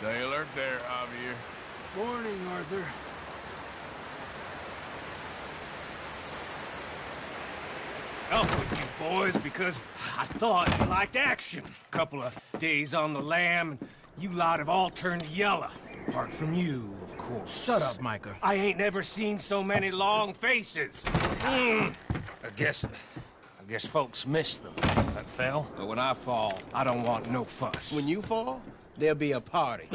Stay alert there, Javier. Morning, Arthur. Up with you boys because I thought you liked action. Couple of days on the lam, and you lot have all turned yellow. Apart from you, of course. Shut up, Micah. I ain't never seen so many long faces. I guess folks miss them. That fell. But when I fall, I don't want no fuss. When you fall, there'll be a party.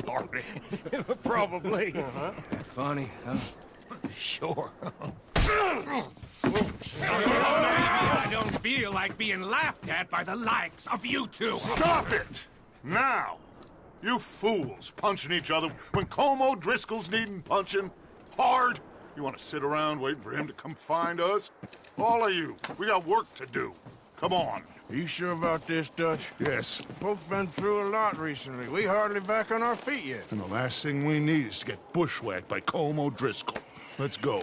Party? Probably. That funny, huh? Sure. I don't feel like being laughed at by the likes of you two. Stop it! Now! You fools punching each other when Como Driscoll's needing punching. Hard? You want to sit around waiting for him to come find us? All of you, we got work to do. Come on. Are you sure about this, Dutch? Yes. Folks been through a lot recently. We hardly back on our feet yet. And the last thing we need is to get bushwhacked by Como Driscoll. Let's go.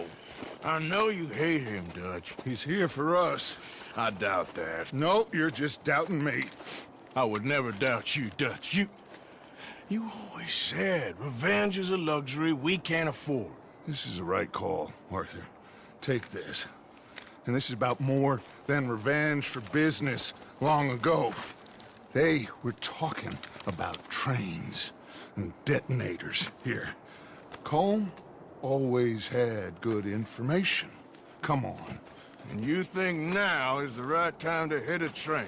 I know you hate him, Dutch. He's here for us. I doubt that. No, you're just doubting me. I would never doubt you, Dutch. You always said revenge is a luxury we can't afford. This is the right call, Arthur. Take this. And this is about more than revenge for business long ago. They were talking about trains and detonators here. Colm always had good information. Come on. And you think now is the right time to hit a train?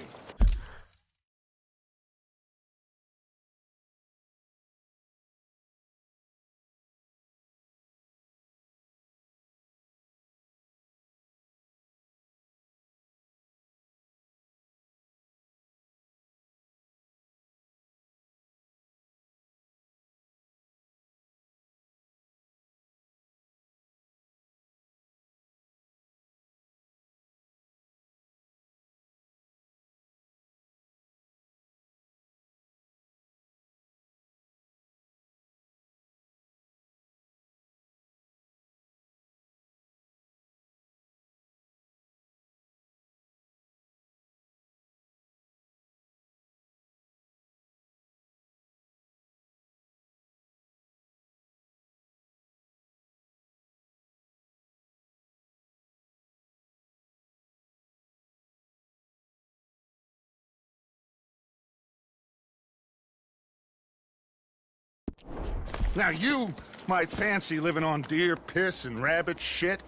Now you might fancy living on deer piss and rabbit shit.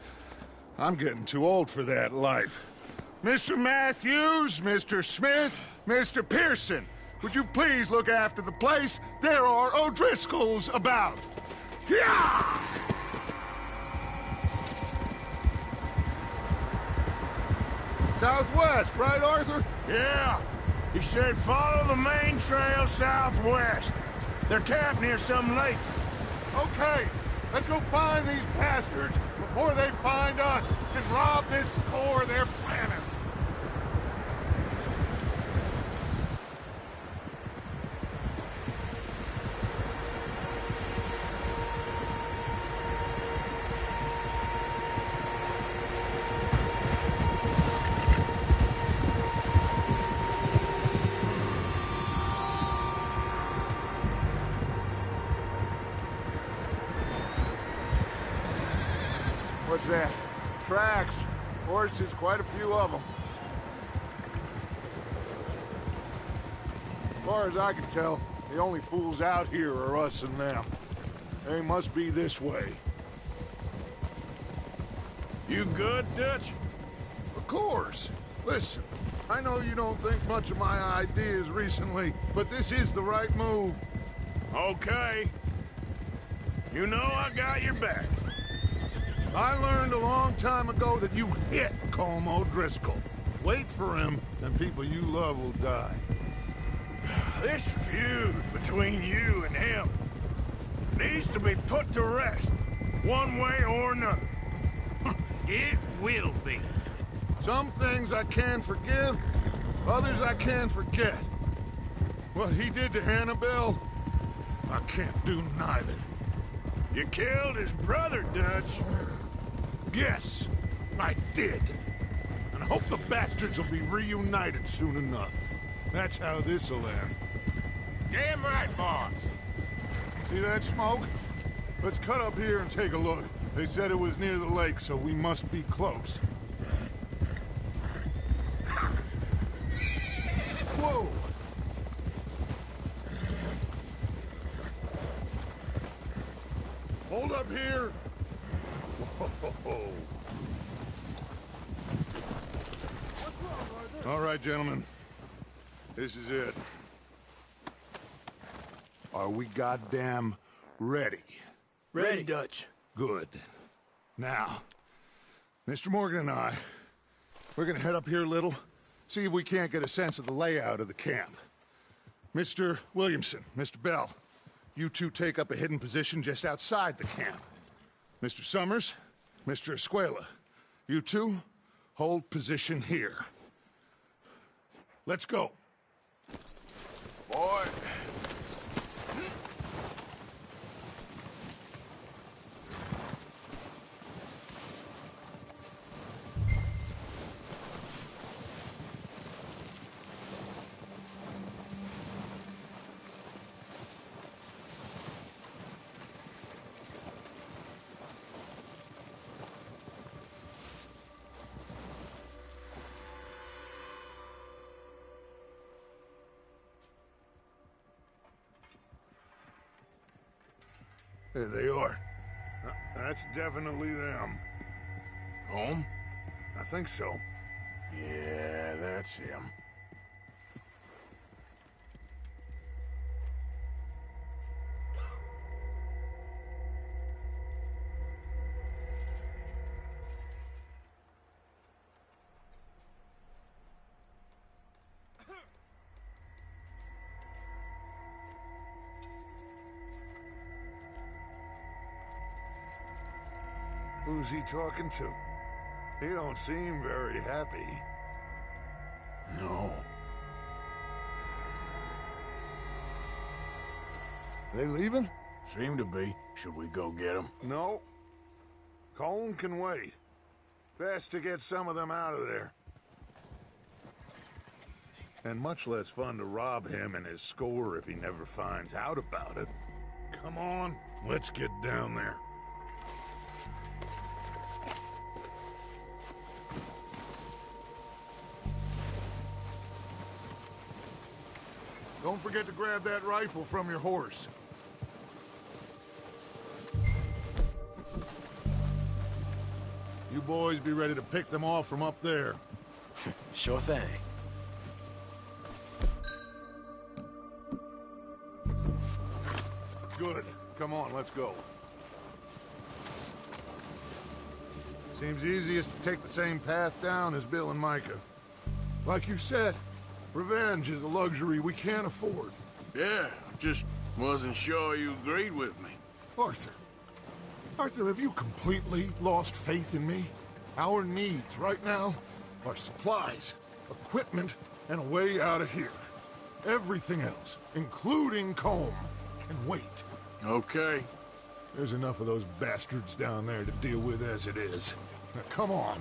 I'm getting too old for that life. Mr. Matthews, Mr. Smith, Mr. Pearson, would you please look after the place? There are O'Driscolls about. Yeah! Southwest, right, Arthur? Yeah. He said follow the main trail southwest. They're camped near some lake. Okay, let's go find these bastards before they find us and rob this store they're planning. What's that? Tracks. Horses, quite a few of them. As far as I can tell, the only fools out here are us and them. They must be this way. You good, Dutch? Of course. Listen, I know you don't think much of my ideas recently, but this is the right move. Okay. You know I got your back. I learned a long time ago that you hit Colm O'Driscoll. Wait for him, and people you love will die. This feud between you and him needs to be put to rest, one way or another. It will be. Some things I can forgive, others I can forget. What he did to Annabelle, I can't do neither. You killed his brother, Dutch. Yes, I did. And I hope the bastards will be reunited soon enough. That's how this'll end. Damn right, boss. See that smoke? Let's cut up here and take a look. They said it was near the lake, so we must be close. Whoa! Hold up here. Whoa. All right, gentlemen. This is it. Are we goddamn ready? Ready, Dutch. Good. Now, Mr. Morgan and I, we're gonna head up here a little, see if we can't get a sense of the layout of the camp. Mr. Williamson, Mr. Bell, you two take up a hidden position just outside the camp. Mr. Summers, Mr. Escuela, you two hold position here. Let's go. Boy. There they are. That's definitely them. Home? I think so. Yeah, that's him. Who's he talking to? He don't seem very happy. No. They leaving? Seem to be. Should we go get him? No. Colin can wait. Best to get some of them out of there. And much less fun to rob him and his score if he never finds out about it. Come on, let's get down there. Don't forget to grab that rifle from your horse. You boys be ready to pick them off from up there. Sure thing. Good. Come on, let's go. Seems easiest to take the same path down as Bill and Micah. Like you said, revenge is a luxury we can't afford. Yeah, just wasn't sure you agreed with me. Arthur. Arthur, have you completely lost faith in me? Our needs right now are supplies, equipment, and a way out of here. Everything else, including Colm, can wait. Okay. There's enough of those bastards down there to deal with as it is. Now, come on.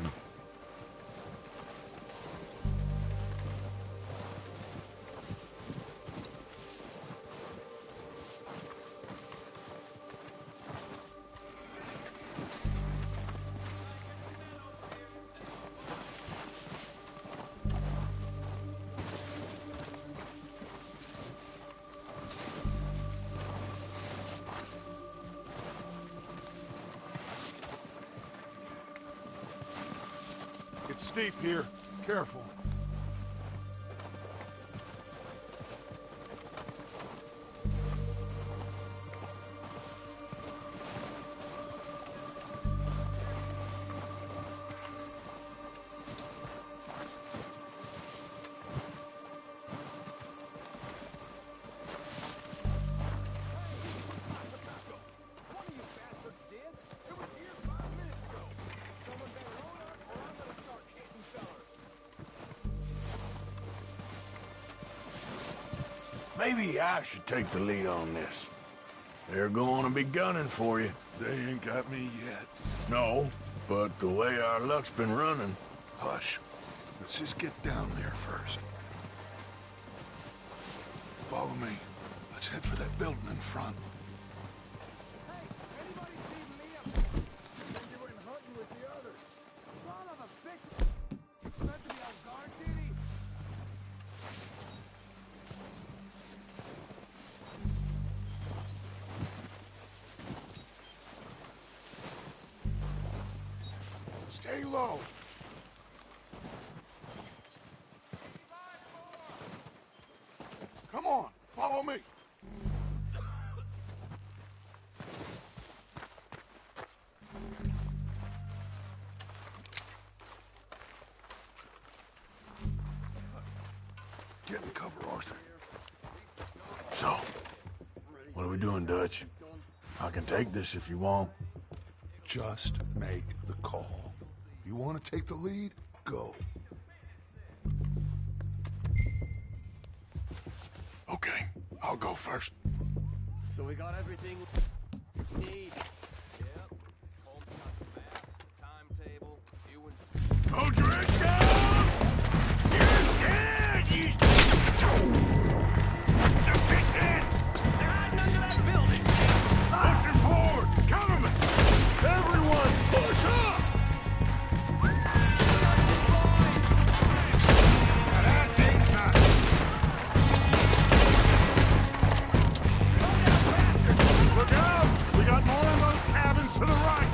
It's steep here. Careful. Maybe I should take the lead on this. They're going to be gunning for you. They ain't got me yet. No, but the way our luck's been running... Hush. Let's just get down there first. Follow me. Let's head for that building in front. Hey, anybody see Liam? Said you went hunting with the others. Son of a bitch! Meant to be on guard duty. Stay low. Come on, follow me. Get in cover, Arthur. So, what are we doing, Dutch? I can take this if you want. Just make the call. You want to take the lead? Go. Okay, I'll go first. So we got everything we need. Yep. Holmes got the map, timetable, you and... O'Driscolls! You're dead, you... Some bitches! They're hiding under that building! Pushing forward! Cover me! Everyone, push up! That thing's not... Look out! We got more of those cabins to the right!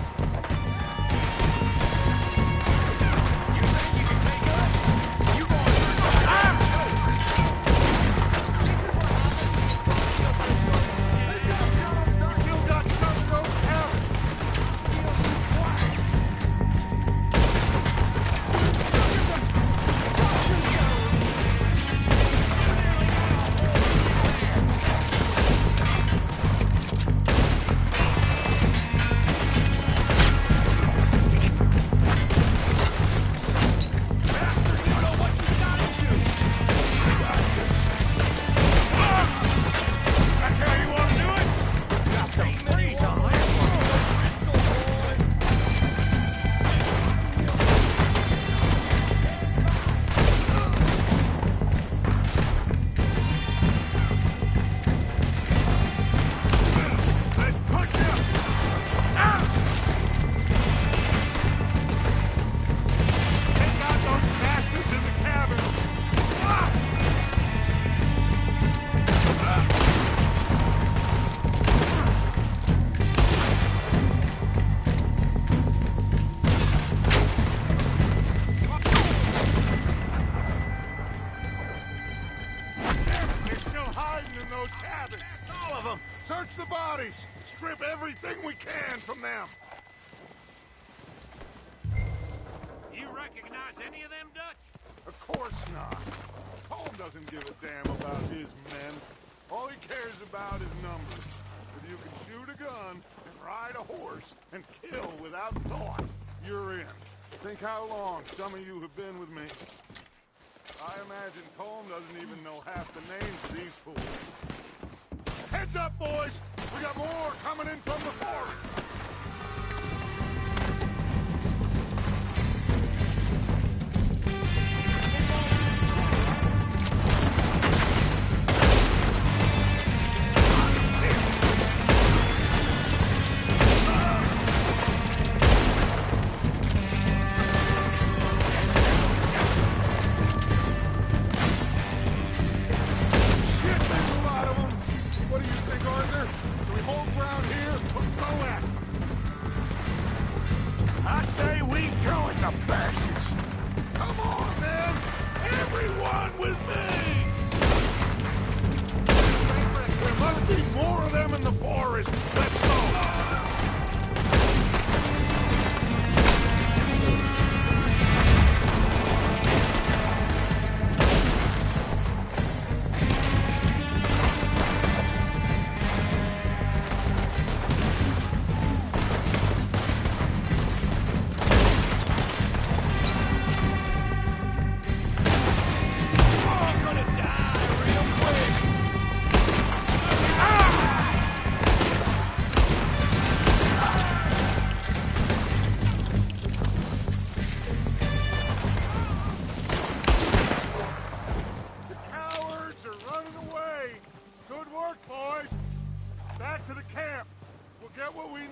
You think you can take us? You going We still got some of those cabins! That's how you want to do it? Got some freeze on that Let's push him! Take out those bastards in the cabin! They're still hiding in those cabins! All of them! Search the bodies! Strip everything we can from them! You recognize any of them, Dutch? Of course not. Holmes doesn't give a damn about his men. All he cares about is numbers. If you can shoot a gun and ride a horse and kill without thought, you're in. Think how long some of you have been with me. I imagine Colm doesn't even know half the names of these fools. Heads up, boys! We got more coming in from the forest! Shit, there's a lot of them! What do you think, Arthur? Do we hold ground here or go at them? I say we join the bastards! Come on, man! Everyone with me! There must be more of them in the forest! Let's go!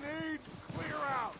need, clear out.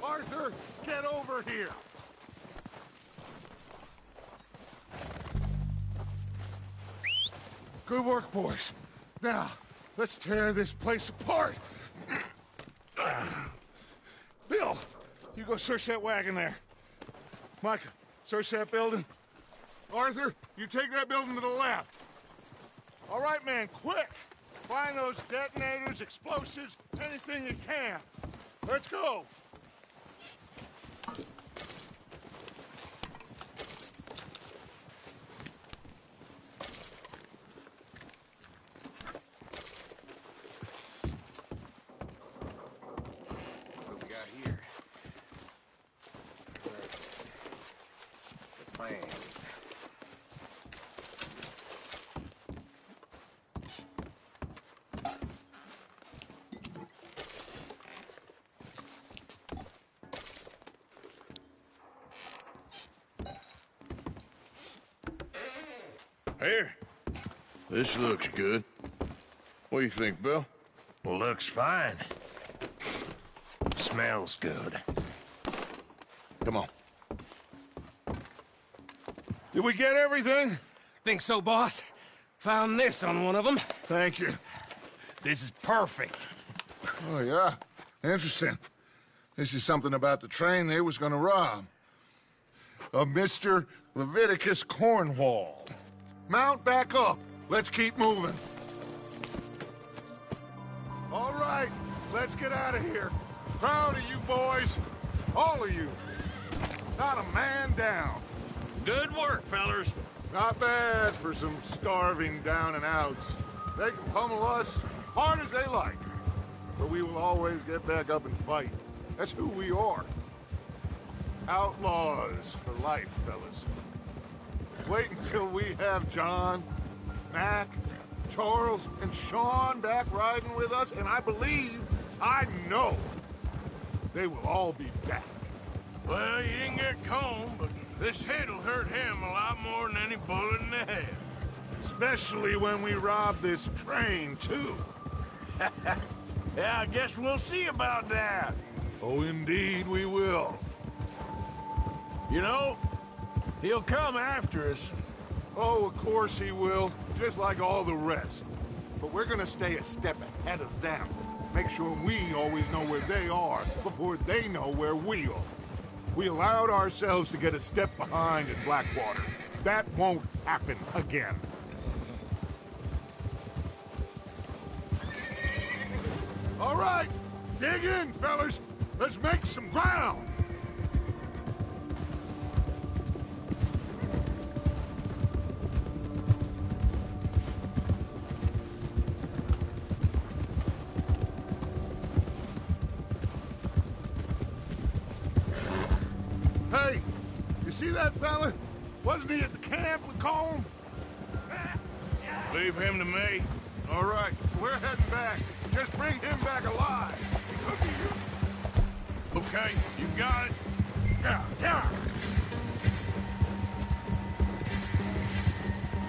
Arthur, get over here! Good work, boys. Now, let's tear this place apart. Bill, you go search that wagon there. Micah, search that building. Arthur, you take that building to the left. All right, man, quick! Find those detonators, explosives, anything you can. Let's go! What we got here? The plans. Here. This looks good. What do you think, Bill? Looks fine. Smells good. Come on. Did we get everything? Think so, boss? Found this on one of them. Thank you. This is perfect. Oh, yeah? Interesting. This is something about the train they was gonna rob. Of Mr. Leviticus Cornwall. Mount back up. Let's keep moving. All right, let's get out of here. Proud of you boys. All of you. Not a man down. Good work, fellers. Not bad for some starving down and outs. They can pummel us hard as they like. But we will always get back up and fight. That's who we are. Outlaws for life, fellas. Wait until we have John, Mac, Charles, and Sean back riding with us, and I know, they will all be back. Well, you didn't get Combe, but this hit'll hurt him a lot more than any bullet in the head. Especially when we rob this train, too. Yeah, I guess we'll see about that. Oh, indeed we will. You know, he'll come after us. Oh, of course he will, just like all the rest. But we're gonna stay a step ahead of them. Make sure we always know where they are before they know where we are. We allowed ourselves to get a step behind in Blackwater. That won't happen again. All right, dig in, fellas. Let's make some ground. Hey, you see that fella? Wasn't he at the camp with Combe? Leave him to me. All right, we're heading back. Just bring him back alive. He could be useful. Okay, you got it. Yeah.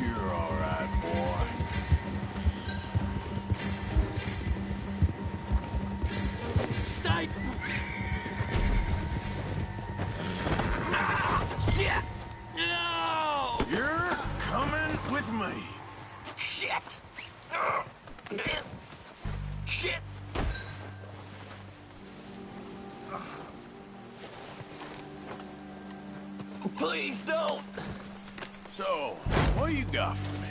You're all right, boy. Stay! Shit! No! You're coming with me. Shit! Shit! Please don't! So, what you got for me?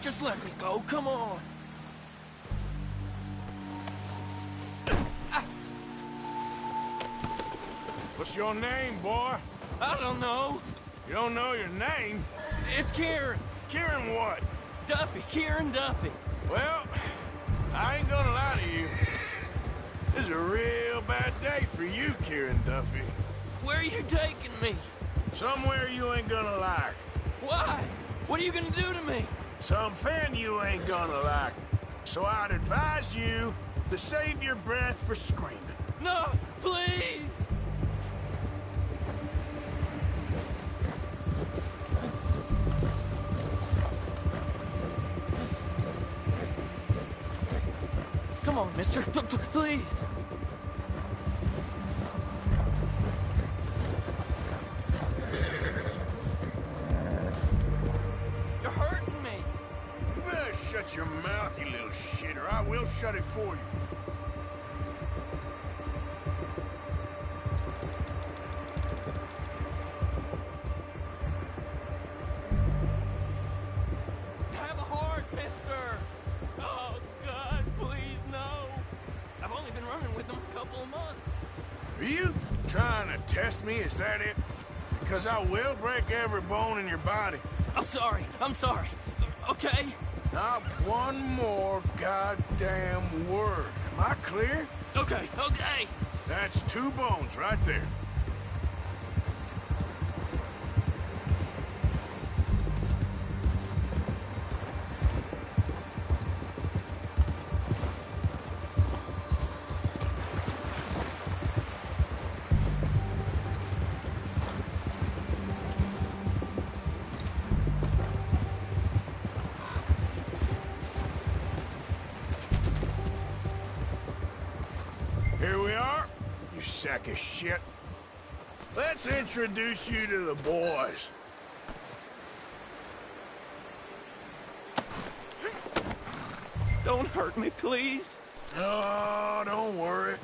Just let me go, come on! What's your name, boy? I don't know. You don't know your name? It's Kieran. Kieran what? Duffy, Kieran Duffy. Well, I ain't gonna lie to you. This is a real bad day for you, Kieran Duffy. Where are you taking me? Somewhere you ain't gonna like. Why? What are you gonna do to me? Something you ain't gonna like. So I'd advise you to save your breath for screaming. No, please! Come on, mister. Please. You're hurting me. You better shut your mouth, you little shit, or I will shut it for you. Have a heart, mister. Oh, God, please, no. I've only been running with them a couple of months. Are you trying to test me? Is that it? Because I will break every bone in your body. I'm sorry. Okay? Not one more goddamn word. Am I clear? Okay. That's 2 bones right there. Here we are, you sack of shit. Let's introduce you to the boys. Don't hurt me, please. Oh, don't worry.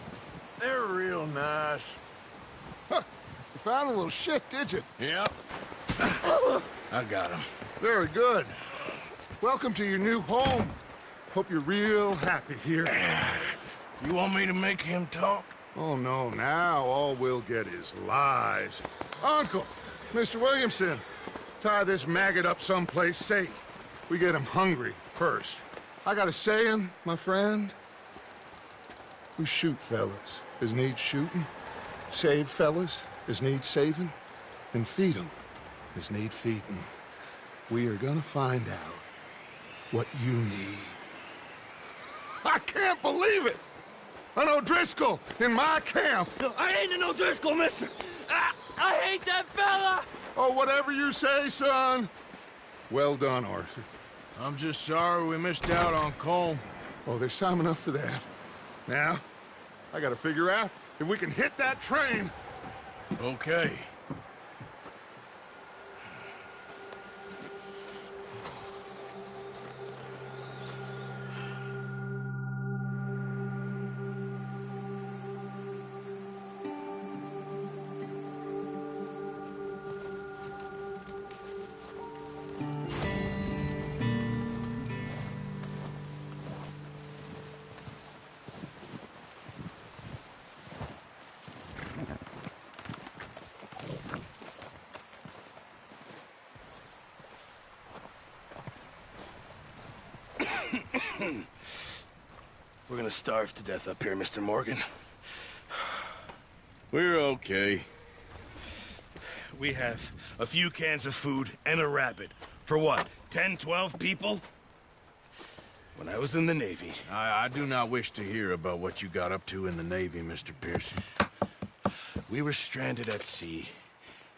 They're real nice. Huh. You found a little shit, did you? Yep. I got him. Very good. Welcome to your new home. Hope you're real happy here. You want me to make him talk? Oh, no, now all we'll get is lies. Uncle, Mr. Williamson, tie this maggot up someplace safe. We get him hungry first. I got a saying, my friend. We shoot fellas as need shooting, save fellas as need saving, and feed 'em as need feeding. We are gonna find out what you need. I can't believe it! An O'Driscoll in my camp! I ain't an O'Driscoll, mister. I hate that fella! Oh, whatever you say, son. Well done, Arthur. I'm just sorry we missed out on Colm. Oh, there's time enough for that. Now, I gotta figure out if we can hit that train. Okay. We're gonna starve to death up here, Mr. Morgan. We're okay. We have a few cans of food and a rabbit. For what, 10, 12 people? When I was in the Navy... I do not wish to hear about what you got up to in the Navy, Mr. Pearson. We were stranded at sea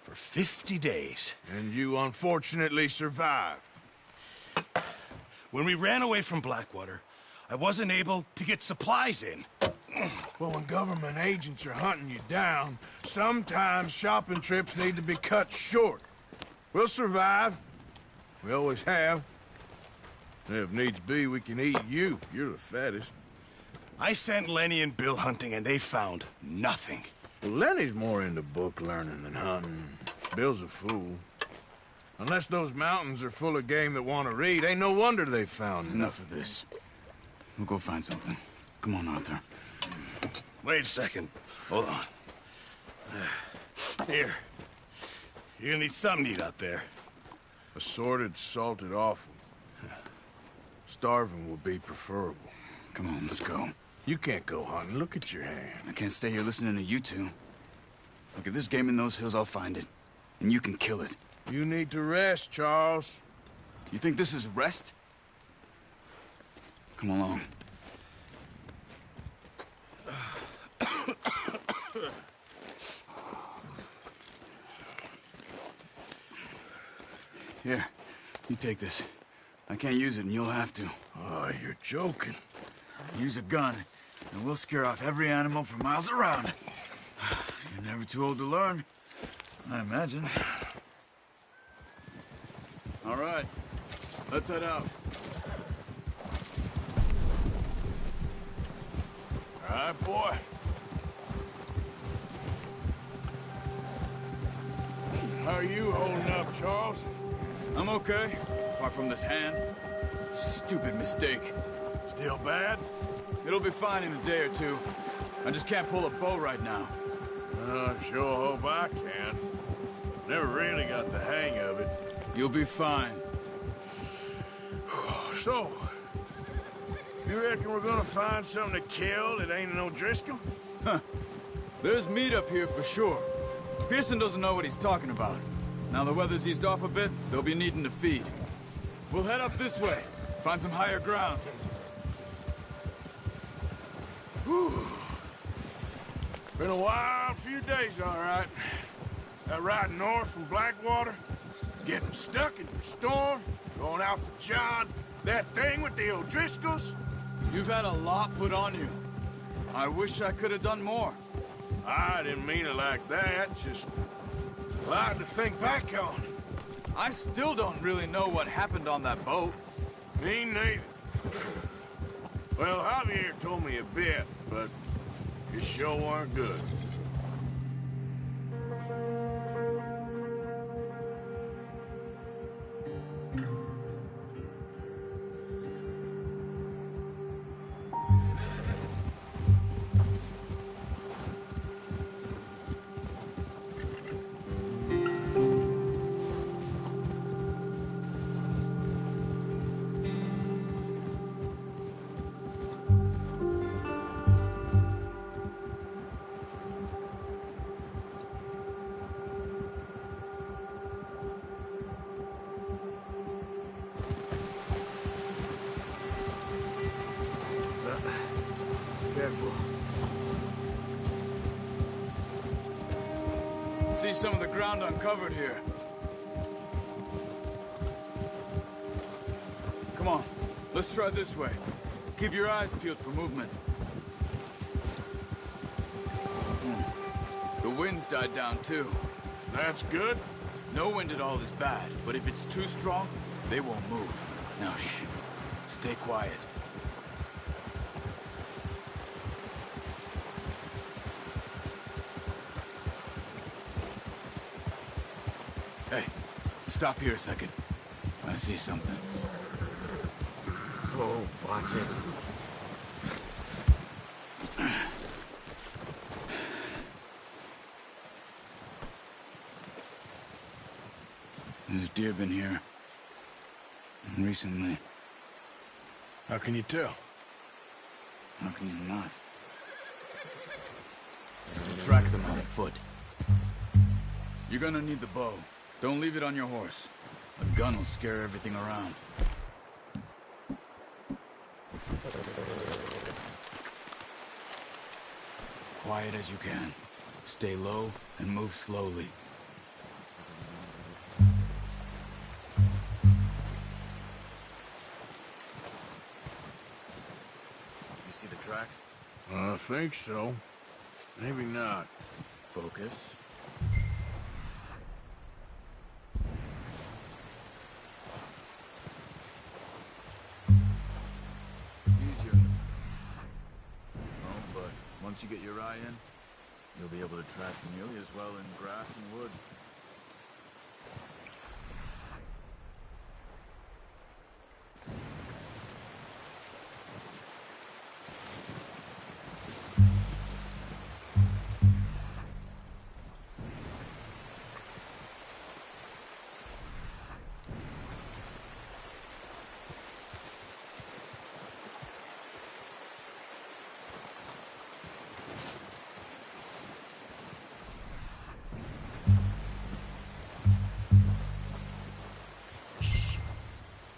for 50 days. And you unfortunately survived. When we ran away from Blackwater, I wasn't able to get supplies in. Well, when government agents are hunting you down, sometimes shopping trips need to be cut short. We'll survive. We always have. If needs be, we can eat you. You're the fattest. I sent Lenny and Bill hunting, and they found nothing. Well, Lenny's more into book learning than hunting. Bill's a fool. Unless those mountains are full of game that want to read, ain't no wonder they found Enough of this. We'll go find something. Come on, Arthur. Wait a second. Hold on. Here. You're gonna need something to eat out there. Assorted, salted offal. Starving would be preferable. Come on, let's go. You can't go hunting. Look at your hand. I can't stay here listening to you two. Look, if there's game in those hills, I'll find it. And you can kill it. You need to rest, Charles. You think this is rest? Come along. Here, you take this. I can't use it, and you'll have to. Oh, you're joking. Use a gun, and we'll scare off every animal for miles around. You're never too old to learn, I imagine. All right, let's head out. All right, boy. How are you holding up, Charles? I'm okay, apart from this hand. Stupid mistake. Still bad? It'll be fine in a day or two. I just can't pull a bow right now. I sure hope I can. Never really got the hang of it. You'll be fine. So, you reckon we're gonna find something to kill that ain't an O'Driscoll? Huh. There's meat up here for sure. Pearson doesn't know what he's talking about. Now the weather's eased off a bit, they'll be needing to feed. We'll head up this way, find some higher ground. Whew. Been a wild few days, all right. That ride north from Blackwater, getting stuck in the storm, going out for John, that thing with the O'Driscolls. You've had a lot put on you. I wish I could have done more. I didn't mean it like that, just a lot to think back on. I still don't really know what happened on that boat. Me neither. Well, Javier told me a bit, but it sure weren't good. Careful. See some of the ground uncovered here. Come on, let's try this way. Keep your eyes peeled for movement. The wind's died down too. That's good. No wind at all is bad, but if it's too strong, they won't move. Now shh, stay quiet. Hey, stop here a second. I see something. Oh, watch it. There's deer been here. Recently. How can you tell? How can you not? We'll track them on foot. You're gonna need the bow. Don't leave it on your horse. A gun will scare everything around. Quiet as you can. Stay low and move slowly. You see the tracks? I think so. Maybe not. Focus. Once you get your eye in, you'll be able to track nearly as well in grass and woods.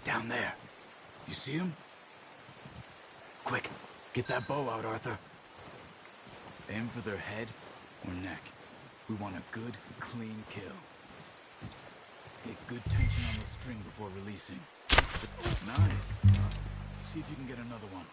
Down there. You see him? Quick, get that bow out, Arthur. Aim for their head or neck. We want a good, clean kill. Get good tension on the string before releasing. Nice. See if you can get another one.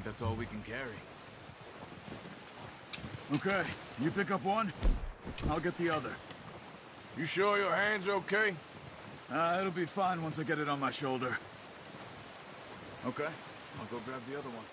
That's all we can carry. Okay, you pick up one, I'll get the other. You sure your hand's okay? It'll be fine once I get it on my shoulder. Okay, I'll go grab the other one.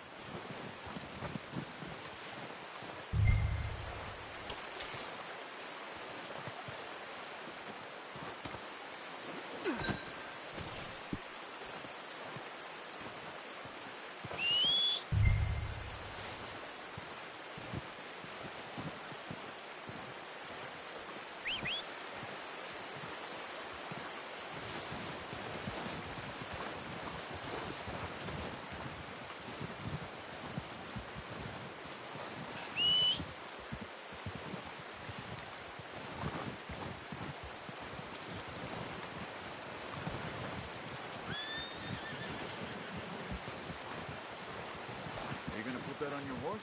That on your horse?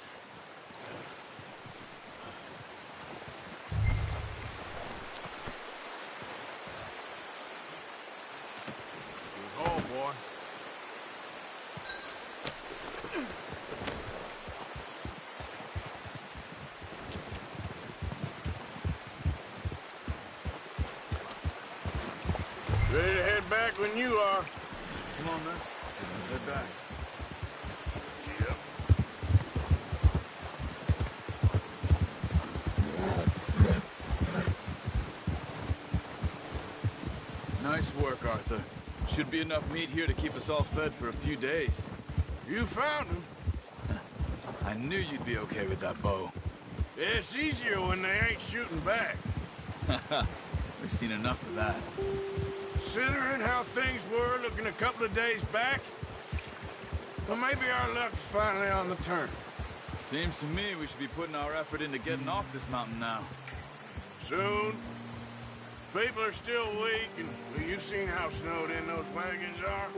Good haul, boy. Ready to head back when you are. Come on, man. Let's head back. Nice work, Arthur. Should be enough meat here to keep us all fed for a few days. You found him. I knew you'd be okay with that bow. It's easier when they ain't shooting back. We've seen enough of that. Considering how things were looking a couple of days back, well, maybe our luck's finally on the turn. Seems to me we should be putting our effort into getting off this mountain now. Soon. People are still weak, and well, you've seen how snowed in those wagons are.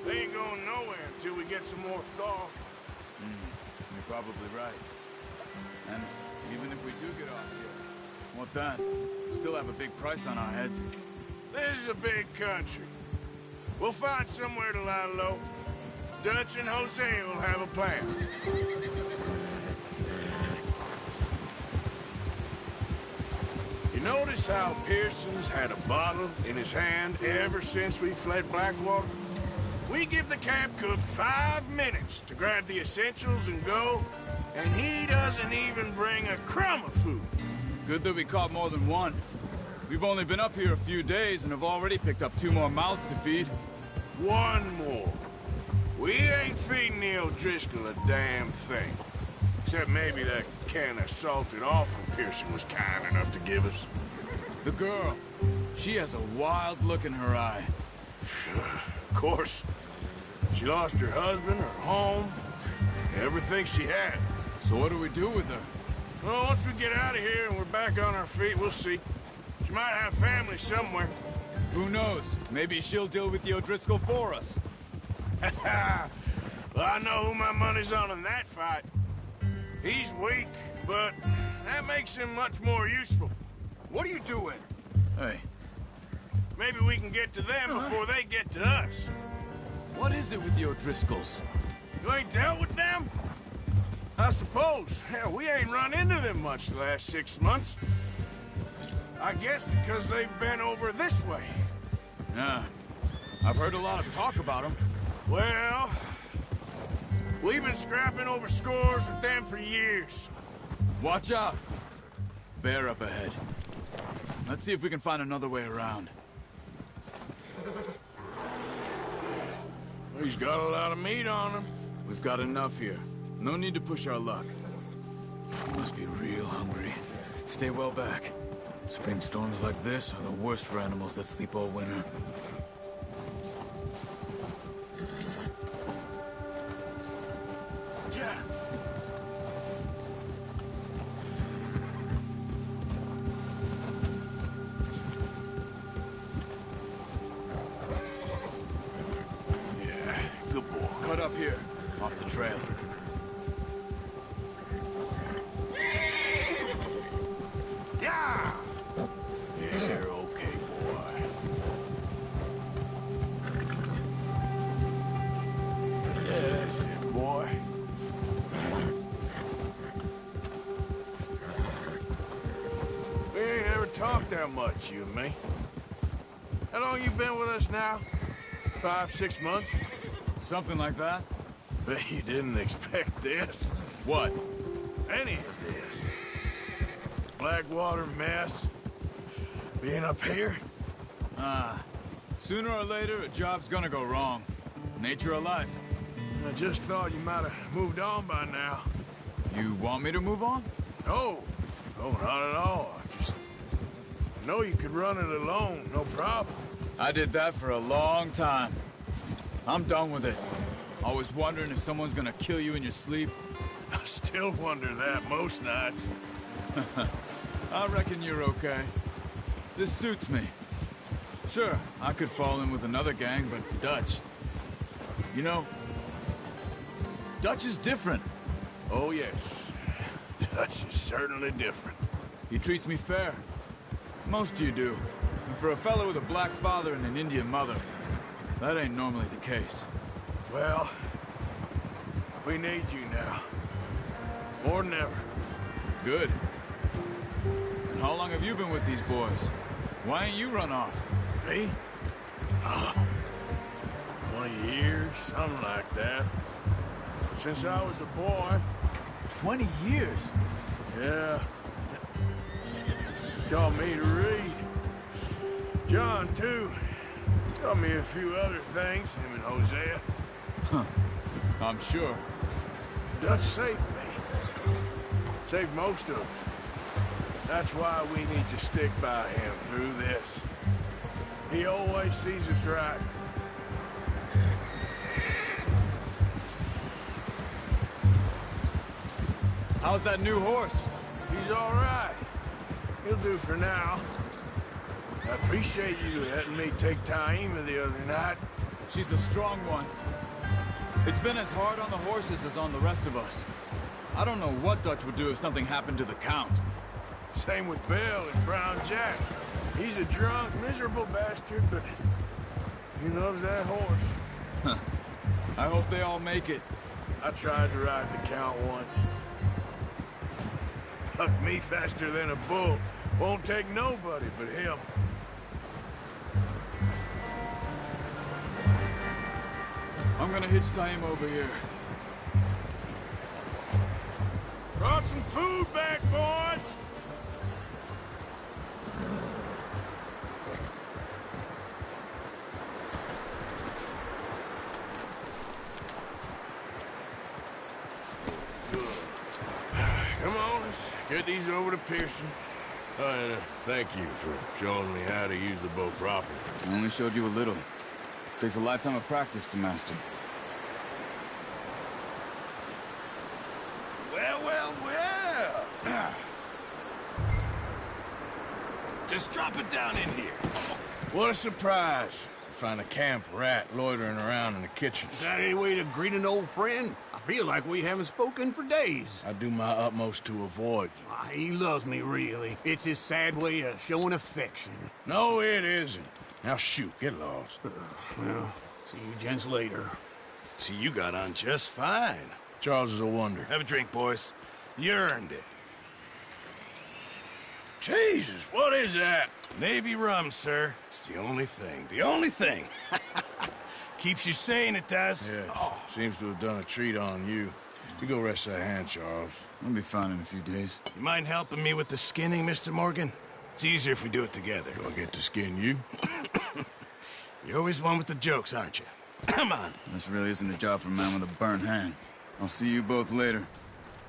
They ain't going nowhere until we get some more thaw. You're probably right. And even if we do get off here, what then? We still have a big price on our heads. This is a big country. We'll find somewhere to lie low. Dutch and Jose will have a plan. You notice how Pearson's had a bottle in his hand ever since we fled Blackwater? We give the camp cook 5 minutes to grab the essentials and go, and he doesn't even bring a crumb of food. Good that we caught more than one. We've only been up here a few days and have already picked up 2 more mouths to feed. 1 more. We ain't feeding the O'Driscoll a damn thing. Except maybe that can of salted offal Pearson was kind enough to give us. The girl. She has a wild look in her eye. Of course. She lost her husband, her home, everything she had. So what do we do with her? Well, once we get out of here and we're back on our feet, we'll see. She might have family somewhere. Who knows? Maybe she'll deal with the O'Driscoll for us. Well, I know who my money's on in that fight. He's weak, but that makes him much more useful. What are you doing? Hey, Maybe we can get to them before they get to us. what is it with the O'Driscolls? You ain't dealt with them? I suppose. Hell, we ain't run into them much the last 6 months. I guess because they've been over this way. Yeah, I've heard a lot of talk about them. Well, we've been scrapping over scores with them for years. Watch out. Bear up ahead. Let's see if we can find another way around. He's got a lot of meat on him. We've got enough here. No need to push our luck. You must be real hungry. Stay well back. Spring storms like this are the worst for animals that sleep all winter. Yeah. Yeah, good boy. Cut up here, off the trail. Yeah! Yeah, you're okay, boy. Yeah, that's it, boy. We ain't ever talked that much, you and me. How long you been with us now? 5, 6 months? Something like that? Bet you didn't expect this. What? Any of this. Blackwater mess. Being up here? Sooner or later, a job's gonna go wrong. Nature of life. I just thought you might have moved on by now. You want me to move on? No. No, not at all. I know you could run it alone, no problem. I did that for a long time. I'm done with it. Always wondering if someone's gonna kill you in your sleep. I still wonder that most nights. I reckon you're okay. This suits me. Sure, I could fall in with another gang, but Dutch... You know, Dutch is different. Oh, yes. Dutch is certainly different. He treats me fair. Most of you do. And for a fellow with a black father and an Indian mother, that ain't normally the case. Well, we need you now. More than ever. Good. And how long have you been with these boys? Why ain't you run off? Me? Oh, 20 years, something like that. Since I was a boy. 20 years? Yeah. Taught me to read. John, too. Taught me a few other things, him and Hosea. Huh. I'm sure. Dutch saved me. Saved most of us. That's why we need to stick by him through this. He always sees us right. How's that new horse? He's all right. He'll do for now. I appreciate you letting me take Taima the other night. She's a strong one. It's been as hard on the horses as on the rest of us. I don't know what Dutch would do if something happened to the Count. Same with Bill and Brown Jack. He's a drunk, miserable bastard, but he loves that horse. Huh. I hope they all make it. I tried to ride the Count once. Hucked me faster than a bull. Won't take nobody but him. I'm gonna hitch Taima over here. Brought some food back, boys! Good. Come on, let's get these over to Pearson. Thank you for showing me how to use the boat properly. I only showed you a little. Takes a lifetime of practice to master. Well, well, well. Just drop it down in here. What a surprise. Find a camp rat loitering around in the kitchen. Is that any way to greet an old friend? I feel like we haven't spoken for days. I do my utmost to avoid you. He loves me, really. It's his sad way of showing affection. No, it isn't. Now shoot, get lost. Well, see you gents later. See, you got on just fine. Charles is a wonder. Have a drink, boys. You earned it. Jesus, what is that? Navy rum, sir. It's the only thing. The only thing. Keeps you sane, it does. Yes, seems to have done a treat on you. You go rest that hand, Charles. I'll be fine in a few days. You mind helping me with the skinning, Mr. Morgan? It's easier if we do it together. Do I get to skin you? You're always one with the jokes, aren't you? Come on. This really isn't a job for a man with a burnt hand. I'll see you both later.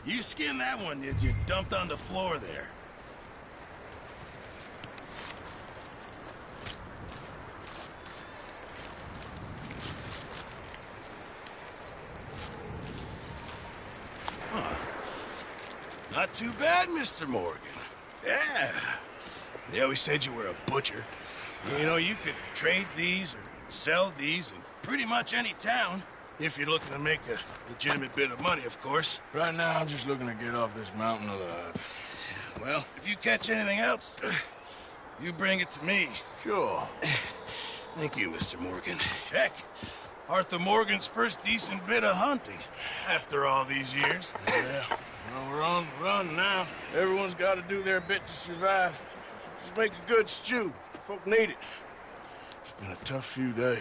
You skin that one that you dumped on the floor there. Not too bad, Mr. Morgan. Yeah. They always said you were a butcher. You know, you could trade these or sell these in pretty much any town. If you're looking to make a legitimate bit of money, of course. Right now, I'm just looking to get off this mountain alive. Well, if you catch anything else, you bring it to me. Sure. Thank you, Mr. Morgan. Heck, Arthur Morgan's first decent bit of hunting after all these years. Yeah. Well, we're on the run now. Everyone's got to do their bit to survive. Just make a good stew. Folk need it. It's been a tough few days.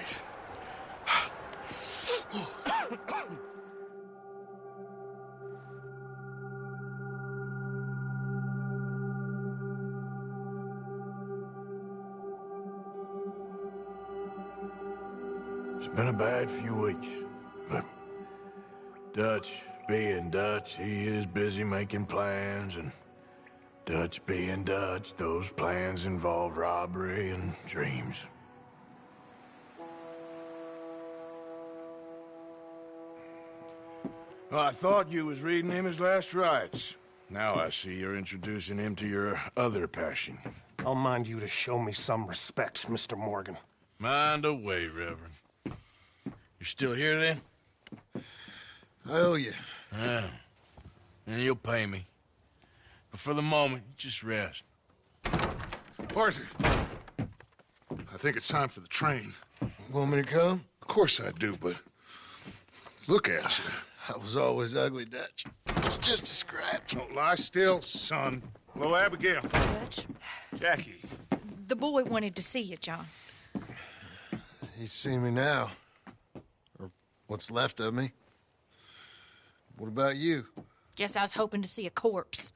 It's been a bad few weeks, but Dutch being Dutch, he is busy making plans, and Dutch being Dutch, those plans involve robbery and dreams. Well, I thought you was reading him his last rites. Now I see you're introducing him to your other passion. I'll mind you to show me some respect, Mr. Morgan. Mind away, Reverend. You're still here, then? I owe you. Yeah. And you'll pay me. But for the moment, just rest. Arthur, I think it's time for the train. Want me to come? Of course I do, but look at you. I was always ugly, Dutch. It's just a scratch. Don't lie still, son. Hello, Abigail. Dutch, Jackie. the boy wanted to see you, John. He's seen me now. Or what's left of me. What about you? Guess I was hoping to see a corpse.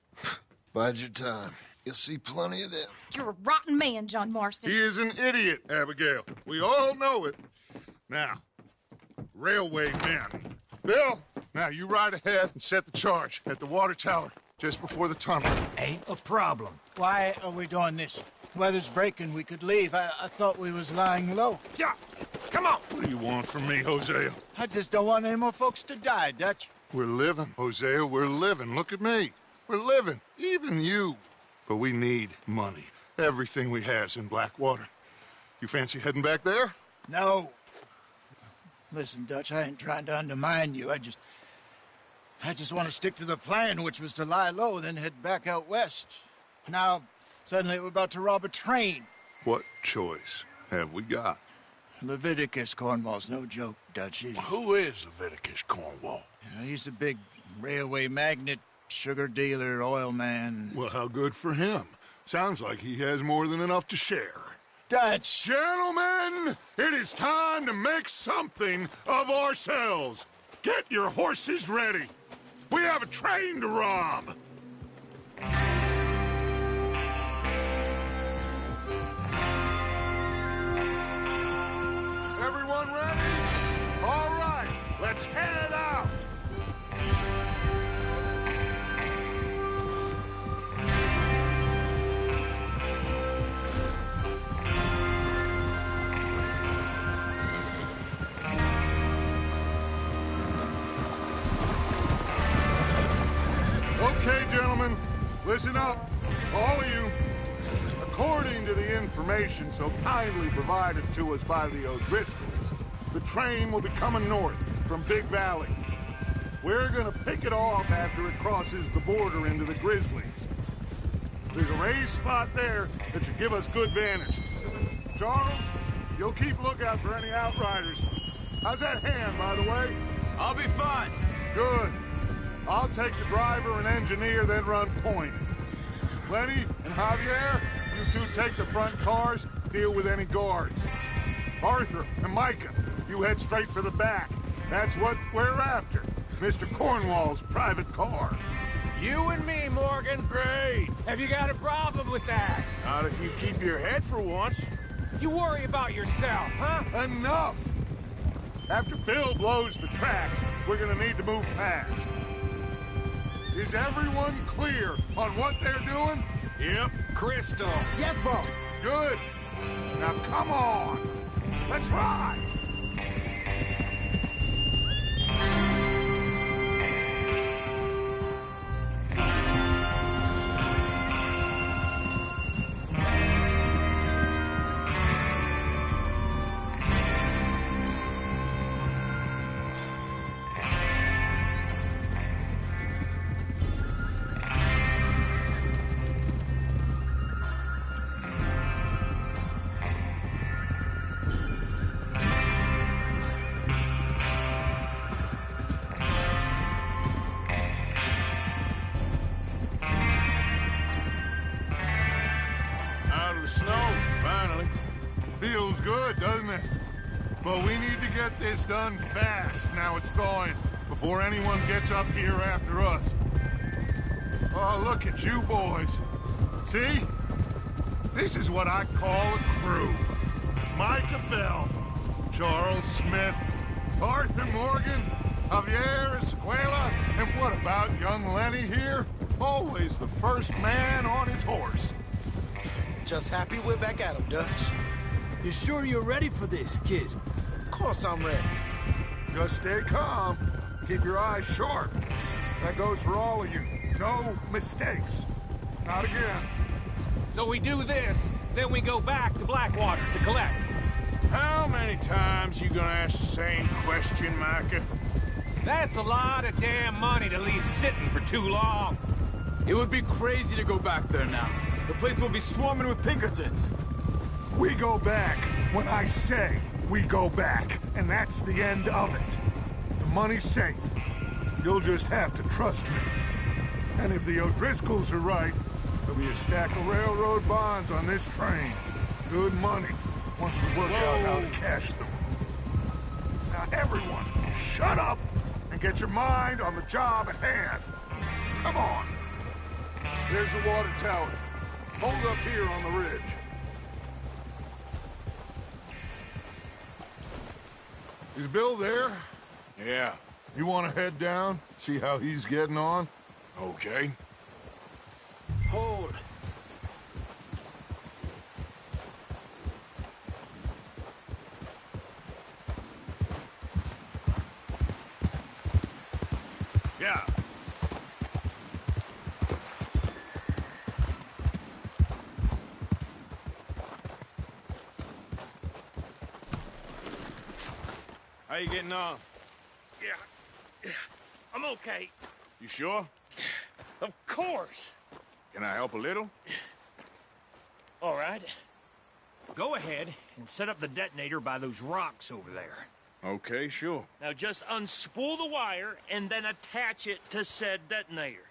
Bide your time. You'll see plenty of them. You're a rotten man, John Marston. He is an idiot, Abigail. We all know it. Now, railway men. Bill, now you ride ahead and set the charge at the water tower just before the tunnel. Ain't a problem. Why are we doing this? Weather's breaking. We could leave. I thought we was lying low. Yeah, come on. What do you want from me, Hosea? I just don't want any more folks to die, Dutch. We're living, Hosea. We're living. Look at me. We're living. Even you. But we need money. Everything we have's in Blackwater. You fancy heading back there? No. Listen, Dutch, I ain't trying to undermine you. I just want to stick to the plan, which was to lie low, then head back out west. Now, suddenly we're about to rob a train. What choice have we got? Leviticus Cornwall's no joke, Dutch. Who is Leviticus Cornwall? He's a big railway magnate, sugar dealer, oil man. Well, how good for him. Sounds like he has more than enough to share. Dutch! Gentlemen, it is time to make something of ourselves. Get your horses ready. We have a train to rob. Everyone ready? All right, let's head out. Listen up, all of you. According to the information so kindly provided to us by the O'Driscolls, the train will be coming north from Big Valley. We're gonna pick it off after it crosses the border into the Grizzlies. There's a raised spot there that should give us good vantage. Charles, you'll keep lookout for any outriders. How's that hand, by the way? I'll be fine. Good. I'll take the driver and engineer, then run point. Lenny and Javier, you two take the front cars, deal with any guards. Arthur and Micah, you head straight for the back. That's what we're after. Mr. Cornwall's private car. You and me, Morgan. Great. Have you got a problem with that? Not if you keep your head for once. You worry about yourself, huh? Enough! After Bill blows the tracks, we're gonna need to move fast. Is everyone clear on what they're doing? Yep. Crystal. Yes, boss. Good. Now come on. Let's ride. Feels good, doesn't it? But we need to get this done fast, now it's thawing, before anyone gets up here after us. Oh, look at you boys. See? This is what I call a crew. Micah Bell, Charles Smith, Arthur Morgan, Javier Escuela, and what about young Lenny here? Always the first man on his horse. Just happy we're back at him, Dutch. You sure you're ready for this, kid? Of course I'm ready. Just stay calm. Keep your eyes sharp. That goes for all of you. No mistakes. Not again. So we do this, then we go back to Blackwater to collect. How many times you gonna ask the same question, Micah? That's a lot of damn money to leave sitting for too long. It would be crazy to go back there now. The place will be swarming with Pinkertons. We go back when I say we go back, and that's the end of it. The money's safe. You'll just have to trust me. And if the O'Driscolls are right, there'll be a stack of railroad bonds on this train. Good money, once we work out how to cash them. Now everyone, shut up and get your mind on the job at hand. Come on. There's the water tower. Hold up here on the ridge. Is Bill there? Yeah. You want to head down? See how he's getting on? Okay. Hold. Yeah. How you getting on? Yeah, I'm okay. You sure? Of course. Can I help a little? All right. Go ahead and set up the detonator by those rocks over there. Okay, sure. Now just unspool the wire and then attach it to said detonator.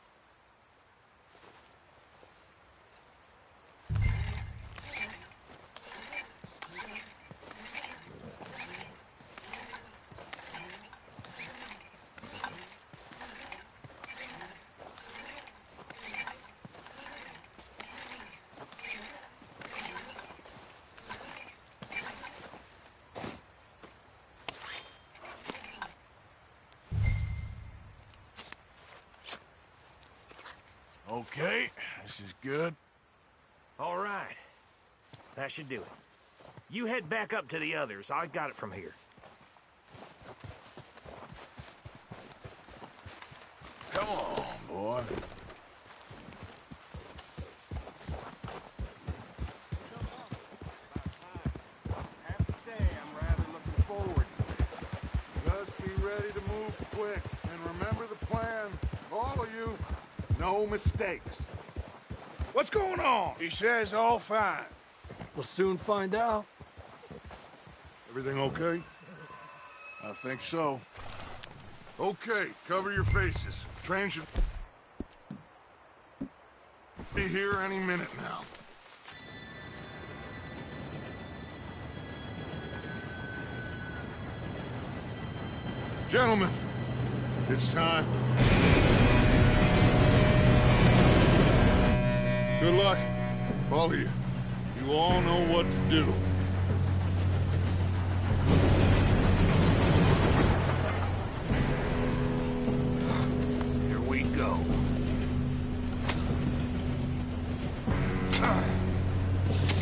Okay, this is good. All right. That should do it. You head back up to the others. I got it from here. Come on, boy. ready to move quick. And remember the plan. All of you, no mistakes. What's going on? He says all fine. We'll soon find out. Everything okay? I think so. Okay, cover your faces. Train should be here any minute now. Gentlemen, it's time. Good luck, all of you. You all know what to do. Here we go.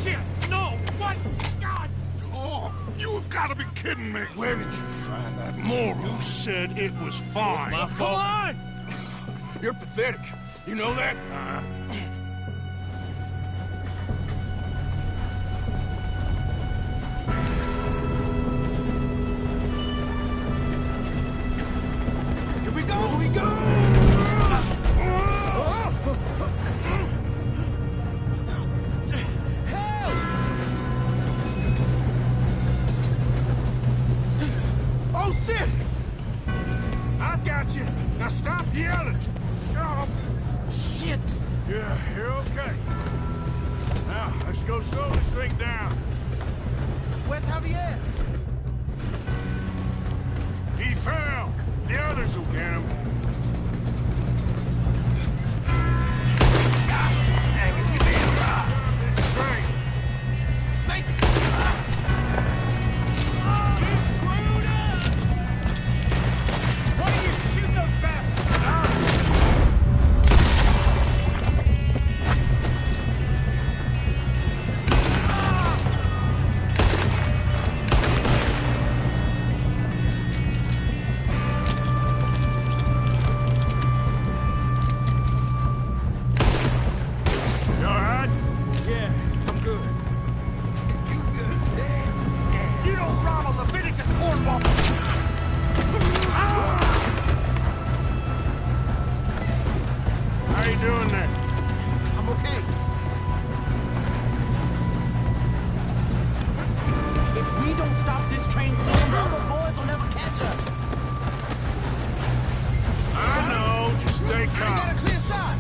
Shit! No! What? God! Oh, you have got to be kidding me. Where did you find that moron? You said it was fine. My fault. Come on! You're pathetic. You know that? Here we go! Here we go! Help! Oh, shit! I've got you. Now stop yelling. Oh, shit! Yeah, you're okay. Now, let's go slow this thing down. Where's Javier? He fell. The others will get him. Dang it, you being robbed! This train. Thank you! You screwed up! Why don't you shoot those bastards? You all right? Yeah, I'm good. You good? You don't rob a Leviticus cornwall! How you doing there? I'm okay. If we don't stop this train soon, the other boys will never catch us. I know. Just stay I got calm. a clear shot.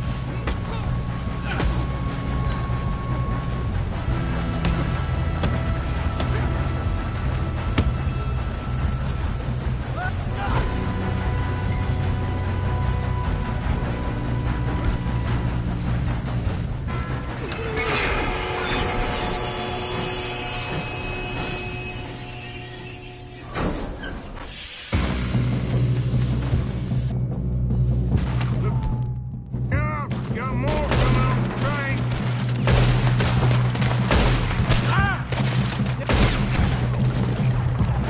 Got more coming on the train.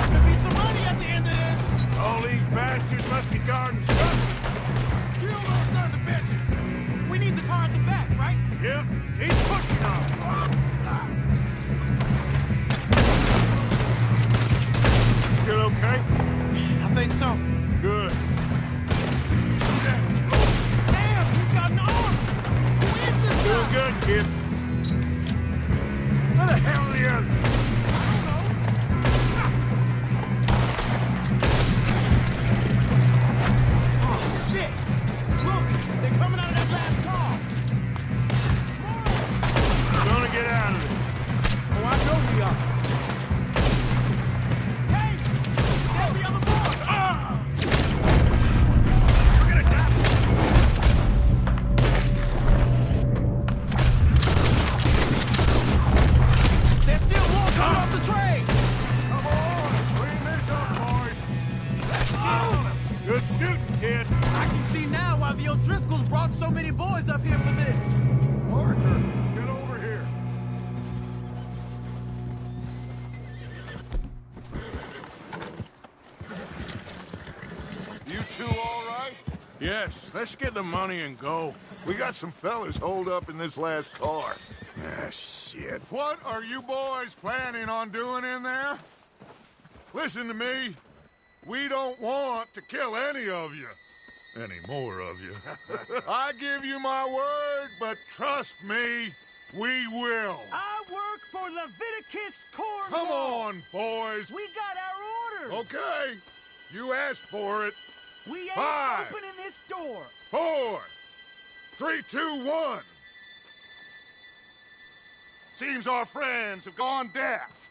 There'll be some money at the end of this. All these bastards must be guarding something. Kill those sons of bitches. We need the car at the back, right? Yep, keep pushing on. Still okay? I think so. Good. Damn, he's got an arm. Who is this Doing guy? good, kid. Where the hell are the others? Oh, shit. Look, they're coming out of that last car. Gonna get out of this. Oh, I know we are. Hey, there's the other boy. We're gonna die. There's still more coming off the train. Come on, clean this up, boys. Good shooting, kid. I can see now why the O'Driscolls brought so many boys up here for this. Parker, get over here. You two all right? Yes, let's get the money and go. We got some fellas holed up in this last car. Ah, shit. What are you boys planning on doing in there? Listen to me. We don't want to kill any of you. Any more of you. I give you my word, but trust me, we will. I work for Leviticus Cornwall. Come on, boys. We got our orders. Okay. You asked for it. We ain't 5, opening this door. 4, 3, 2, 1. Seems our friends have gone deaf.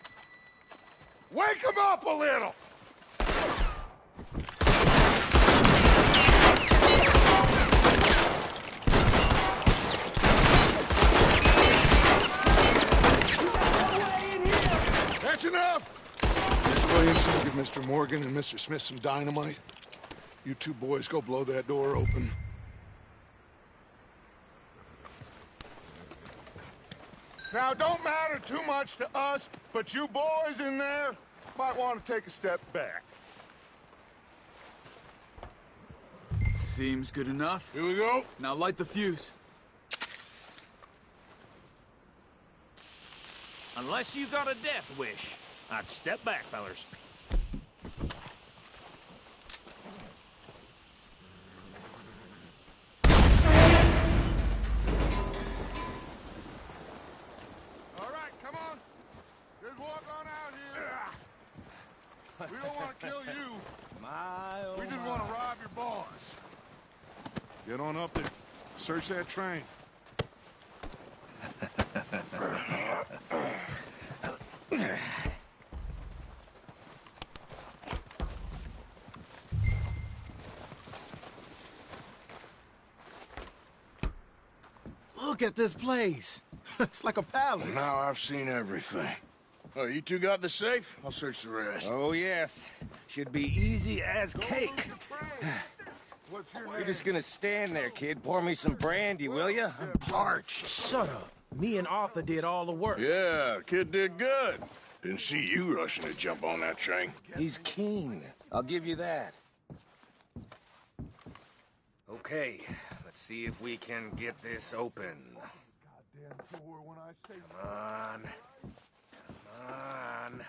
Wake them up a little! That's enough! Mr. Williamson, give Mr. Morgan and Mr. Smith some dynamite. You two boys go blow that door open. Now, it don't matter too much to us, but you boys in there might want to take a step back. Seems good enough. Here we go. Now light the fuse. Unless you got a death wish, I'd step back, fellers. All right, come on. Just walk on out here. We don't want to kill you. We just want to rob your boss. Get on up there. Search that train. Look at this place. It's like a palace. Now I've seen everything. Oh, you two got the safe? I'll search the rest. Oh, yes. Should be easy as cake. What's your You're just gonna stand there, kid. Pour me some brandy, will you? I'm parched. Shut up. Me and Arthur did all the work. Yeah, kid did good. Didn't see you rushing to jump on that train. He's keen. I'll give you that. Okay, let's see if we can get this open. Goddamn door when I say... Come on. Come on.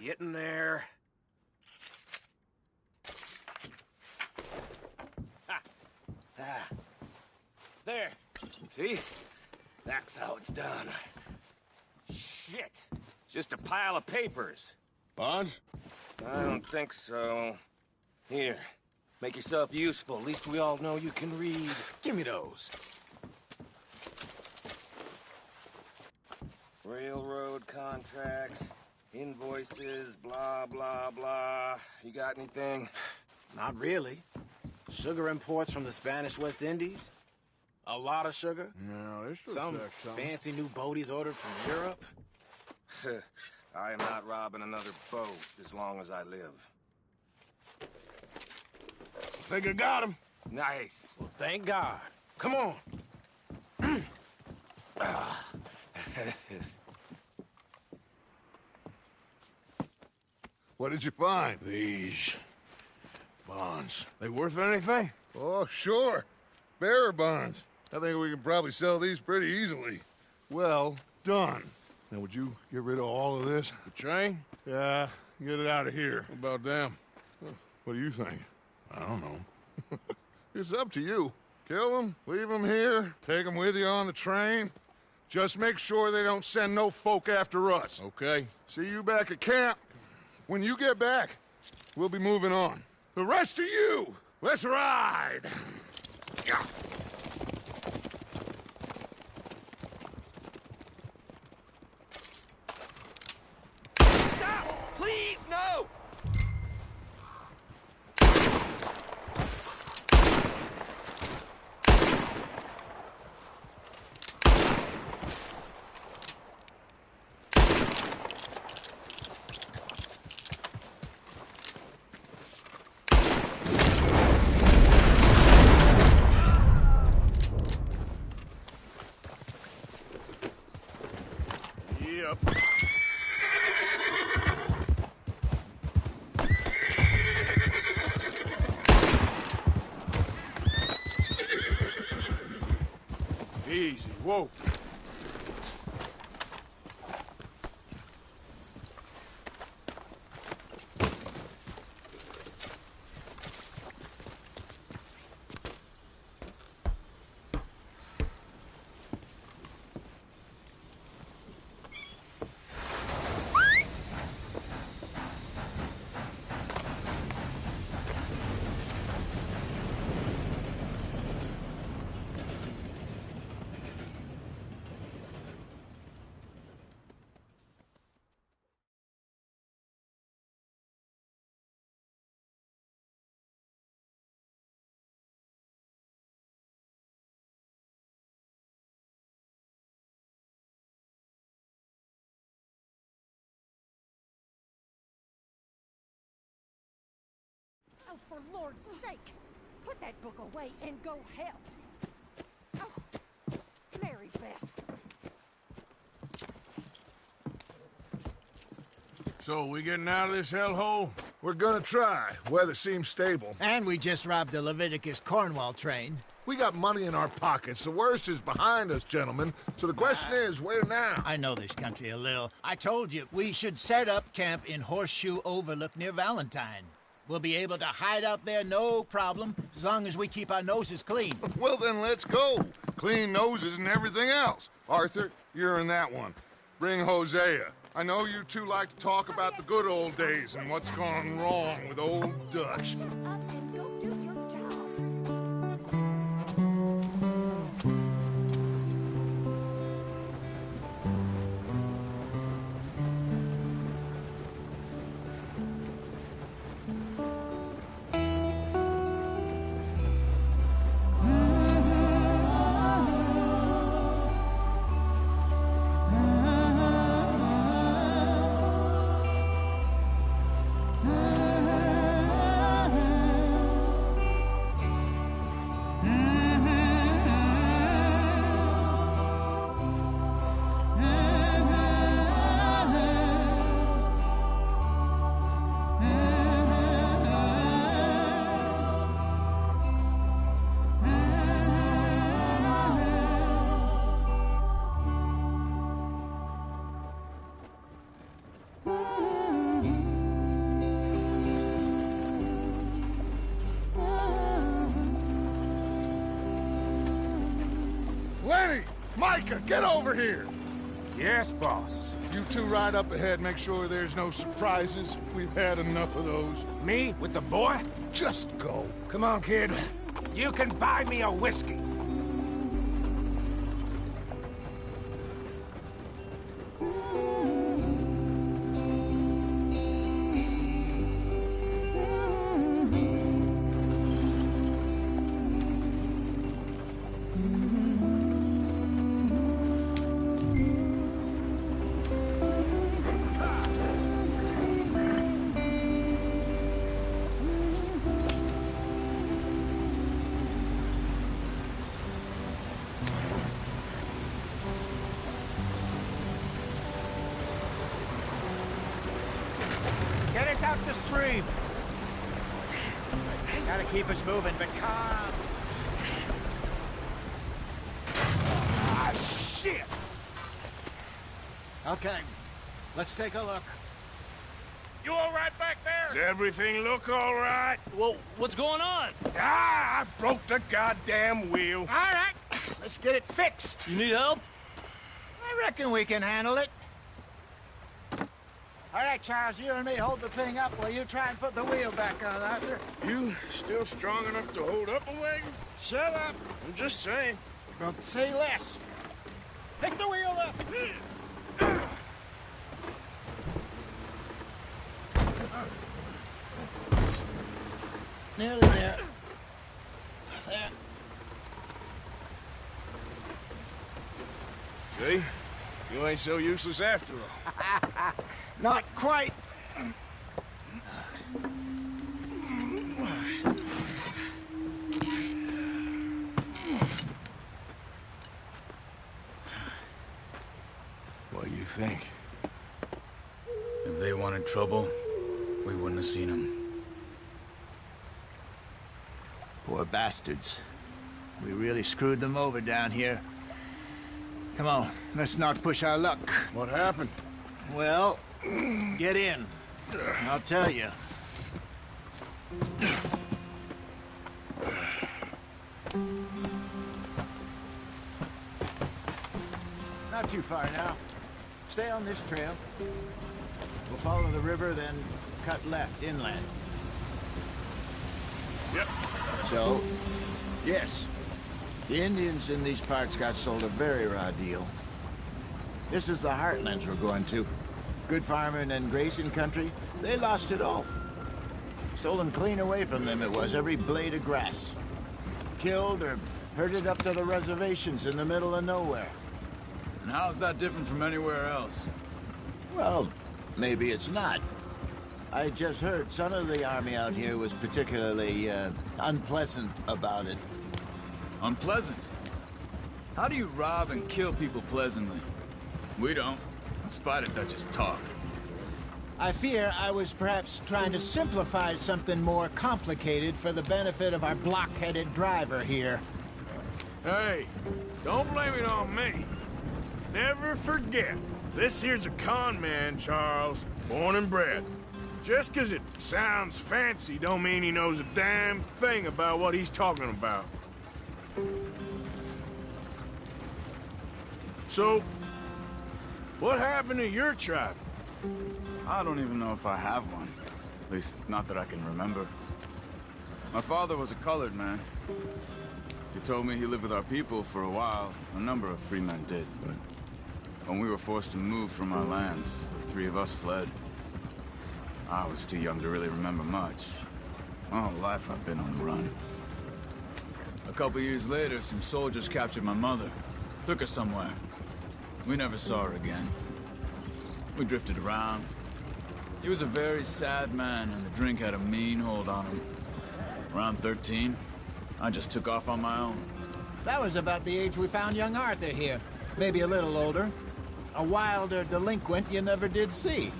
Get in there. Ha. Ah. There. See? That's how it's done. Shit. It's just a pile of papers. Bonds? I don't think so. Here. Make yourself useful. At least we all know you can read. Give me those. Railroad contracts, invoices, blah, blah, blah. You got anything? Not really. Sugar imports from the Spanish West Indies. A lot of sugar. No, this looks Some like something. fancy new boaties ordered from Europe. I am not robbing another boat as long as I live. Think I got him. Nice. Well, thank God. Come on. What did you find? These bonds. They worth anything? Oh, sure. Bearer bonds. I think we can probably sell these pretty easily. Well done. Now, would you get rid of all of this? The train? Yeah, get it out of here. What about them? What do you think? I don't know. It's up to you. Kill them, leave them here, take them with you on the train. Just make sure they don't send no folk after us. Okay. See you back at camp. When you get back, we'll be moving on. The rest of you, let's ride! Yeah. Stop! Please, no! Yep. Easy. Whoa. for Lord's sake! Put that book away and go help. Oh, Mary Beth. So, we getting out of this hellhole? We're gonna try. Weather seems stable. And we just robbed the Leviticus Cornwall train. We got money in our pockets. The worst is behind us, gentlemen. So the question is, where now? I know this country a little. I told you, we should set up camp in Horseshoe Overlook near Valentine. We'll be able to hide out there, no problem, as long as we keep our noses clean. Well, then let's go. Clean noses and everything else. Arthur, you're in that one. Bring Hosea. I know you two like to talk about the good old days and what's gone wrong with old Dutch. Shut up and go do your job. Lenny! Micah, get over here! Yes, boss. You two ride up ahead, make sure there's no surprises. We've had enough of those. Me with the boy? Just go. Come on, kid. You can buy me a whiskey. Get us out the stream. Gotta keep us moving, but calm. Ah, shit! Okay, let's take a look. You all right back there? Does everything look all right? Well, what's going on? Ah, I broke the goddamn wheel. All right, let's get it fixed. You need help? I reckon we can handle it. All right, Charles, you and me hold the thing up while you try and put the wheel back on, Arthur. You still strong enough to hold up a wagon? Shut up. I'm just saying. Don't say less. Pick the wheel up. Nearly there. There. See? You ain't so useless after all. Not quite. What do you think? If they wanted trouble, we wouldn't have seen them. Poor bastards. We really screwed them over down here. Come on, let's not push our luck. What happened? Well, get in. I'll tell you. Not too far now. Stay on this trail. We'll follow the river, then cut left inland. Yep. So, yes, the Indians in these parts got sold a very raw deal. This is the heartlands we're going to. Good farming and grazing country, they lost it all. Stolen clean away from them it was, every blade of grass. Killed or herded up to the reservations in the middle of nowhere. And how's that different from anywhere else? Well, maybe it's not. I just heard some of the army out here was particularly unpleasant about it. Unpleasant? How do you rob and kill people pleasantly? We don't, in spite of Dutch's talk. I fear I was perhaps trying to simplify something more complicated for the benefit of our block-headed driver here. Hey, don't blame it on me. Never forget, this here's a con man, Charles, born and bred. Just 'cause it sounds fancy don't mean he knows a damn thing about what he's talking about. So, what happened to your tribe? I don't even know if I have one. At least, not that I can remember. My father was a colored man. He told me he lived with our people for a while. A number of free men did, but when we were forced to move from our lands, the three of us fled. I was too young to really remember much. My whole life I've been on the run. A couple years later, some soldiers captured my mother. Took her somewhere. We never saw her again. We drifted around. He was a very sad man, and the drink had a mean hold on him. Around 13, I just took off on my own. That was about the age we found young Arthur here. Maybe a little older. A wilder delinquent you never did see.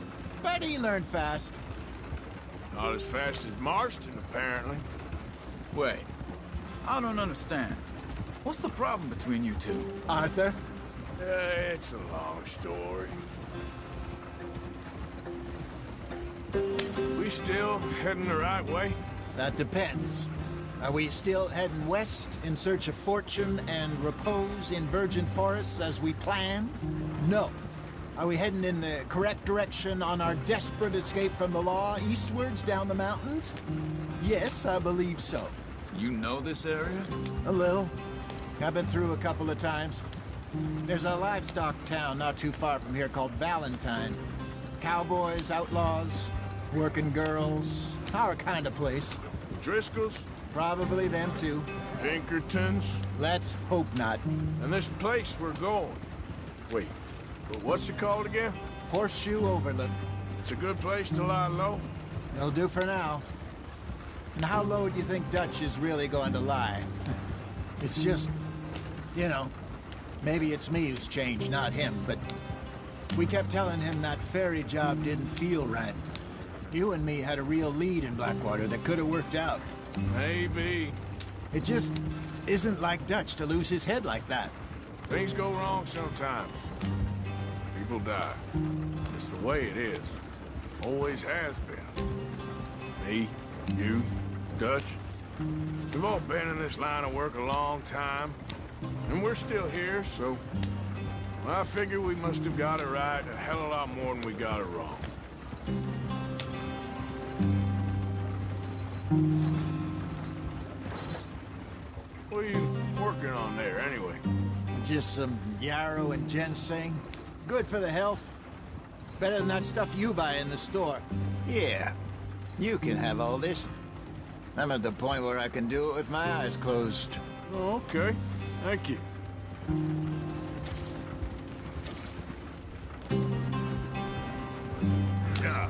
But he learned fast. Not as fast as Marston, apparently. Wait, I don't understand. What's the problem between you two? Arthur? It's a long story. We still heading the right way? That depends. Are we still heading west in search of fortune and repose in virgin forests as we planned? No. Are we heading in the correct direction on our desperate escape from the law eastwards down the mountains? Yes, I believe so. You know this area? A little. I've been through a couple of times. There's a livestock town not too far from here called Valentine. Cowboys, outlaws, working girls, our kind of place. Driscoll's? Probably them too. Pinkertons? Let's hope not. And this place we're going. Wait, but what's it called again? Horseshoe Overlook. It's a good place to lie low? It'll do for now. And how low do you think Dutch is really going to lie? It's just, you know, maybe it's me who's changed, not him, but we kept telling him that ferry job didn't feel right. You and me had a real lead in Blackwater that could have worked out. Maybe. It just isn't like Dutch to lose his head like that. Things go wrong sometimes. People die. It's the way it is. Always has been. Me, you, Dutch. We've all been in this line of work a long time. And we're still here, so... I figure we must have got it right a hell of a lot more than we got it wrong. What are you working on there, anyway? Just some yarrow and ginseng. Good for the health. Better than that stuff you buy in the store. Yeah, you can have all this. I'm at the point where I can do it with my eyes closed. Oh, okay. Thank you. Yeah.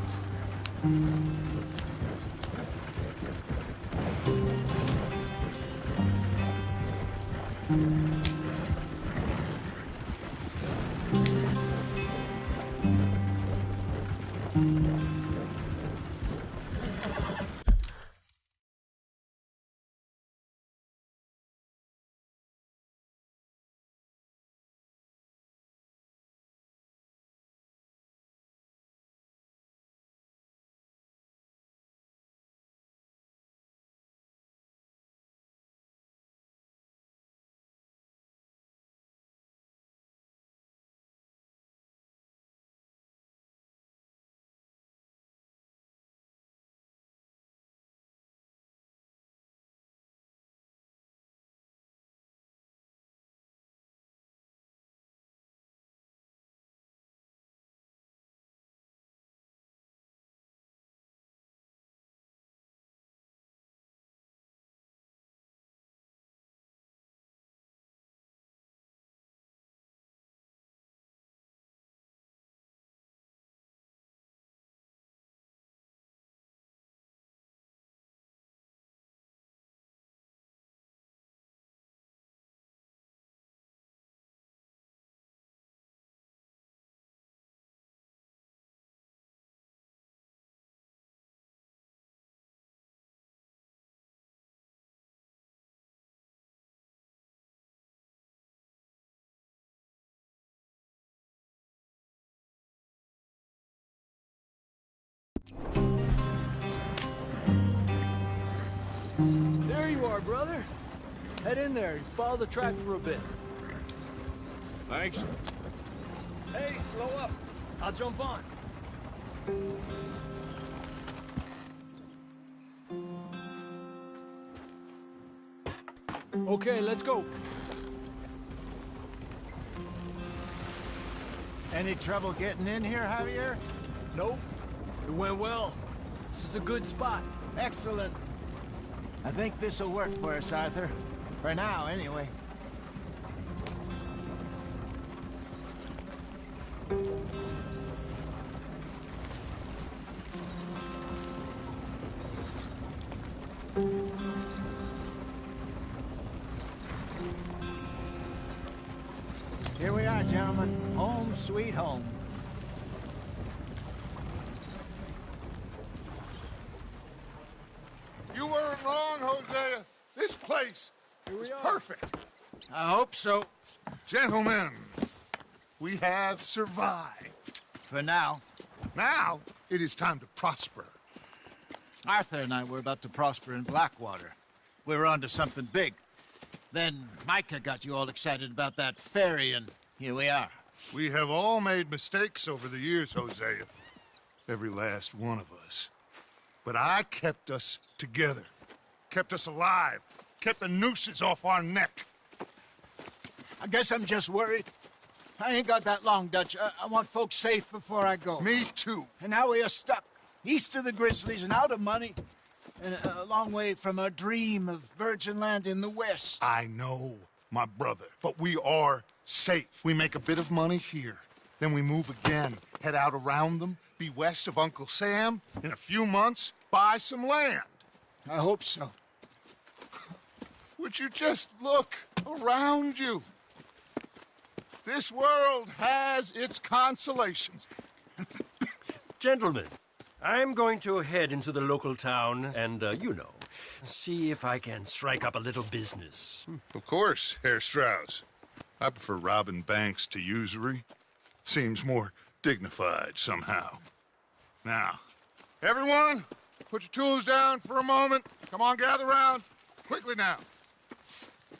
Here you are, brother. Head in there and follow the track for a bit. Thanks. Hey, slow up. I'll jump on. Okay, let's go. Any trouble getting in here, Javier? Nope. It went well. This is a good spot. Excellent. I think this'll work for us, Arthur. For now, anyway. Here we are, gentlemen. Home sweet home. You weren't wrong, Hosea. This place is perfect. I hope so. Gentlemen, we have survived. For now. Now, it is time to prosper. Arthur and I were about to prosper in Blackwater. We were onto something big. Then Micah got you all excited about that ferry, and here we are. We have all made mistakes over the years, Hosea. Every last one of us. But I kept us together. Kept us alive. Kept the nooses off our neck. I guess I'm just worried. I ain't got that long, Dutch. I want folks safe before I go. Me too. And now we are stuck. East of the Grizzlies and out of money. And a long way from our dream of virgin land in the west. I know, my brother. But we are safe. We make a bit of money here. Then we move again. Head out around them. Be west of Uncle Sam. In a few months, buy some land. I hope so. Would you just look around you? This world has its consolations. Gentlemen, I'm going to head into the local town and, see if I can strike up a little business. Of course, Herr Strauss. I prefer robbing banks to usury. Seems more dignified somehow. Now, everyone, put your tools down for a moment. Come on, gather round. Quickly now.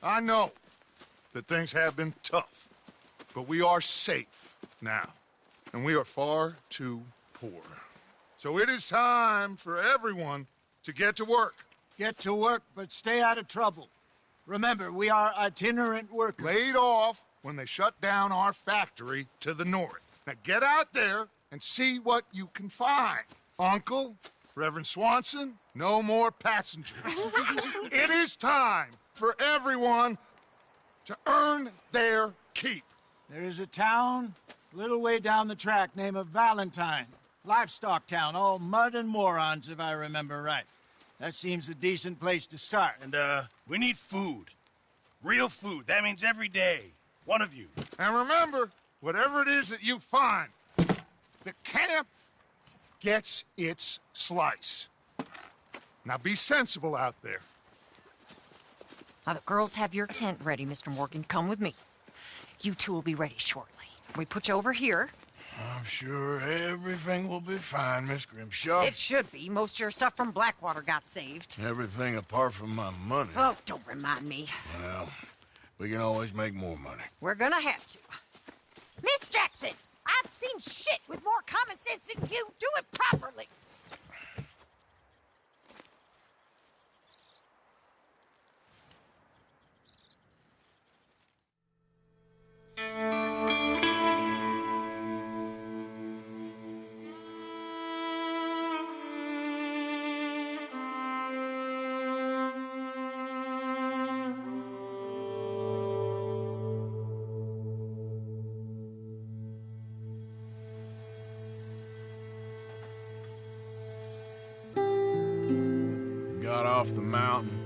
I know that things have been tough, but we are safe now, and we are far too poor. So it is time for everyone to get to work. Get to work, but stay out of trouble. Remember, we are itinerant workers. Laid off when they shut down our factory to the north. Now get out there and see what you can find. Uncle, Reverend Swanson, no more passengers. It is time for everyone to earn their keep. There is a town a little way down the track named Valentine. Livestock town, all mud and morons, if I remember right. That seems a decent place to start. And, we need food. Real food. That means every day. One of you. And remember, whatever it is that you find, the camp gets its slice. Now be sensible out there. Now, the girls have your tent ready, Mr. Morgan. Come with me. You two will be ready shortly. We put you over here. I'm sure everything will be fine, Miss Grimshaw. It should be. Most of your stuff from Blackwater got saved. Everything apart from my money. Oh, don't remind me. Well, we can always make more money. We're gonna have to. Miss Jackson, I've seen shit with more common sense than you. Do it properly. Got off the mountain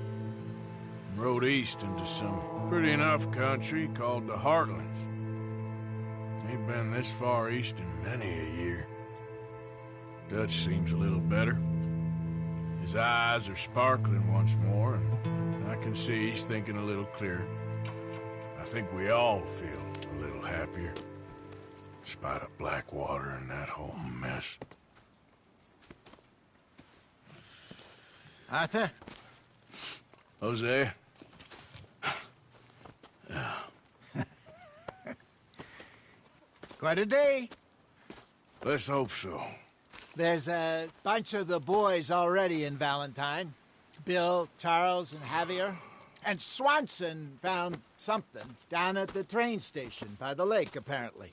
and rode east into some pretty enough country called the Heartlands. Ain't been this far east in many a year. Dutch seems a little better. His eyes are sparkling once more, and I can see he's thinking a little clearer. I think we all feel a little happier, in spite of Blackwater and that whole mess. Arthur? Jose. Quite a day. Let's hope so. There's a bunch of the boys already in Valentine. Bill, Charles, and Javier. And Swanson found something down at the train station by the lake, apparently.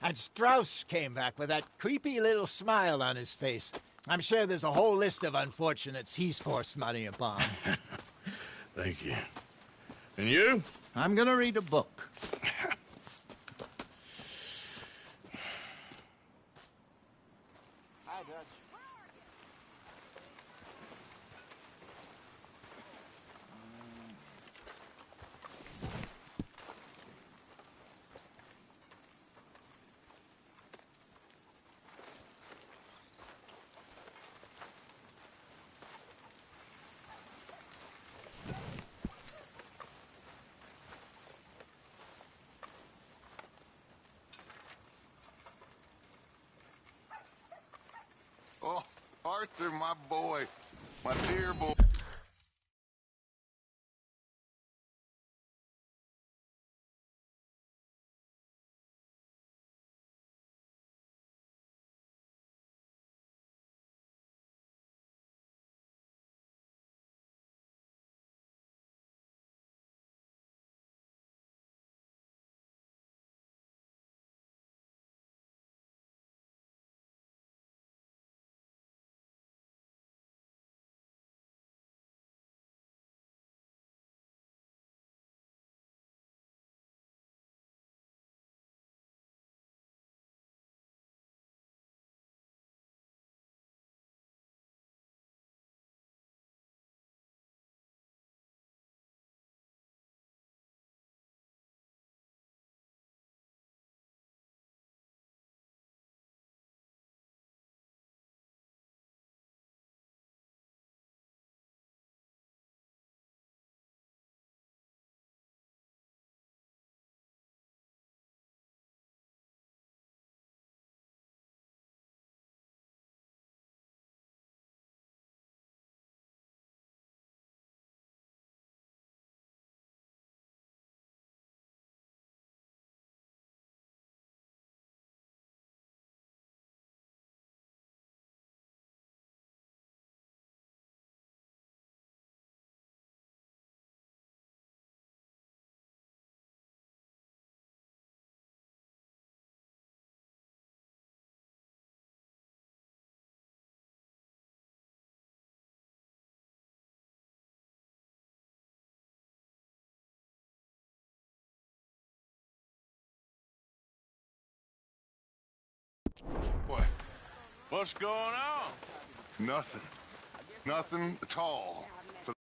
And Strauss came back with that creepy little smile on his face. I'm sure there's a whole list of unfortunates he's forced money upon. Thank you. And you? I'm gonna read a book. Hi, Dutch. Oh, Arthur, my boy. My dear boy. What? What's going on? Nothing. Nothing at all. For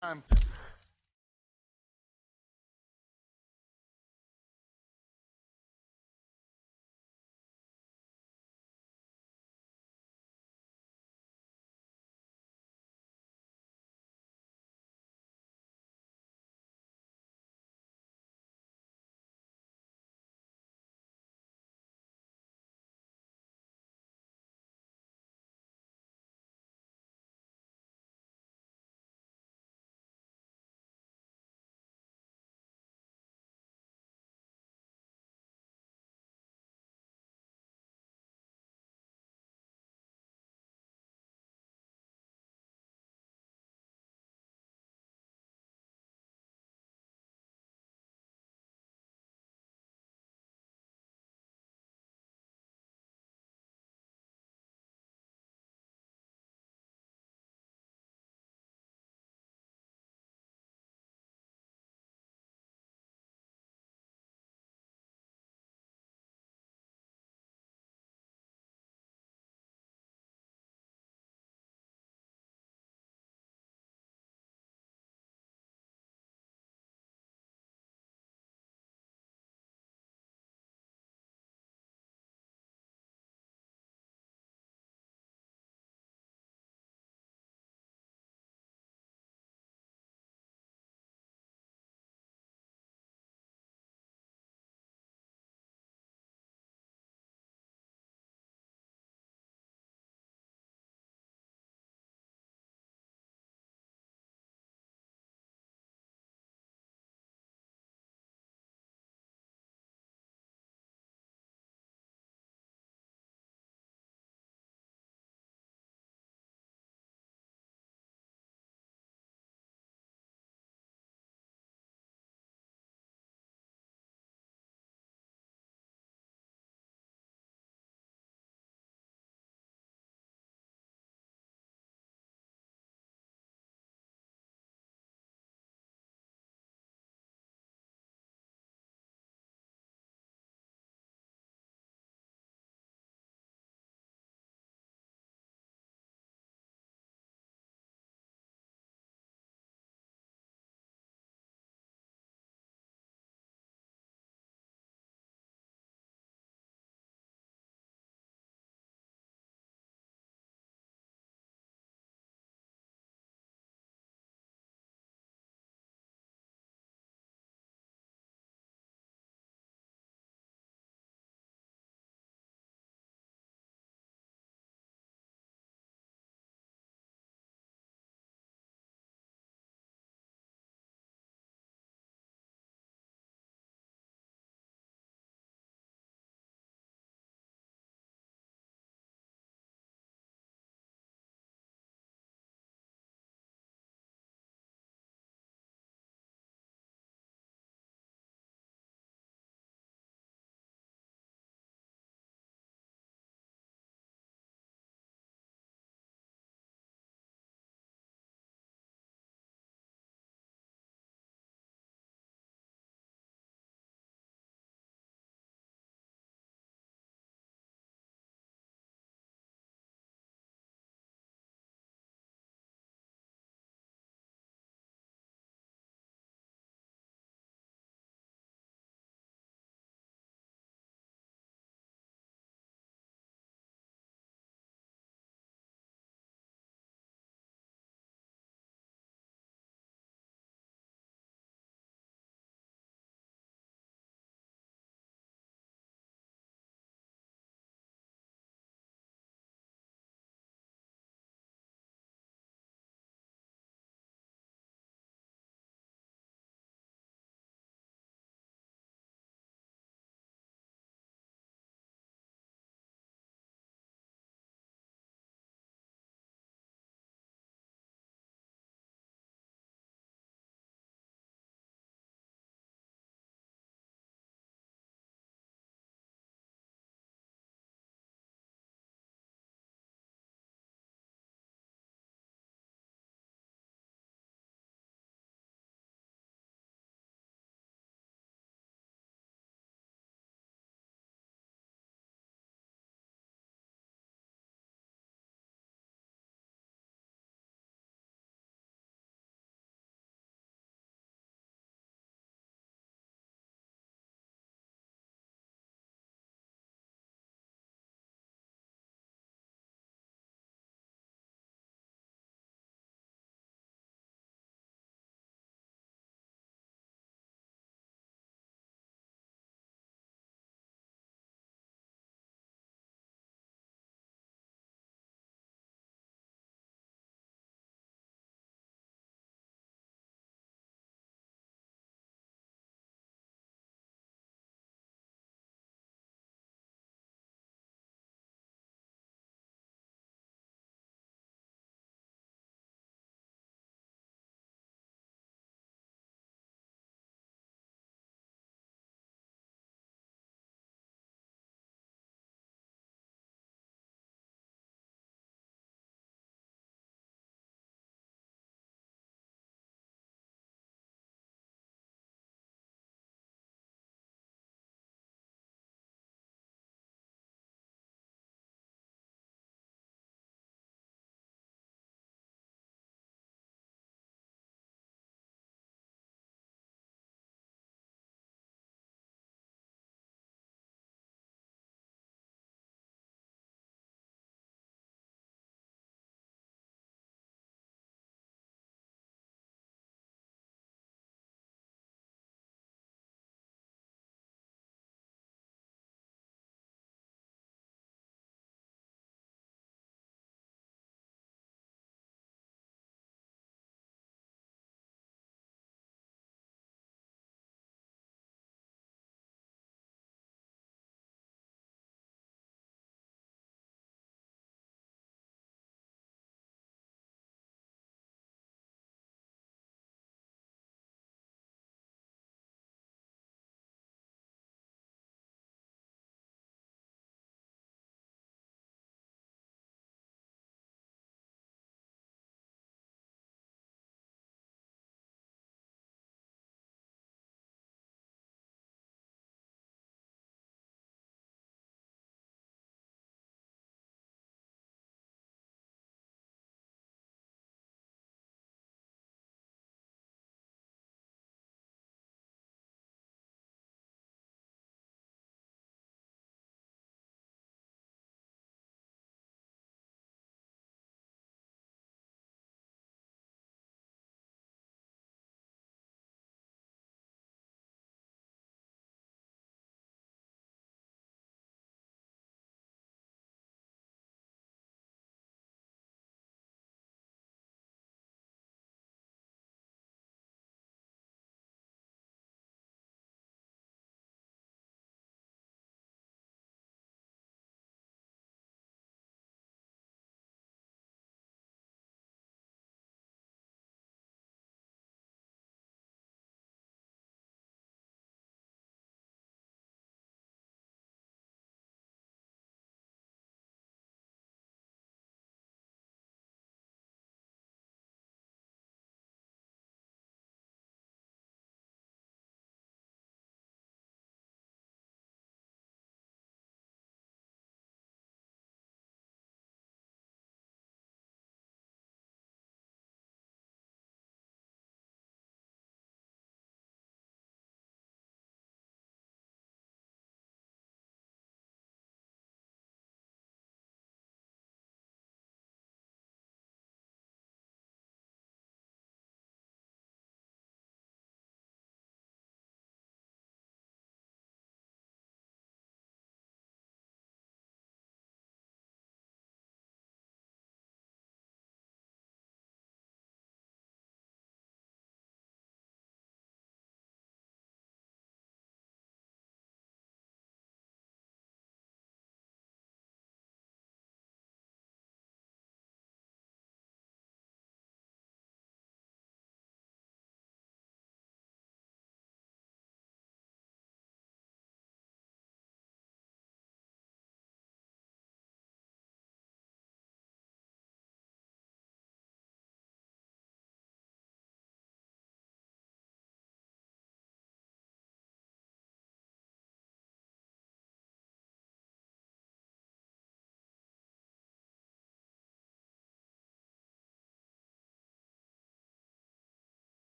the time.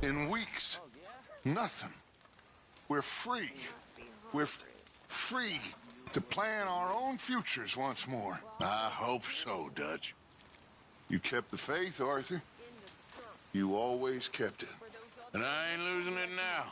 in weeks. Nothing. We're free. We're free to plan our own futures once more. I hope so, Dutch. You kept the faith, Arthur. You always kept it. And I ain't losing it now.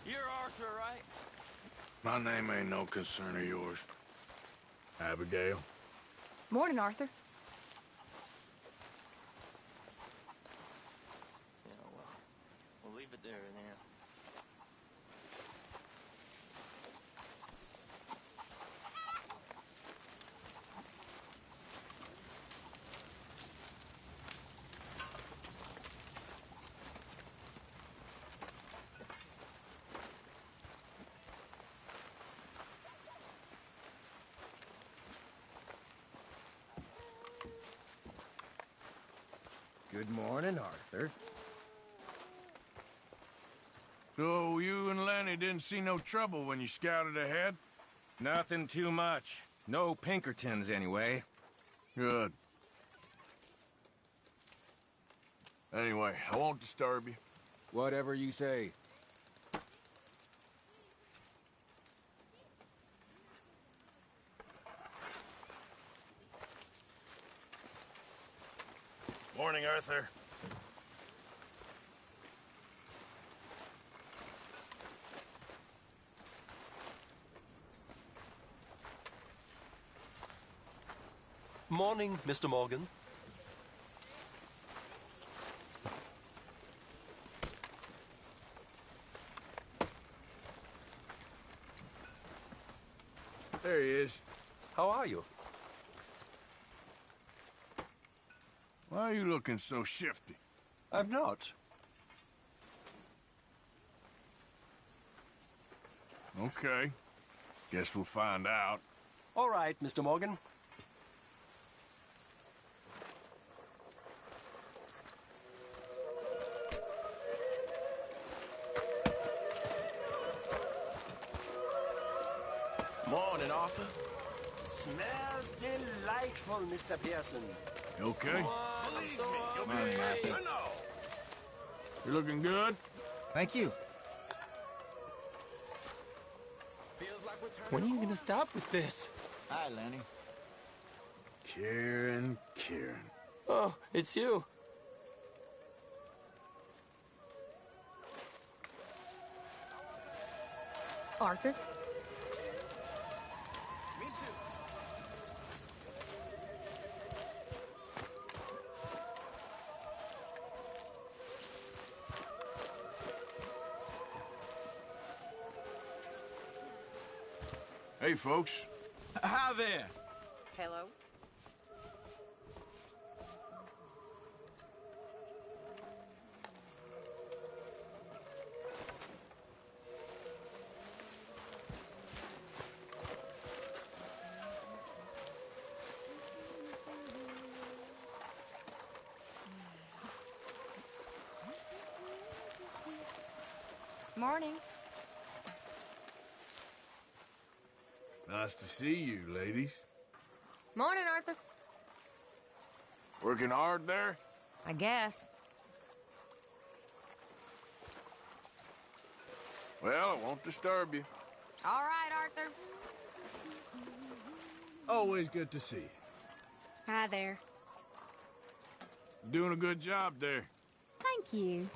You're Arthur, right? My name ain't no concern of yours. Abigail. Morning, Arthur. Yeah, well, we'll leave it there now. Good morning, Arthur. So you and Lenny didn't see no trouble when you scouted ahead? Nothing too much. No Pinkertons, anyway. Good. Anyway, I won't disturb you. Whatever you say. Morning, Arthur. Morning, Mr. Morgan. There he is. How are you? Why are you looking so shifty? I'm not. Okay. Guess we'll find out. All right, Mr. Morgan. Morning, Arthur. Smells delightful, Mr. Pearson. You okay? Believe me, you'll Morning, be Arthur. you know. You looking good? Thank you. When are you gonna stop with this? Hi, Lenny. Kieran. Oh, it's you. Arthur? Me too. Hey, folks. Hi there. Hello? Morning. Nice to see you, ladies. Morning, Arthur. Working hard there? I guess. Well, I won't disturb you. All right, Arthur. Always good to see you. Hi there. Doing a good job there. Thank you.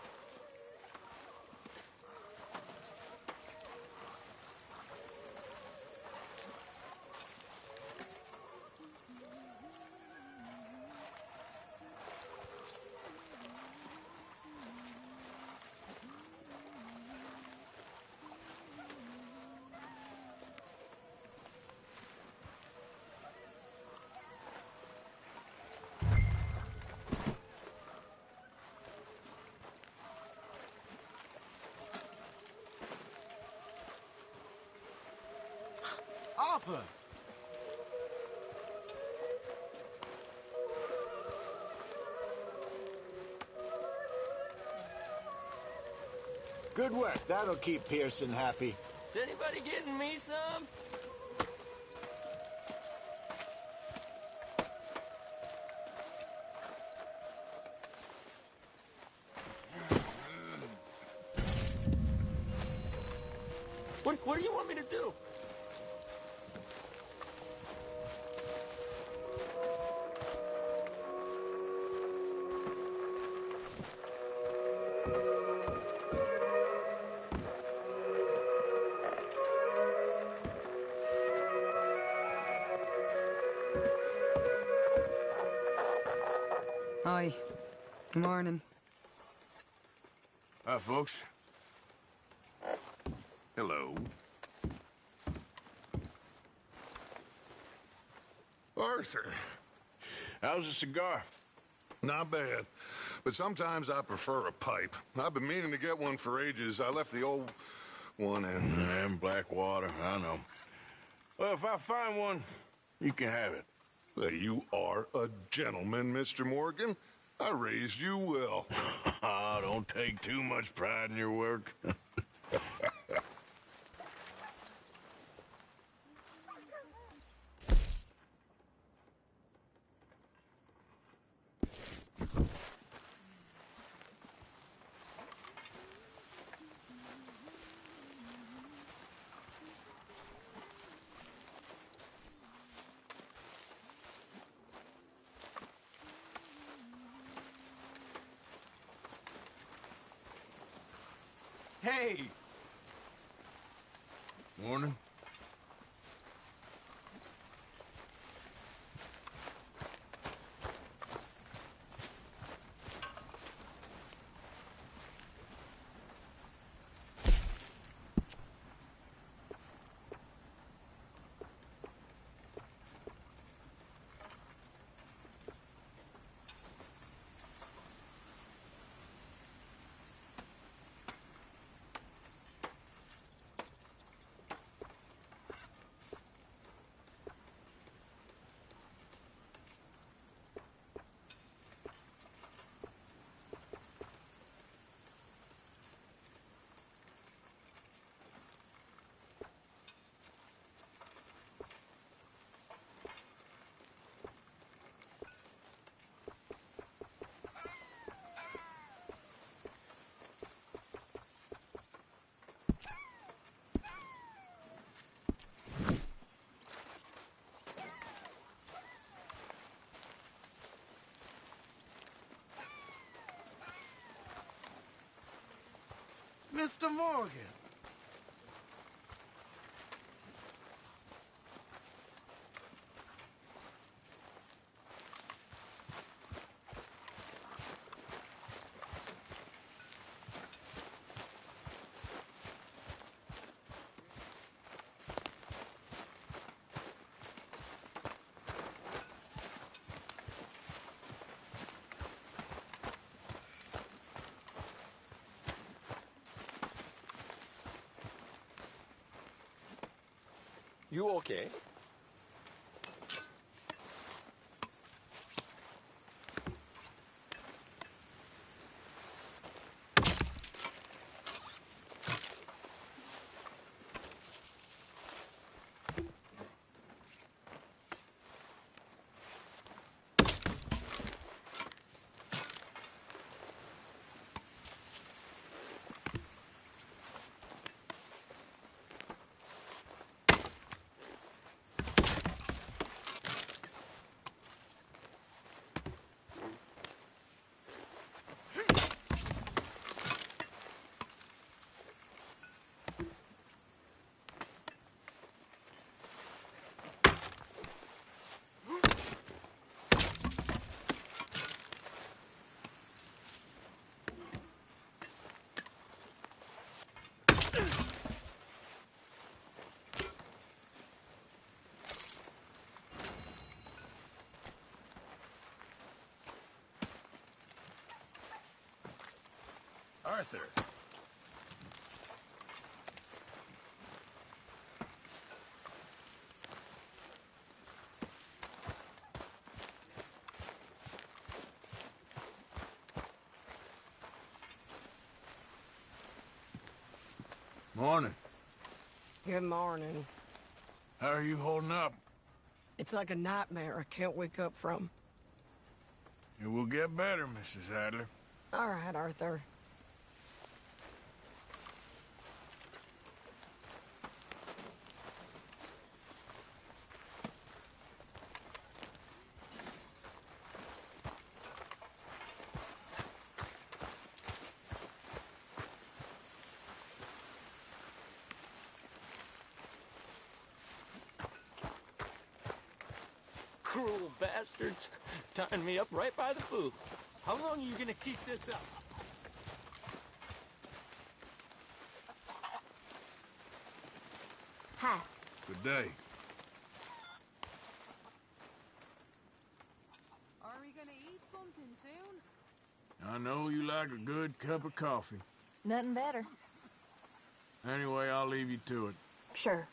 Arthur! Good work. That'll keep Pearson happy. Is anybody getting me some? What do you want me to do? Hi. Good morning. Hi, folks. Hello. Arthur. How's the cigar? Not bad. But sometimes I prefer a pipe. I've been meaning to get one for ages. I left the old one in... And Blackwater, I know. Well, if I find one, you can have it. Well, you are a gentleman, Mr. Morgan. I raised you well. Don't take too much pride in your work. Hey! Morning. Mr. Morgan. You okay? Arthur. Morning. Good morning. How are you holding up? It's like a nightmare I can't wake up from. It will get better, Mrs. Adler. All right, Arthur. Cruel bastards. Tying me up right by the boot. How long are you gonna keep this up? Hi. Good day. Are we gonna eat something soon? I know you like a good cup of coffee. Nothing better. Anyway, I'll leave you to it. Sure.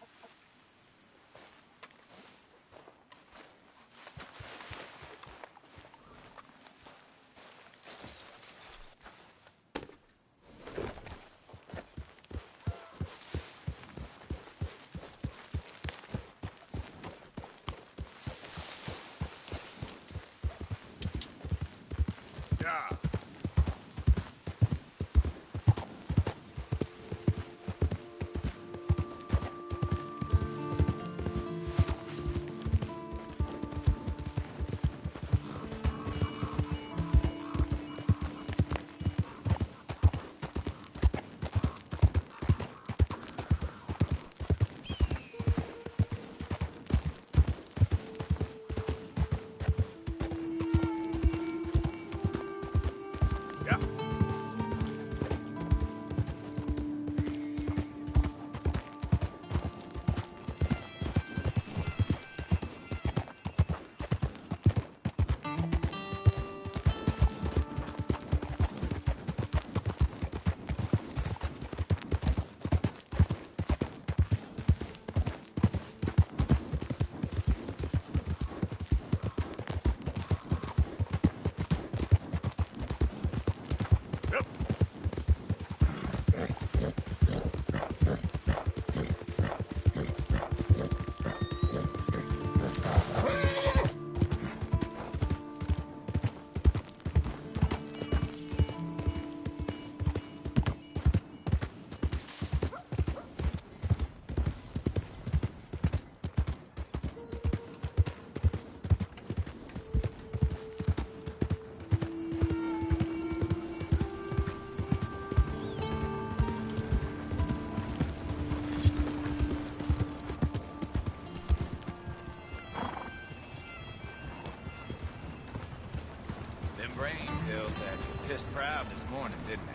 Yeah. Them brain pills had you pissed proud this morning, didn't they?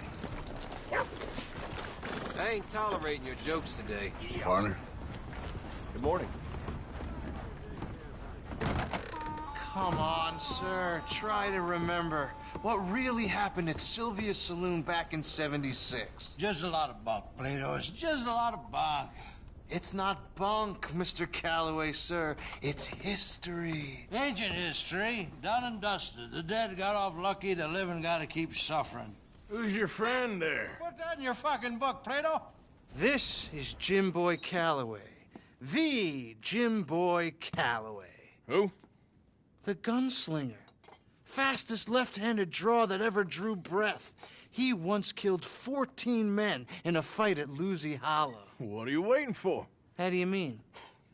I ain't tolerating your jokes today. Partner. Good morning. Come on, sir. Try to remember. What really happened at Sylvia's Saloon back in '76? Just a lot of bunk, Plato. It's just a lot of bunk. It's not bunk, Mr. Calloway, sir. It's history. Ancient history. Done and dusted. The dead got off lucky, the living gotta keep suffering. Who's your friend there? Put that in your fucking book, Plato. This is Jim Boy Calloway. The Jim Boy Calloway. Who? The gunslinger. Fastest left-handed draw that ever drew breath. He once killed 14 men in a fight at Lucy Hollow. What are you waiting for? How do you mean?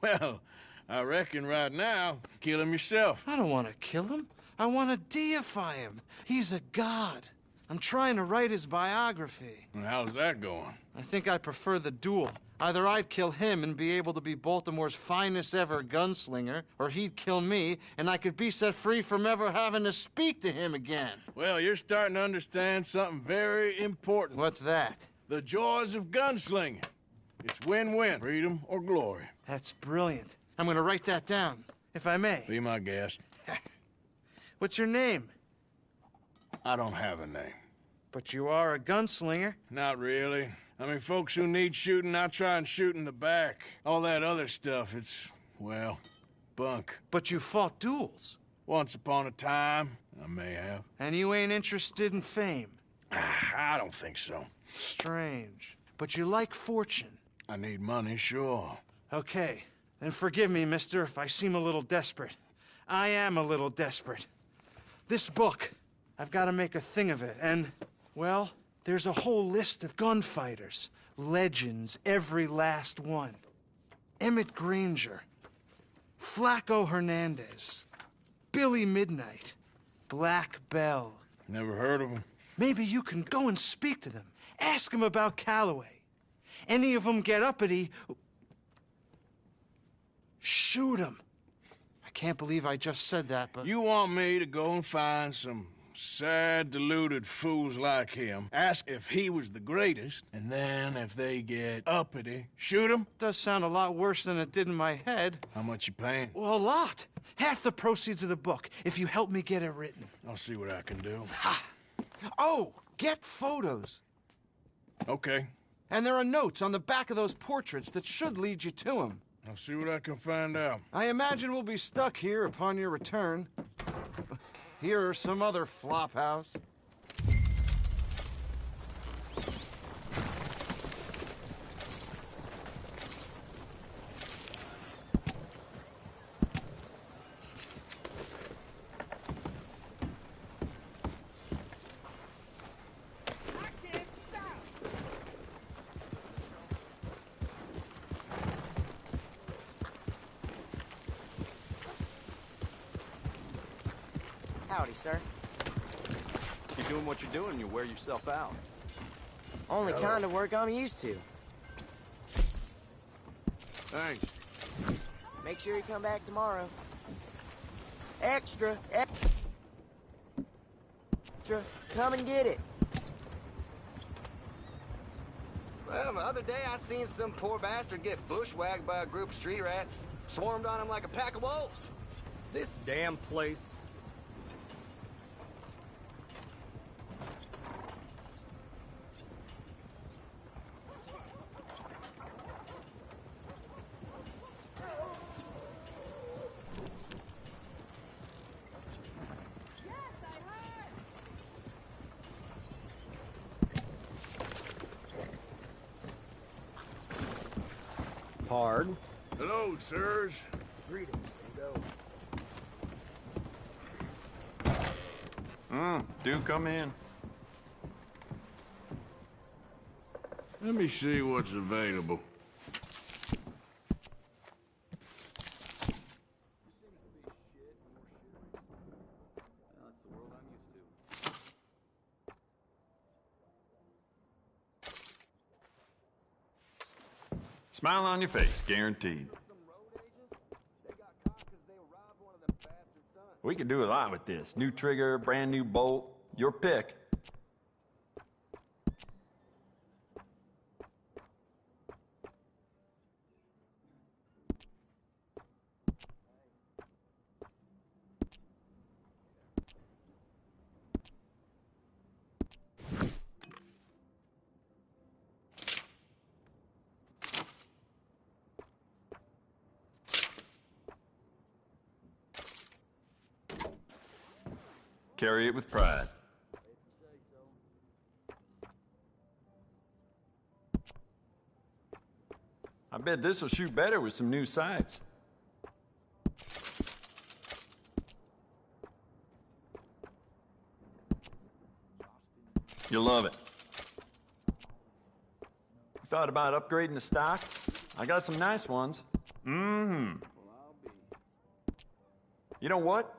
Well, I reckon right now, kill him yourself. I don't want to kill him. I want to deify him. He's a god. I'm trying to write his biography. And how's that going? I think I prefer the duel. Either I'd kill him and be able to be Baltimore's finest ever gunslinger, or he'd kill me and I could be set free from ever having to speak to him again. Well, you're starting to understand something very important. What's that? The joys of gunslinging. It's win-win, freedom or glory. That's brilliant. I'm going to write that down, if I may. Be my guest. What's your name? I don't have a name. But you are a gunslinger. Not really. I mean, folks who need shooting, I try and shoot in the back. All that other stuff, it's, well, bunk. But you fought duels. Once upon a time, I may have. And you ain't interested in fame? I don't think so. Strange. but you like fortune. I need money, sure. Okay, then forgive me, mister, if I seem a little desperate. I am a little desperate. This book, I've got to make a thing of it, and, well, there's a whole list of gunfighters. Legends, every last one. Emmett Granger, Flaco Hernandez, Billy Midnight, Black Bell. Never heard of them. Maybe you can go and speak to them. Ask them about Calloway. Any of them get uppity, shoot them. I can't believe I just said that, but... You want me to go and find some sad, deluded fools like him, ask if he was the greatest, and then if they get uppity, shoot him? Does sound a lot worse than it did in my head. How much you paying? Well, a lot. Half the proceeds of the book, if you help me get it written. I'll see what I can do. Ha! Oh, get photos. Okay. And there are notes on the back of those portraits that should lead you to him. I'll see what I can find out. I imagine we'll be stuck here upon your return. Here are some other flophouse. Howdy, sir. You're doing what you're doing, you wear yourself out. Only kind of work I'm used to. Thanks. Make sure you come back tomorrow. Extra. Come and get it. Well, the other day I seen some poor bastard get bushwhacked by a group of street rats. Swarmed on him like a pack of wolves. This damn place. Pardon? Hello, sirs. Greetings, Mm, do come in. Let me see what's available. Smile on your face, guaranteed. We can do a lot with this. New trigger, brand new bolt, your pick. Carry it with pride. I bet this will shoot better with some new sights. You'll love it. Thought about upgrading the stock? I got some nice ones. Mm-hmm. You know what?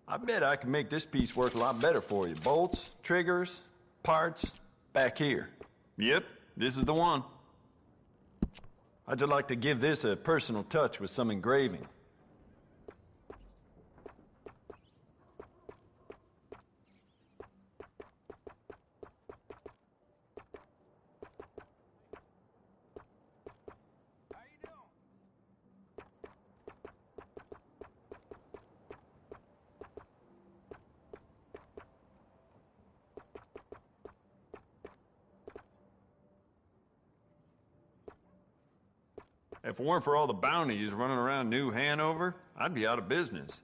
I bet I can make this piece work a lot better for you. Bolts, triggers, parts, back here. Yep, this is the one. I'd just like to give this a personal touch with some engraving. If it weren't for all the bounties running around New Hanover, I'd be out of business.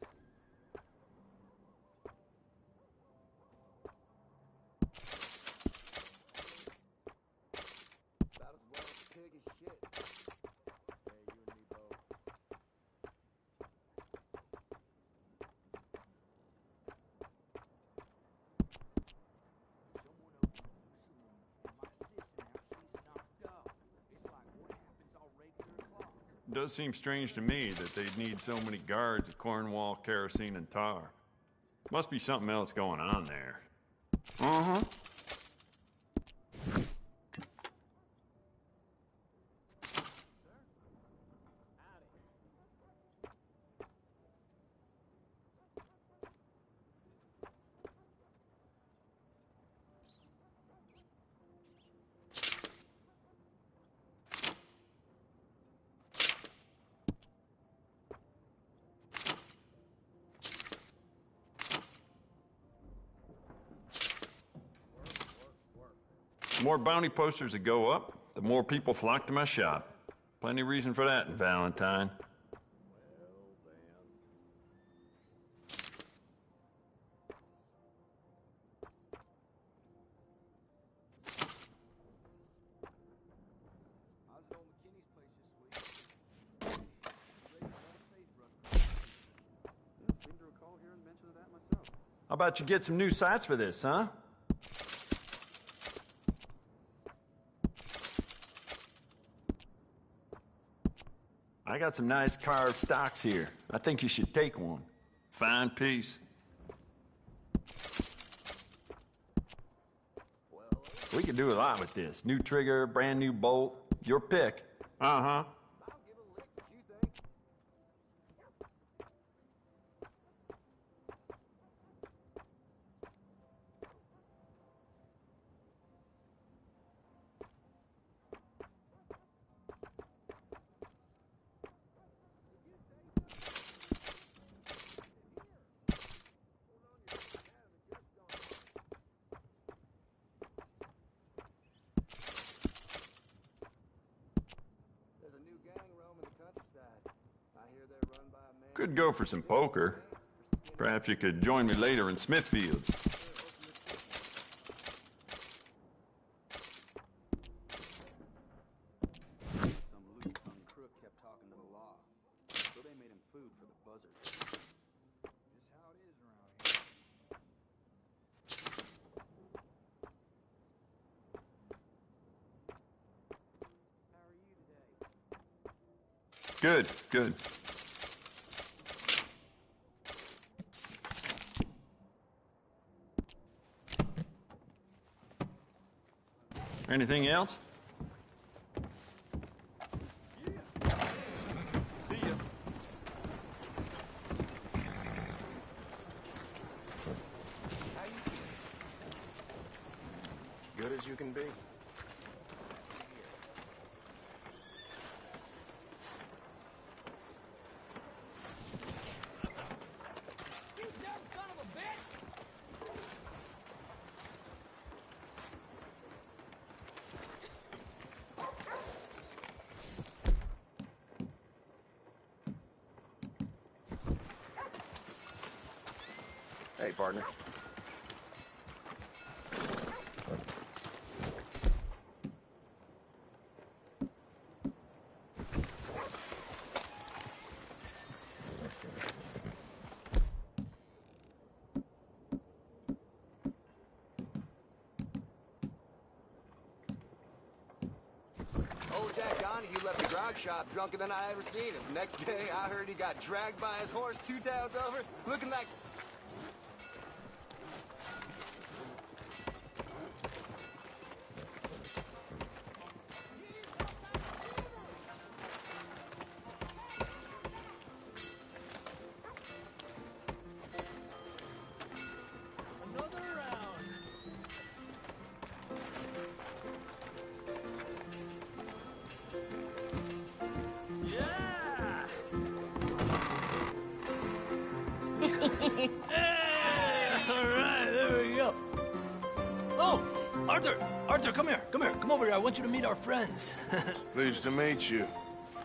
does seem strange to me that they'd need so many guards of Cornwall, kerosene, and tar. Must be something else going on there. Uh-huh. The more bounty posters that go up, the more people flock to my shop. Plenty of reason for that in Valentine. How about you get some new sights for this, huh? I got some nice carved stocks here. I think you should take one. Fine piece. We can do a lot with this. New trigger, brand new bolt. Your pick. Uh-huh. Could go for some poker. Perhaps you could join me later in Smithfield's. Some loose-tongued crook kept talking to the law, so they made him food for the buzzards. Just how it is around here. How are you today? Good, good. Anything else? See ya. How you feeling? Good as you can be. You dumb son of a bitch! Hey, partner. Old Jack Donahue left the grog shop drunker than I ever seen him. Next day, I heard he got dragged by his horse 2 towns over, looking like... Another round. Yeah! Hey! All right, there we go. Oh, Arthur! Arthur, come here. Come here. Come over here. I want you to meet our friends. Pleased to meet you.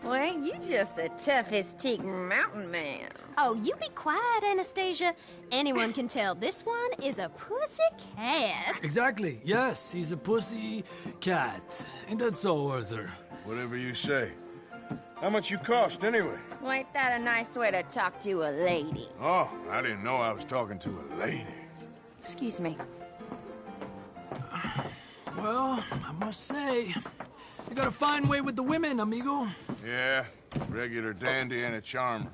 Well, ain't you just a tough-as-teak mountain man? Oh, you be quiet, Anastasia. Anyone can tell this one is a pussy cat. Exactly. Yes, he's a pussy cat. Ain't that so, Arthur? Whatever you say. How much you cost, anyway? Well, ain't that a nice way to talk to a lady? Oh, I didn't know I was talking to a lady. Excuse me. Well, I must say, you got a fine way with the women, amigo. Yeah, Regular dandy and a charmer.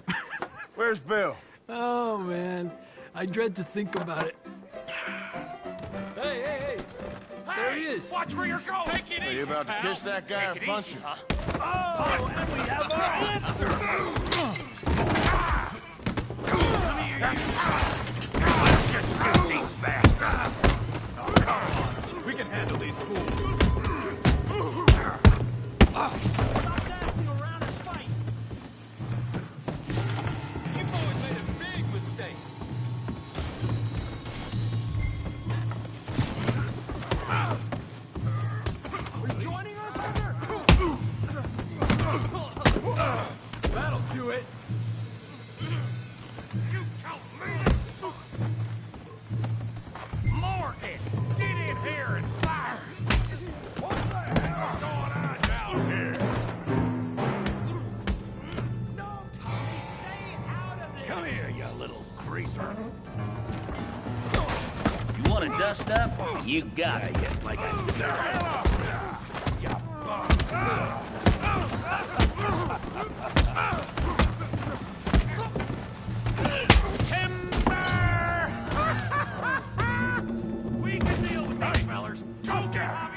Where's Bill? Oh, man. I dread to think about it. Hey! There he is. Watch where you're going. Take it easy, Are you about to pal. kiss that guy or Take it punch easy, him? huh? Oh, and we have our answer. Come here, you. Let's just shoot these bastards. Oh, come on. We can handle these fools. Stop dancing around and fight. You boys made a big mistake. Are you joining us, Hunter? That'll do it. You tell me. Morgan, get in here and fire. What the hell's going on down here? No, Tommy, stay out of this. Come here, you little greaser. You want to dust up? You got it. Like a Timber! We can deal with these fellers. Tough guy.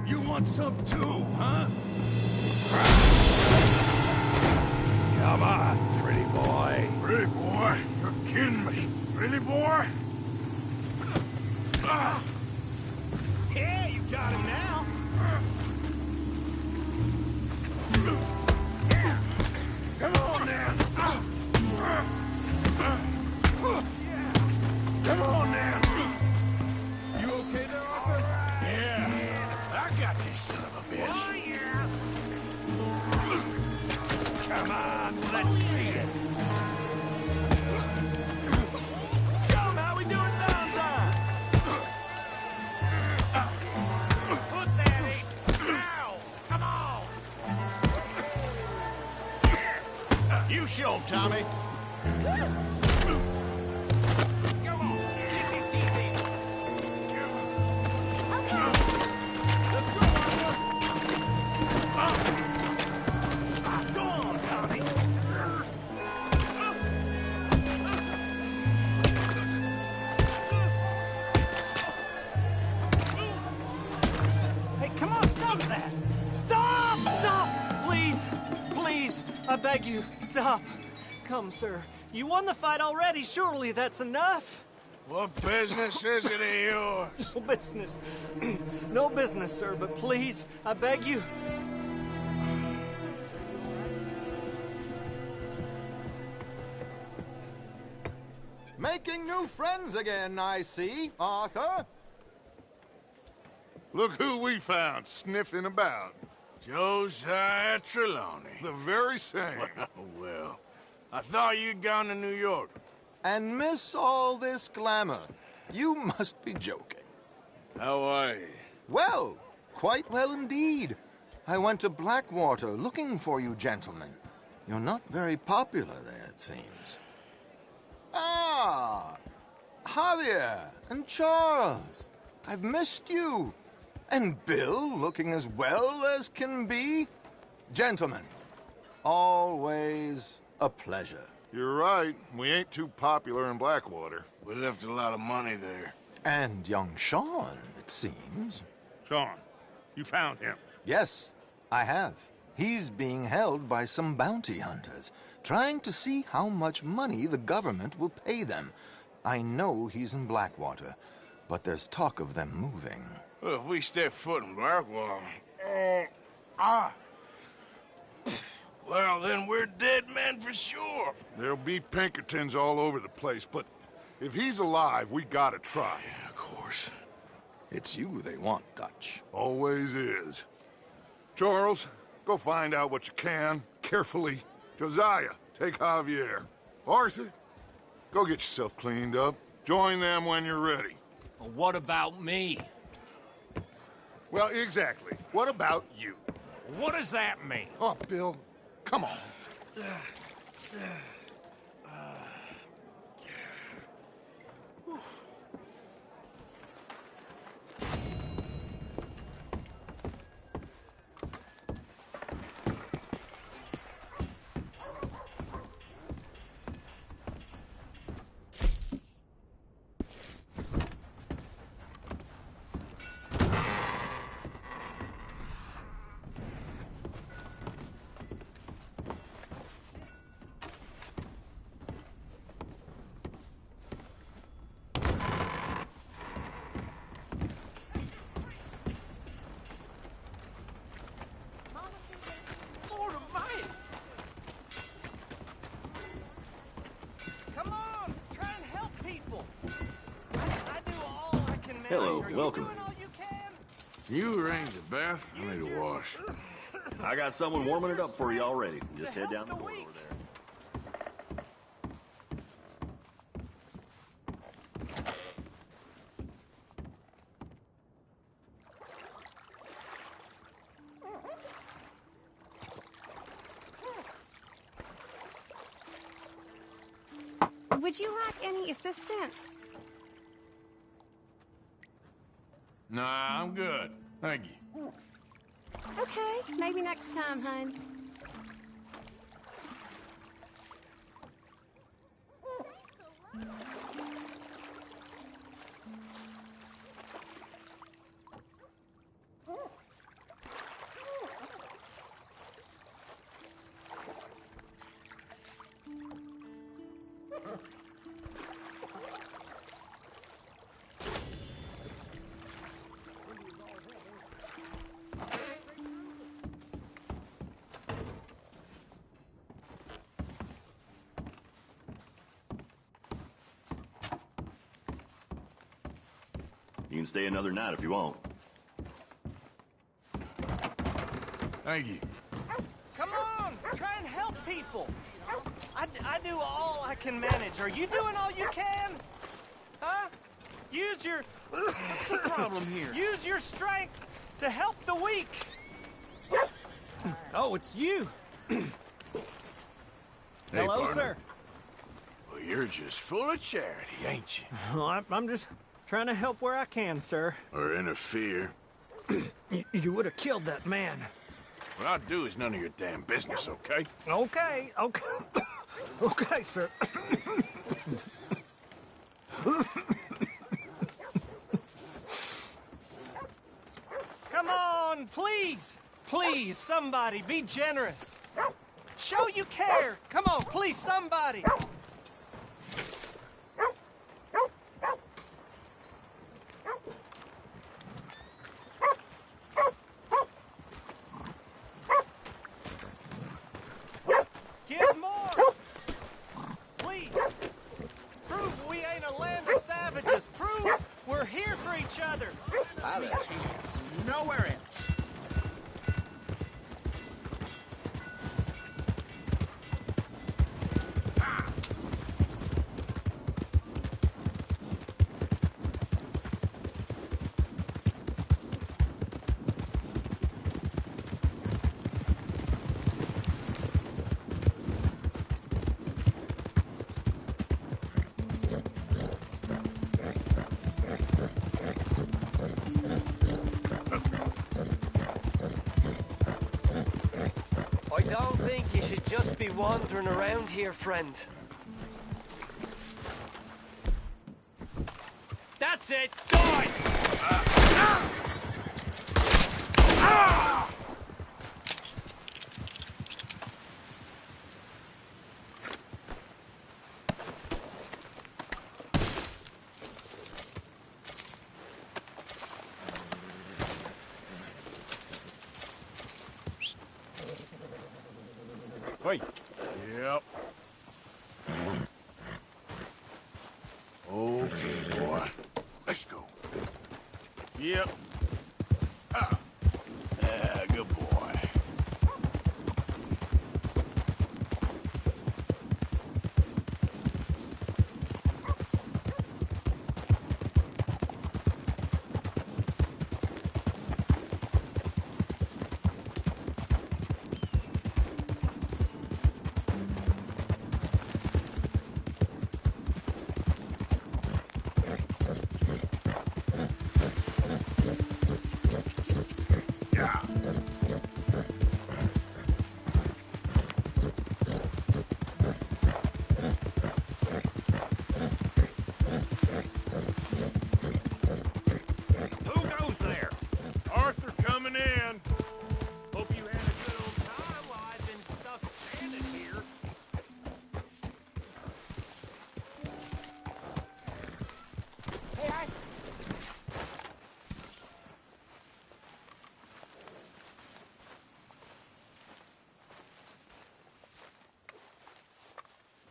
You want some too, huh? Come on, pretty boy. Pretty boy? You're kidding me. Really, boy? Yeah, you got him now. Come on, now. Come on, now. You okay there, Arthur? Yeah. I got this son of a bitch. Oh, yeah. Come on, let's see it. Show 'em how we do it downtown. Put that in. Ow! Come on. You show him, Tommy. Come on, get these teeth in. Let's go, Arthur. Go on, Tommy. Hey, come on, stop that! Stop! Stop! Please! Please! I beg you, stop! Come, sir. You won the fight already. Surely that's enough. What business is it of yours? No business. No business, sir, but please, I beg you. Making new friends again, I see, Arthur. Look who we found sniffing about. Josiah Trelawney. The very same. Well, I thought you'd gone to New York. And miss all this glamour. You must be joking. How are you? Well, quite well indeed. I went to Blackwater looking for you gentlemen. You're not very popular there, it seems. Ah, Javier and Charles. I've missed you. And Bill looking as well as can be. Gentlemen, always a pleasure. You're right. We ain't too popular in Blackwater. We left a lot of money there. And young Sean, it seems. Sean, you found him? Yes, I have. He's being held by some bounty hunters, trying to see how much money the government will pay them. I know he's in Blackwater, but there's talk of them moving. Well, if we step foot in Blackwater... Well, then we're dead men for sure. There'll be Pinkertons all over the place, but if he's alive, we gotta try. Yeah, of course. It's you they want, Dutch. Always is. Charles, go find out what you can, carefully. Josiah, take Javier. Arthur, go get yourself cleaned up. Join them when you're ready. Well, what about me? Well, exactly. What about you? What does that mean? Oh, Bill, come on. welcome. You arrange a bath? I need a wash. I got someone warming it up for you already. Just head down the corridor over there. Would you like any assistance? Nah, I'm good. Thank you. Okay, maybe next time, hon. You can stay another night if you want. Thank you. Come on, try and help people. I do all I can manage. Are you doing all you can? Huh? Use your... What's the problem here? Use your strength to help the weak. Oh, it's you. Hello, partner. sir. Well, you're just full of charity, ain't you? Well, I'm just trying to help where I can, sir. Or interfere. You would have killed that man. What I do is none of your damn business, okay? Okay. Okay, sir. Come on, please. Please, somebody, be generous. Show you care. Come on, please, somebody. Give more. Please. Prove we ain't a land of savages. Prove we're here for each other. Pilots here. Nowhere else. I don't think you should just be wandering around here, friend. That's it! Die! Wait. Yep. Okay, boy. Let's go. Yep. Good boy.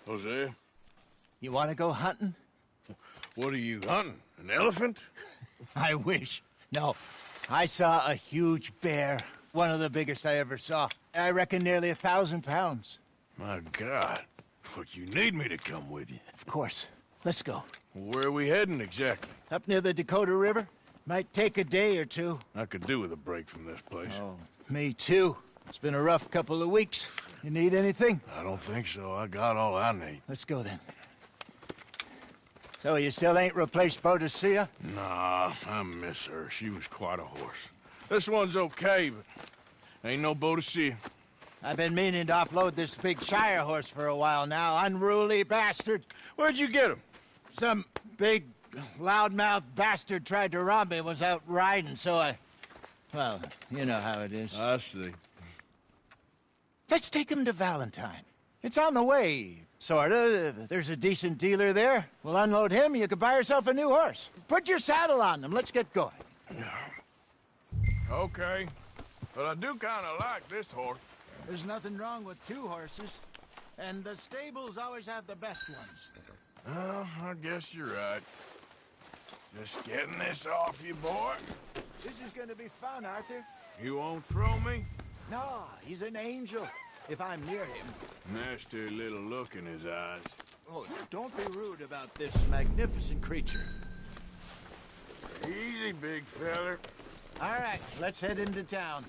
Jose? You want to go hunting? What are you hunting? An elephant? I wish. No, I saw a huge bear. One of the biggest I ever saw. I reckon nearly 1,000 pounds. My God. But you need me to come with you. Of course. Let's go. Where are we heading exactly? Up near the Dakota River. Might take a day or two. I could do with a break from this place. Oh, me too. It's been a rough couple of weeks. You need anything? I don't think so. I got all I need. Let's go then. So you still ain't replaced Boadicea? Nah, I miss her. She was quite a horse. This one's okay, but ain't no Boadicea. I've been meaning to offload this big Shire horse for a while now. Unruly bastard. Where'd you get him? Some big, loudmouth bastard tried to rob me, was out riding, so I... Well, you know how it is. I see. Let's take him to Valentine. It's on the way, sorta. There's a decent dealer there. We'll unload him, you can buy yourself a new horse. Put your saddle on him, let's get going. Okay. But I do kind of like this horse. There's nothing wrong with two horses. And the stables always have the best ones. Well, I guess you're right. Just getting this off you, boy. This is gonna be fun, Arthur. You won't throw me? No, he's an angel. If I'm near him. Nasty little look in his eyes. Oh, don't be rude about this magnificent creature. Easy, big feller. All right, let's head into town.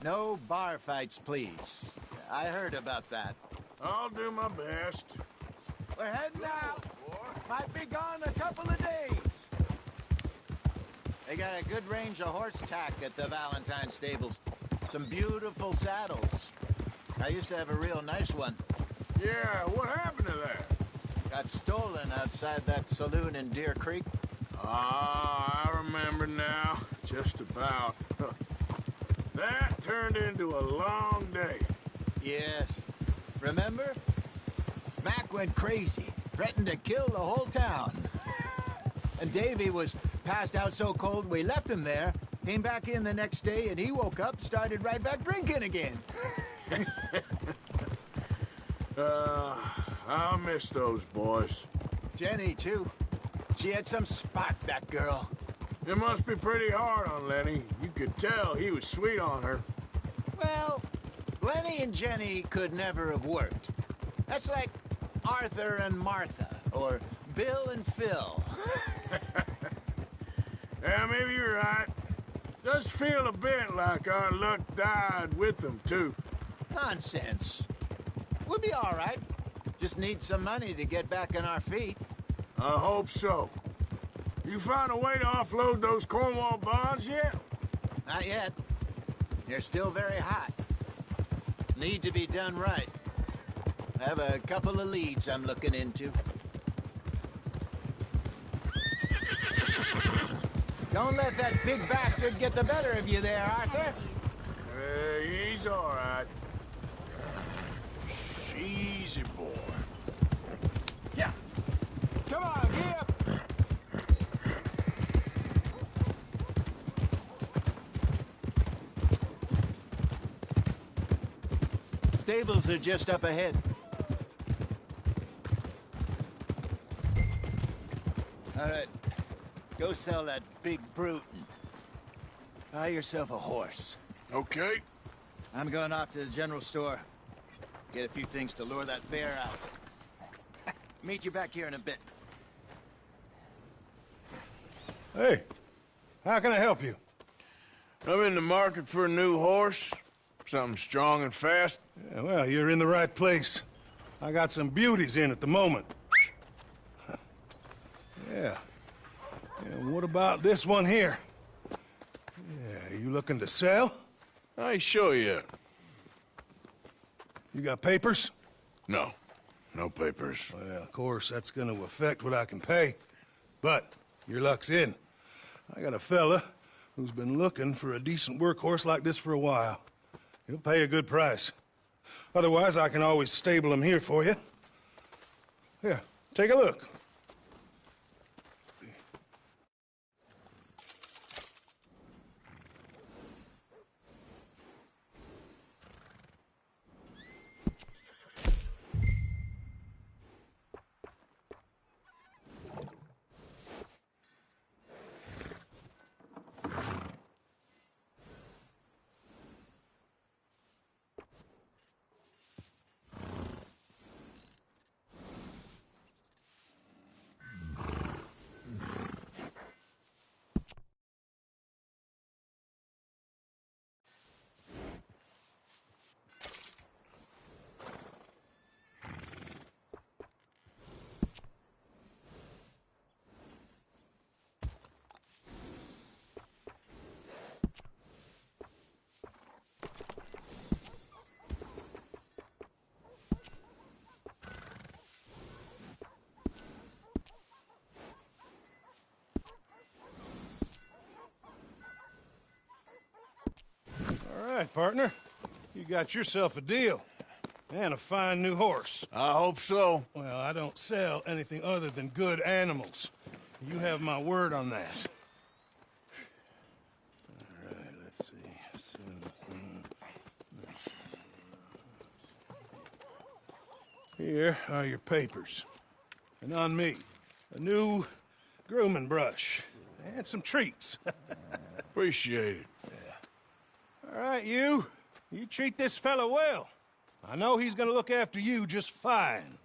No bar fights, please. I heard about that. I'll do my best. We're heading out. Might be gone a couple of days. They got a good range of horse tack at the Valentine stables. Some beautiful saddles. I used to have a real nice one. Yeah, what happened to that? Got stolen outside that saloon in Deer Creek. Ah, I remember now. Just about. That turned into a long day. Yes. Remember? Mac went crazy. Threatened to kill the whole town. And Davy was passed out so cold we left him there. Came back in the next day and he woke up, started right back drinking again. I'll miss those boys. Jenny, too. She had some spark, that girl. It must be pretty hard on Lenny. You could tell he was sweet on her. Well, Lenny and Jenny could never have worked. That's like Arthur and Martha, or Bill and Phil. Yeah, maybe you're right. Does feel a bit like our luck died with them, too. Nonsense. We'll be all right. Just need some money to get back on our feet. I hope so. You found a way to offload those Cornwall bonds yet? Not yet. They're still very hot. Need to be done right. I have a couple of leads I'm looking into. Don't let that big bastard get the better of you there, Arthur. He's all right. Easy, boy. Yeah. Come on, get up. Stables are just up ahead. All right. Go sell that big brute and buy yourself a horse. Okay. I'm going off to the general store. Get a few things to lure that bear out. Meet you back here in a bit. Hey, how can I help you? I'm in the market for a new horse. Something strong and fast. Yeah, well, you're in the right place. I got some beauties in at the moment. Yeah. And what about this one here? Yeah, you looking to sell? I ain't sure yet. You got papers? No. No papers. Well, of course, that's gonna affect what I can pay. But your luck's in. I got a fella who's been looking for a decent workhorse like this for a while. He'll pay a good price. Otherwise, I can always stable him here for you. Here, take a look. right, partner. You got yourself a deal. And a fine new horse. I hope so. Well, I don't sell anything other than good animals. You have my word on that. All right, let's see. Here are your papers. And on me, a new grooming brush. And some treats. Appreciate it. All right, you. You treat this fella well. I know he's gonna look after you just fine.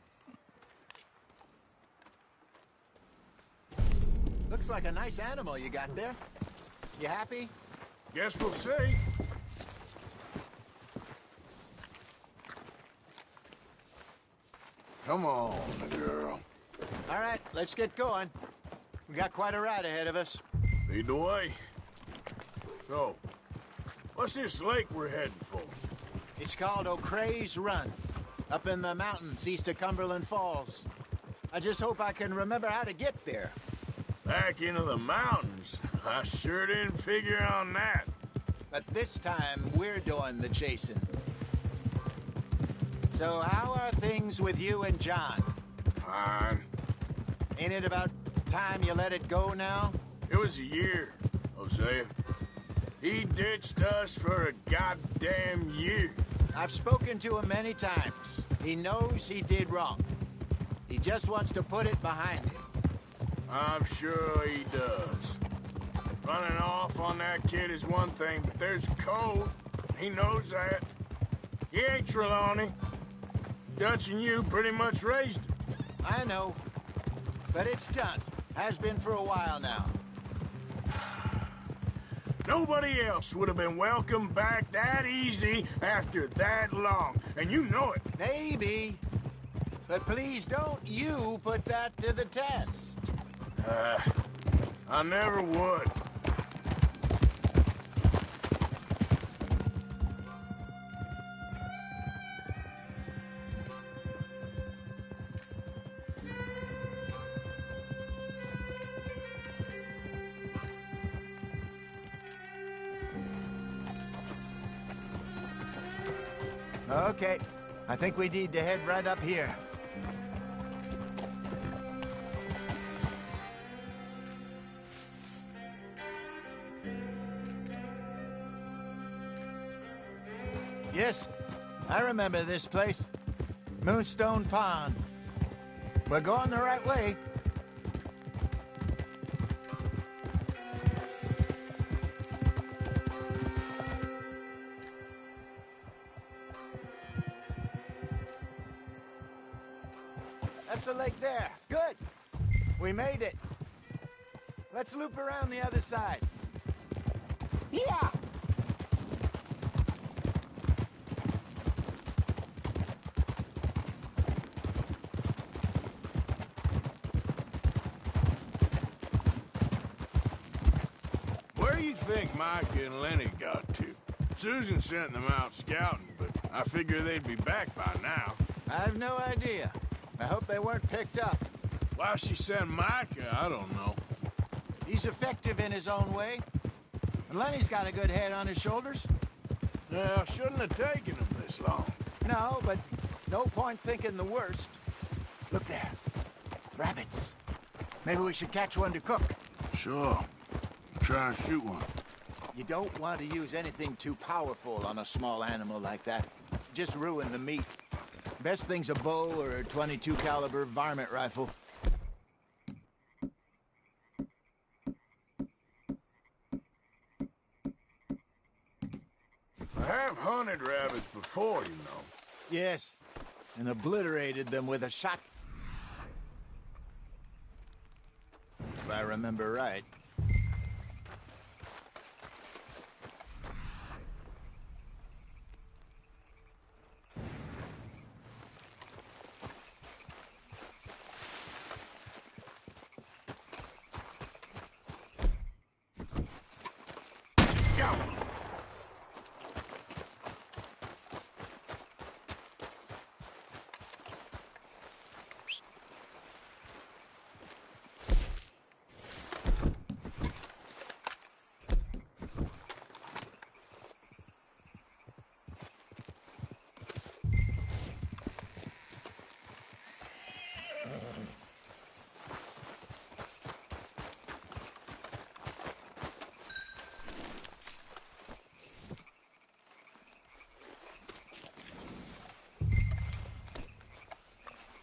Looks like a nice animal you got there. You happy? Guess we'll see. Come on, girl. All right, let's get going. We got quite a ride ahead of us. Lead the way. So, what's this lake we're heading for? It's called O'Creagh's Run, up in the mountains east of Cumberland Falls. I just hope I can remember how to get there. Back into the mountains? I sure didn't figure on that. But this time, we're doing the chasing. So how are things with you and John? Fine. Ain't it about time you let it go now? It was a year, Hosea. He ditched us for a goddamn year. I've spoken to him many times. He knows he did wrong. He just wants to put it behind him. I'm sure he does. Running off on that kid is one thing, but there's code. He knows that. He ain't Trelawney. Dutch and you pretty much raised him. I know. But it's done. Has been for a while now. Nobody else would have been welcomed back that easy after that long, and you know it. Maybe. But please don't you put that to the test. I never would. Okay. I think we need to head right up here. Yes, I remember this place. Moonstone Pond. We're going the right way. That's the lake there. Good. We made it. Let's loop around the other side. Yeah! Where do you think Mike and Lenny got to? Susan sent them out scouting, but I figure they'd be back by now. I have no idea. I hope they weren't picked up. Why she sent Micah, I don't know. He's effective in his own way. And Lenny's got a good head on his shoulders. Well, shouldn't have taken him this long. No, but no point thinking the worst. Look there. Rabbits. Maybe we should catch one to cook. Sure. Try and shoot one. You don't want to use anything too powerful on a small animal like that. Just ruin the meat. Best thing's a bow or a .22 caliber varmint rifle. I have hunted rabbits before, you know. Yes, and obliterated them with a shot. If I remember right.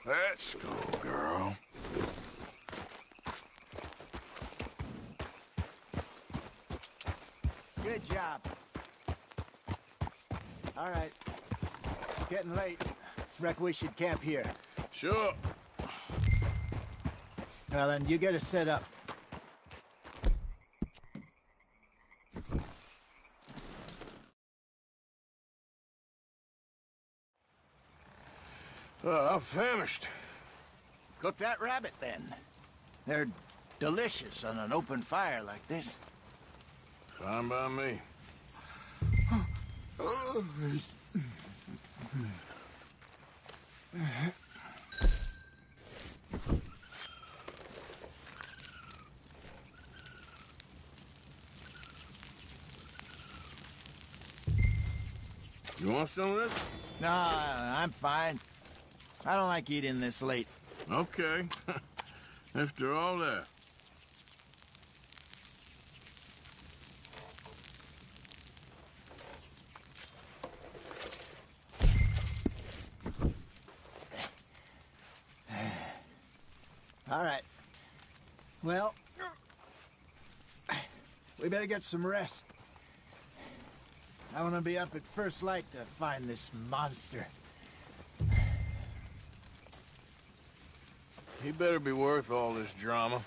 Let's go, girl. Good job. All right. It's getting late. Reckon we should camp here. Sure. Well, then you get us set up. I'm famished. Cook that rabbit, then. They're delicious on an open fire like this. Fine by me. You want some of this? No, I'm fine. I don't like eating this late. Okay. After all that. All right. Well, we better get some rest. I want to be up at first light to find this monster. He better be worth all this drama.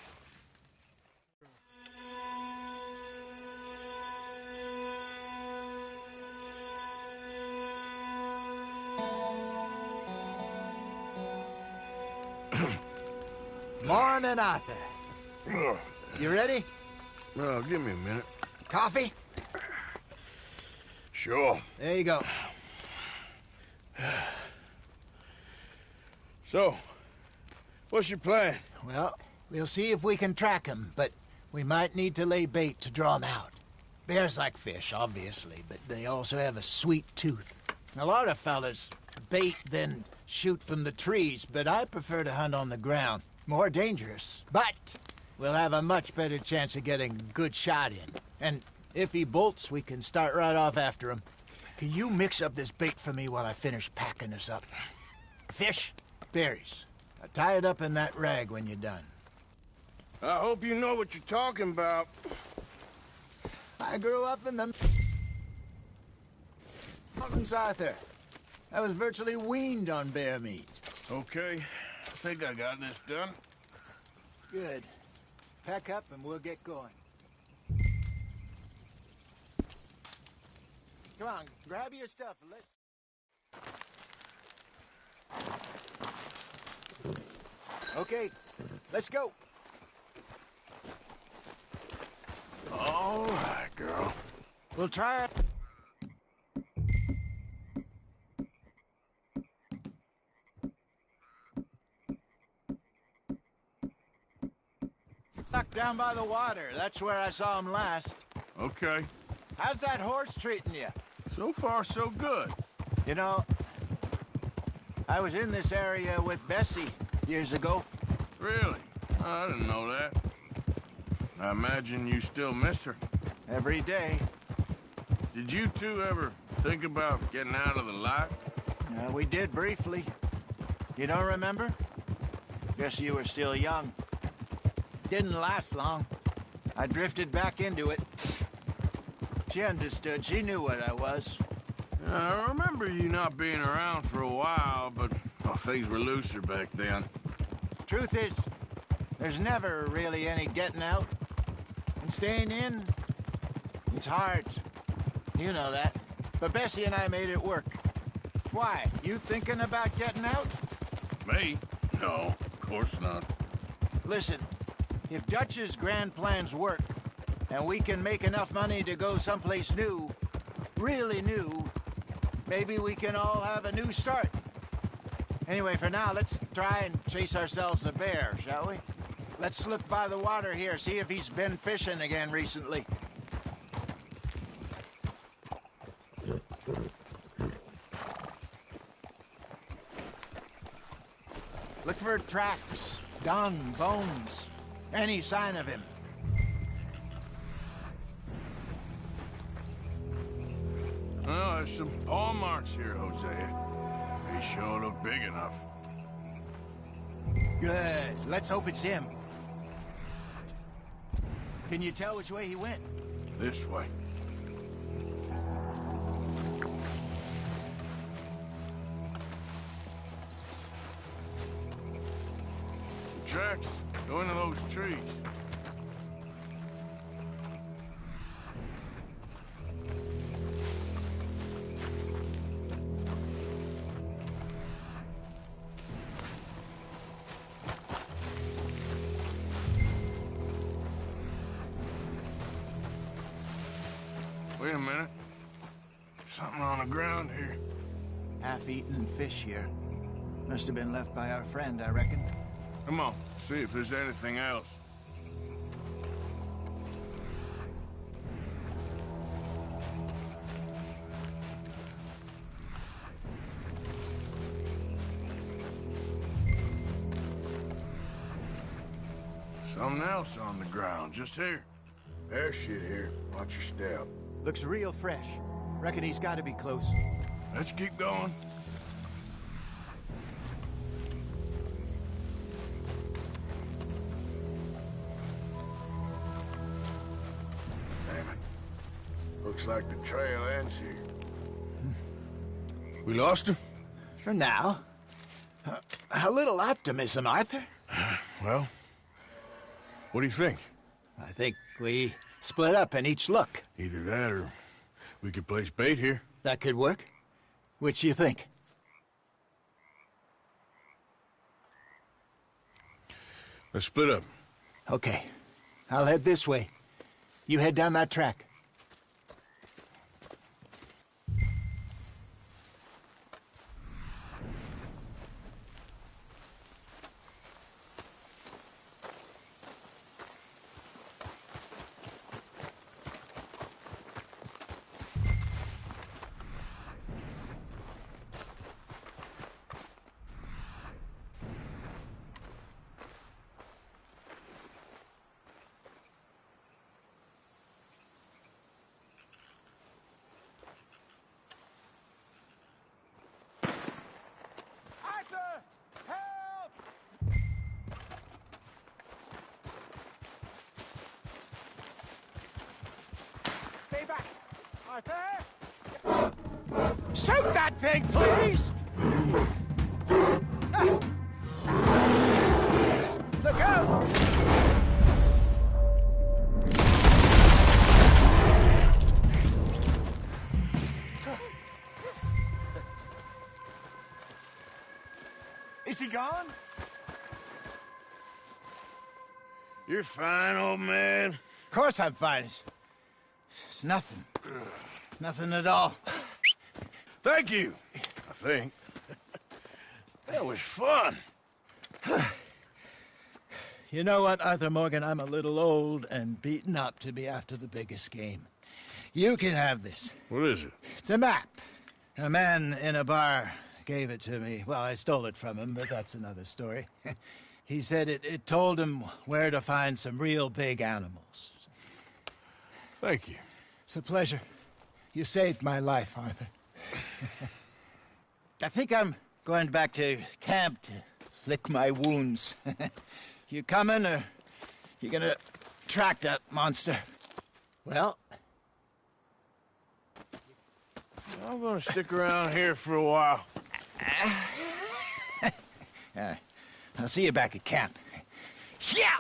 Morning, Arthur. You ready? Well, give me a minute. Coffee? Sure. There you go. So, what's your plan? Well, we'll see if we can track him, but we might need to lay bait to draw him out. Bears like fish, obviously, but they also have a sweet tooth. A lot of fellas bait, then shoot from the trees, but I prefer to hunt on the ground. More dangerous, but we'll have a much better chance of getting a good shot in. And if he bolts, we can start right off after him. Can you mix up this bait for me while I finish packing this up? Fish, berries. Tie it up in that rag when you're done. I hope you know what you're talking about. I grew up in the mountains, Arthur. I was virtually weaned on bear meat. Okay, I think I got this done. Good. Pack up and we'll get going. Come on, grab your stuff and let's... Okay, let's go. All right, girl. We'll try it. Stuck down by the water. That's where I saw him last. Okay. How's that horse treating you? So far, so good. You know, I was in this area with Bessie years ago. Really? I didn't know that. I imagine you still miss her. Every day. Did you two ever think about getting out of the life? We did briefly. You don't remember? Guess you were still young. Didn't last long. I drifted back into it. She understood. She knew what I was. I remember you not being around for a while, but well, things were looser back then. Truth is, there's never really any getting out. And staying in, it's hard. You know that. But Bessie and I made it work. Why? You thinking about getting out? Me? No, of course not. Listen, if Dutch's grand plans work, and we can make enough money to go someplace new, really new, maybe we can all have a new start. Anyway, for now, let's try and chase ourselves a bear, shall we? Let's look by the water here, see if he's been fishing again recently. Look for tracks, dung, bones, any sign of him. Well, there's some paw marks here, Hosea. They sure look big enough. Good. Let's hope it's him. Can you tell which way he went? This way. The tracks go into those trees. Wait a minute. Something on the ground here. Half-eaten fish here. Must have been left by our friend, I reckon. Come on, see if there's anything else. Something else on the ground, just here. There's shit here. Watch your step. Looks real fresh. Reckon he's got to be close. Let's keep going. Damn it. Looks like the trail ends here. We lost him? For now. A little optimism, Arthur. Well, what do you think? I think we split up and each look. Either that or we could place bait here. That could work. Which you think? Let's split up. Okay. I'll head this way. You head down that track. Shoot that thing, please! Look out! Is he gone? You're fine, old man. Of course I'm fine. It's nothing. Nothing at all. Thank you, I think. That was fun. You know what, Arthur Morgan? I'm a little old and beaten up to be after the biggest game. You can have this. What is it? It's a map. A man in a bar gave it to me. Well, I stole it from him, but that's another story. He said it told him where to find some real big animals. Thank you. It's a pleasure. You saved my life, Arthur. I think I'm going back to camp to lick my wounds. You coming, or you gonna track that monster? Well, I'm gonna stick around here for a while. I'll see you back at camp. Yeah!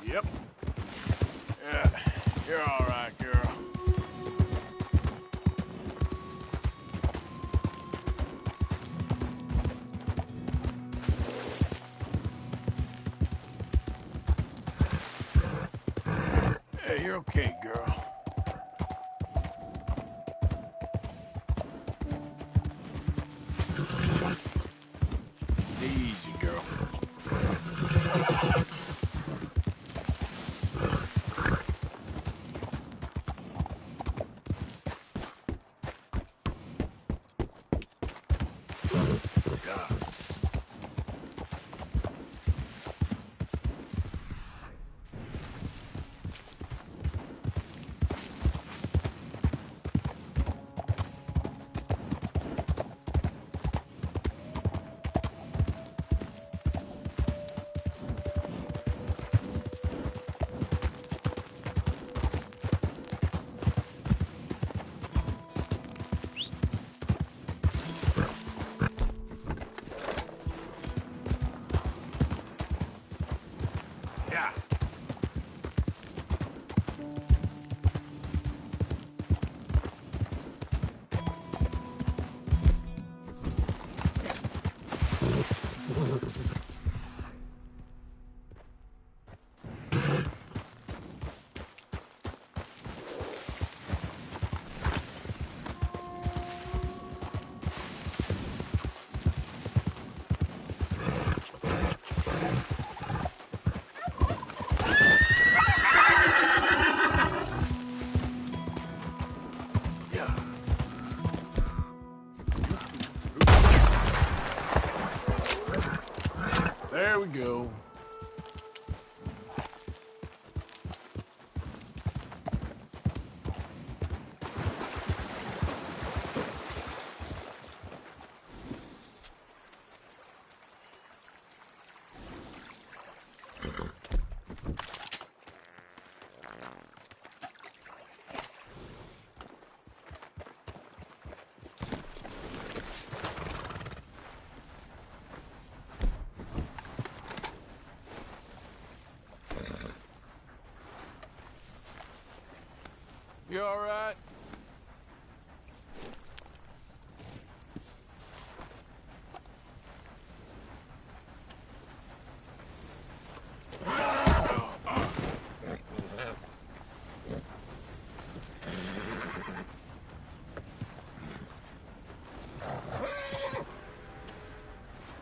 Yep. Yeah, you're all right, girl. Hey, you're okay, girl. Easy, girl. Yeah. There we go. You all right?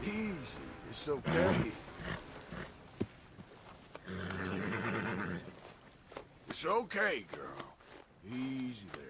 Easy, it's okay. It's okay, girl. Easy there.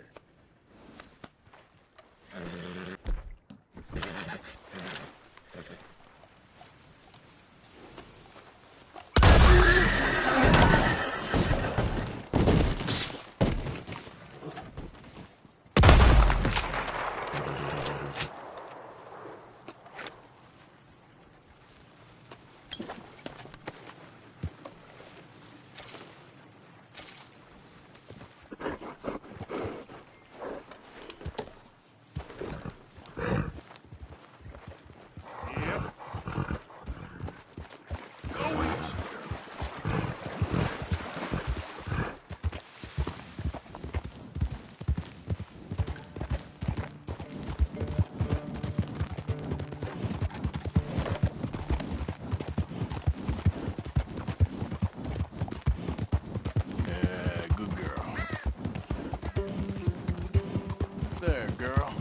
There, girl.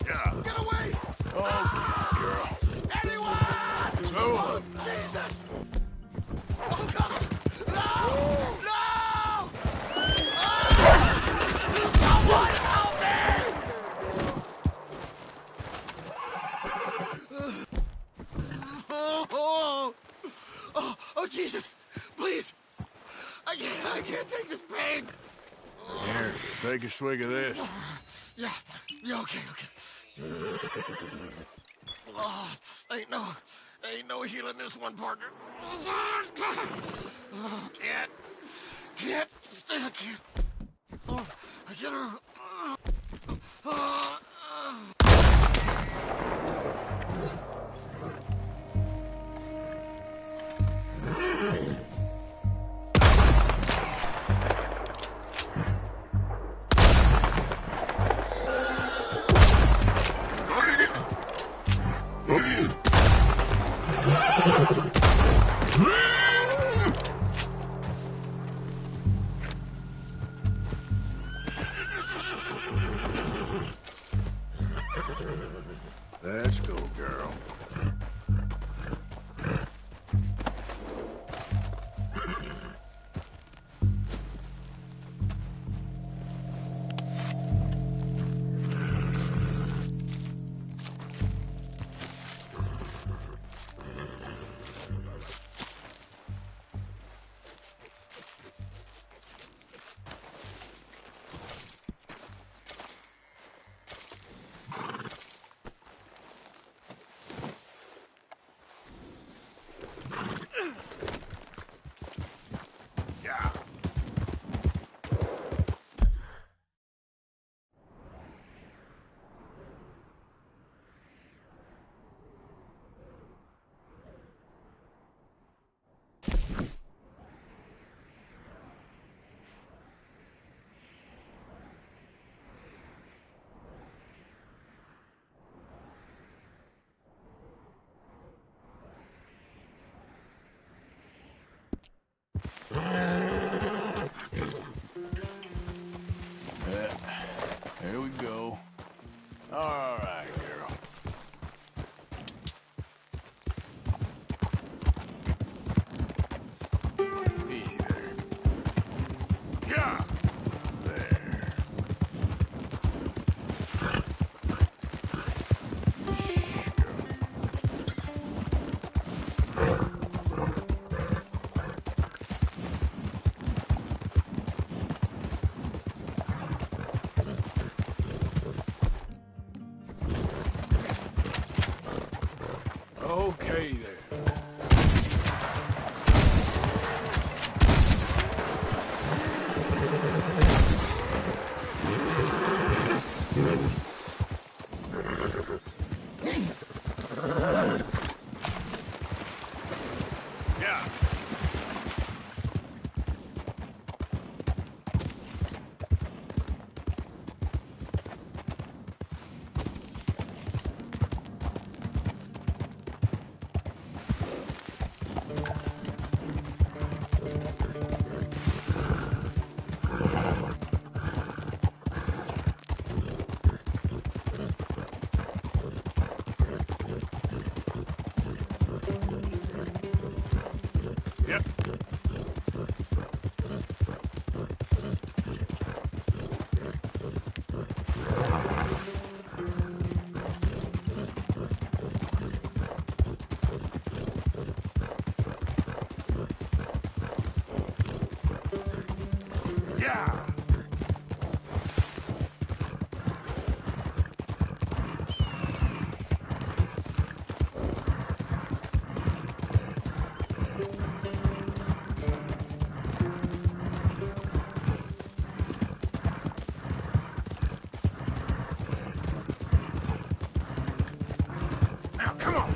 Yeah. Get away! Okay, girl. Anyone! So, Jesus! Oh, God! No! No! Someone help me! Oh, Jesus! Please! I can't take this pain! Here, take a swig of this. Yeah, okay. Oh, ain't no healing this one, partner. Can't. Oh. Let's go, girl. Here we go. All right, girl. Easy there. Yeah. There. Okay there. Yeah. Yep. Yeah. Now, come on.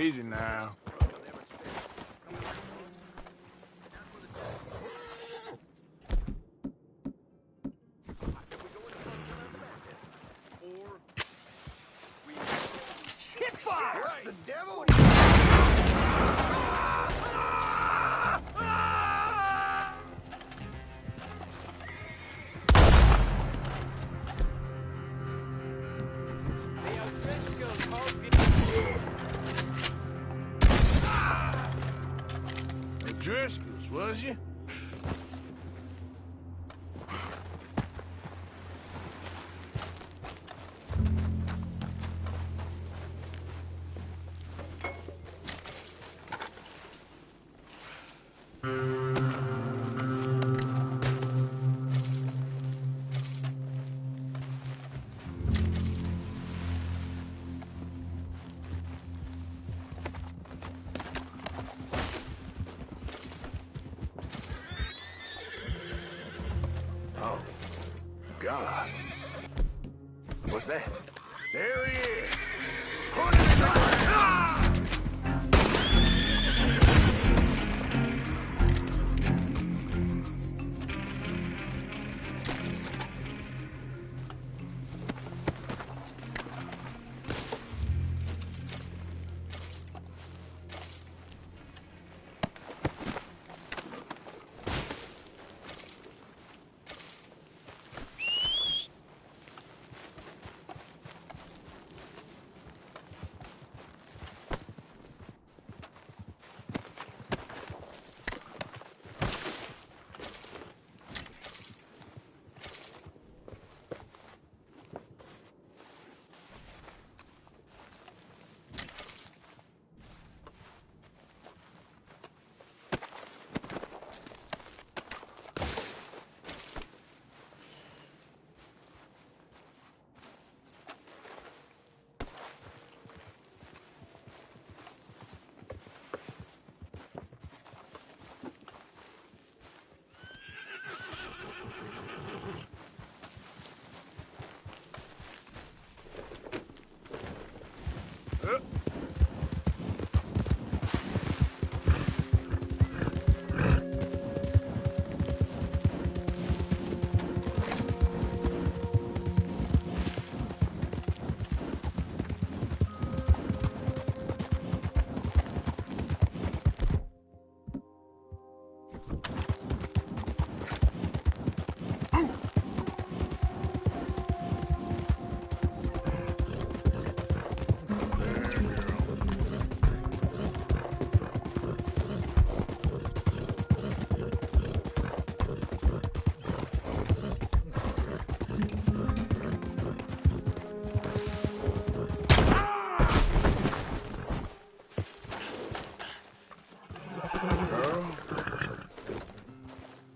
Easy now. Hit fire! The devil? Driscoll's, was you? God. What's that? There he is. Put it in the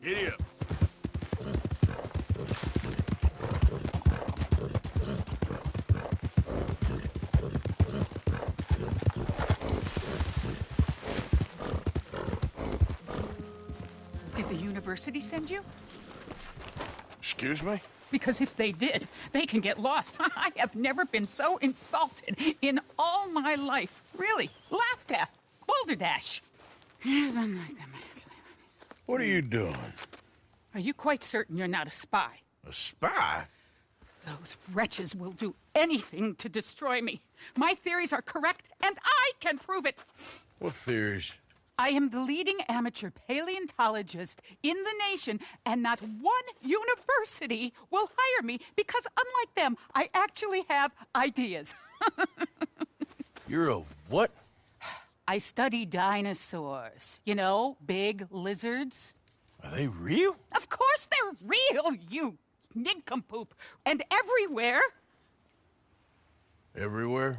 Giddy up. Did the university send you? Excuse me? Because if they did, they can get lost. I have never been so insulted in all my life. Really, laughed at. Balderdash. What are you doing? Are you quite certain you're not a spy? A spy? Those wretches will do anything to destroy me. My theories are correct, and I can prove it. What theories? I am the leading amateur paleontologist in the nation, and not one university will hire me because, unlike them, I actually have ideas. You're a what? I study dinosaurs. You know, big lizards. Are they real? Of course they're real, you nincompoop. And everywhere. Everywhere?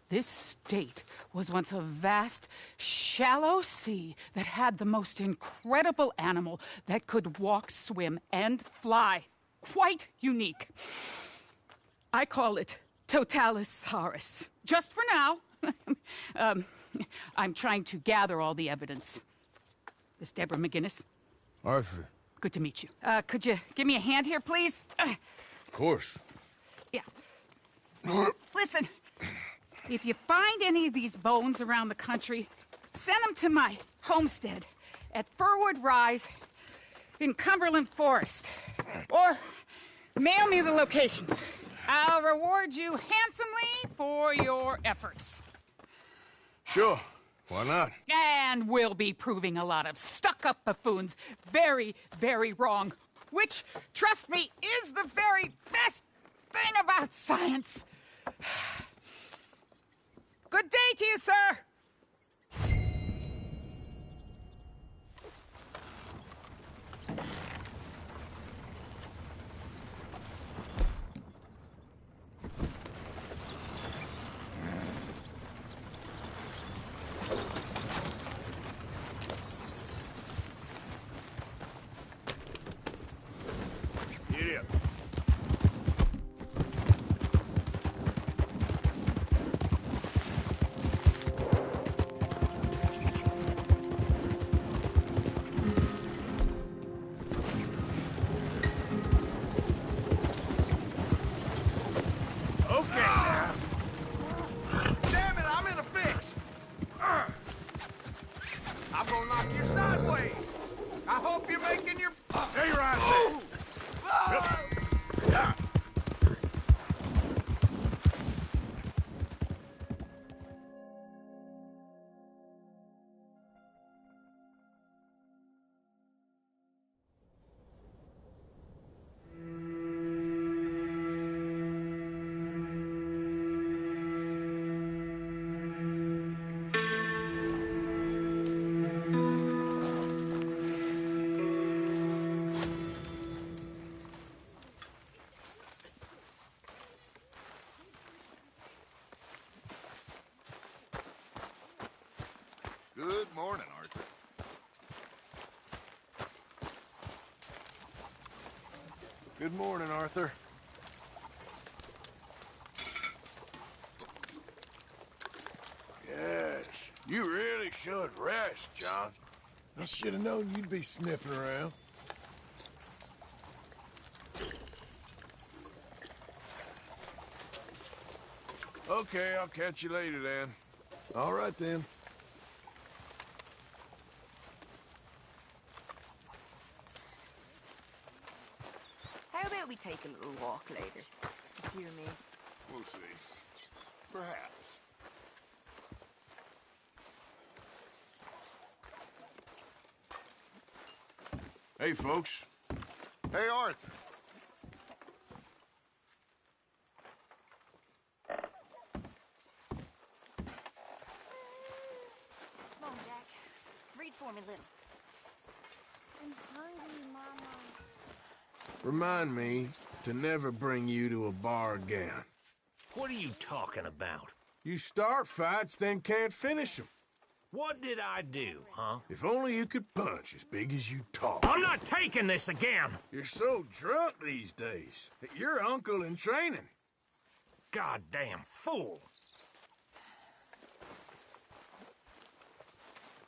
This state was once a vast, shallow sea that had the most incredible animal that could walk, swim, and fly. Quite unique. I call it Totalisaurus. Just for now. I'm trying to gather all the evidence. Miss Deborah McGinnis. Arthur. Good to meet you. Could you give me a hand here, please? Of course. Yeah. Listen, If you find any of these bones around the country, send them to my homestead at Furwood Rise in Cumberland Forest. Or mail me the locations. I'll reward you handsomely for your efforts. Sure. Why not? And we'll be proving a lot of stuck-up buffoons very, very wrong. Which, trust me, is the very best thing about science. Good day to you, sir! Get up. Okay now. Damn it, I'm in a fix. I'm gonna knock you sideways. I hope you're making your... Stay right there. Yeah. Good morning, Arthur. Good morning, Arthur. Yes, you really should rest, John. I should have known you'd be sniffing around. Okay, I'll catch you later then. All right then. How about we take a little walk later? Just you and me. We'll see. Perhaps. Hey, folks. Hey, Arthur. Come on, Jack. Read for me, little. I'm hungry, Mama. Remind me to never bring you to a bar again. What are you talking about? You start fights, then can't finish them. What did I do, huh? If only you could punch as big as you talk. I'm not taking this again! You're so drunk these days. Your uncle in training. Goddamn fool!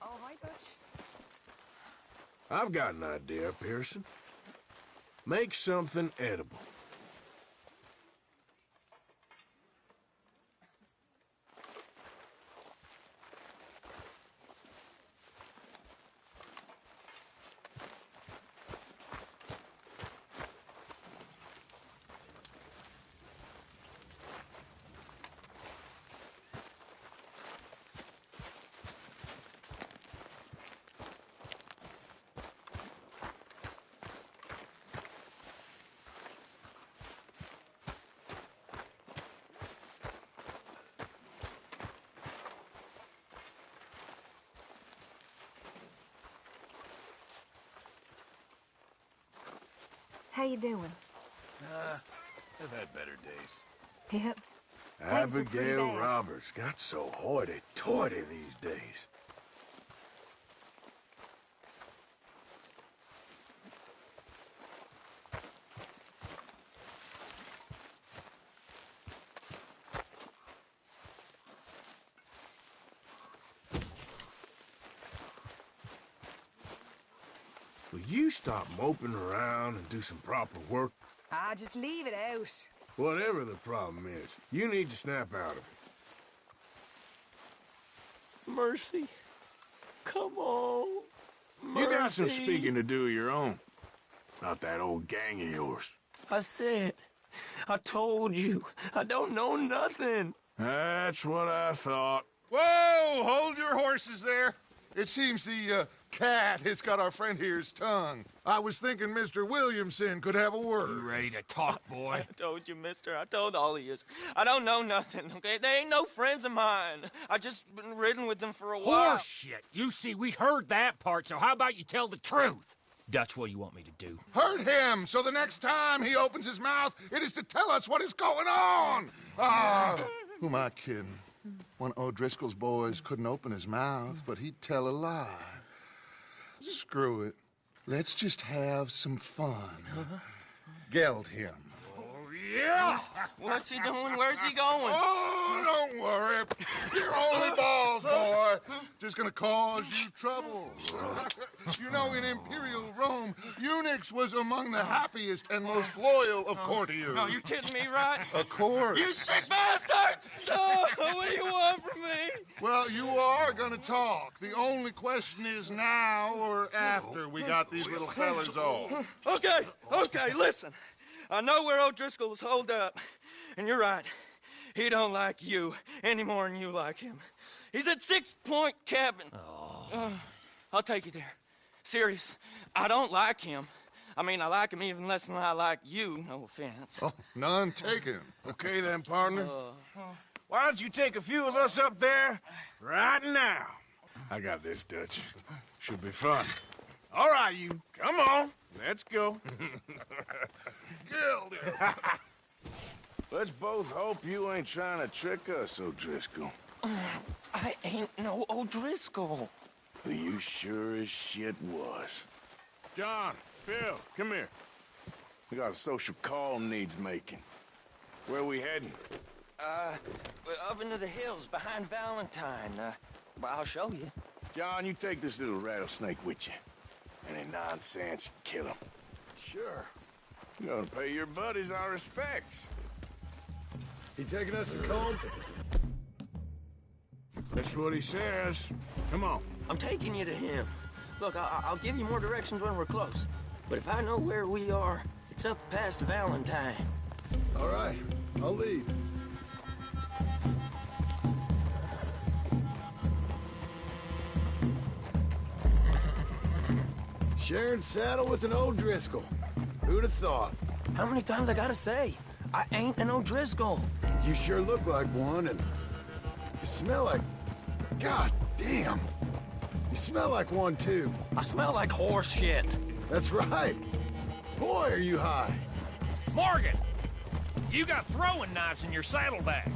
All right, Butch. I've got an idea, Pearson. Make something edible. How you doing? I've had better days. Yep. Things are pretty Abigail bad. Roberts got so hoity-toity these days. Will you stop moping around and do some proper work? Ah, just leave it out. Whatever the problem is, you need to snap out of it. Mercy. Come on. You got some Mercy. speaking to do of your own. About that old gang of yours. I said, I told you, I don't know nothing. That's what I thought. Whoa! Hold your horses there. It seems the cat has got our friend here's tongue. I was thinking Mr. Williamson could have a word. You ready to talk, boy? I told you, mister. I told all of you. I don't know nothing, okay? They ain't no friends of mine. I just been ridden with them for a while. Horse shit. You see, we heard that part, so how about you tell the truth? Dutch, what do you want me to do? Hurt him, so the next time he opens his mouth, it is to tell us what is going on. Ah, who am I kidding? One of O'Driscoll's boys couldn't open his mouth, but he'd tell a lie. Screw it. Let's just have some fun. Geld him. Yeah! What's he doing? Where's he going? Oh, don't worry. You're only balls, boy. Just gonna cause you trouble. You know, in Imperial Rome, eunuchs was among the happiest and most loyal of courtiers. No, you're kidding me, right? Of course. You sick bastards! No, what do you want from me? Well, you are gonna talk. The only question is now or after we got these little fellas off. Okay, listen. I know where O'Driscoll's holed up, and you're right. He don't like you any more than you like him. He's at 6 Point Cabin. I'll take you there. Serious, I don't like him. I mean, I like him even less than I like you, no offense. Oh, none taken. Okay then, partner. Why don't you take a few of us up there right now? I got this, Dutch. Should be fun. All right, you. Come on. Let's go. Let's both hope you ain't trying to trick us, O'Driscoll. I ain't no O'Driscoll. But you sure as shit was. John, Phil, come here. We got a social call needs making. Where are we heading? Up into the hills behind Valentine. Well, I'll show you. John, you take this little rattlesnake with you. Any nonsense, kill him. Sure. You gotta pay your buddies our respects. He taking us to Combe? That's what he says. Come on. I'm taking you to him. Look, I'll give you more directions when we're close. But if I know where we are, it's up past Valentine. All right, I'll lead. Sharing saddle with an O'Driscoll. Who'd have thought? How many times I gotta say? I ain't an O'Driscoll. You sure look like one, and you smell like... God damn. You smell like one, too. I smell like horse shit. That's right. Boy, are you high. Morgan! You got throwing knives in your saddlebag.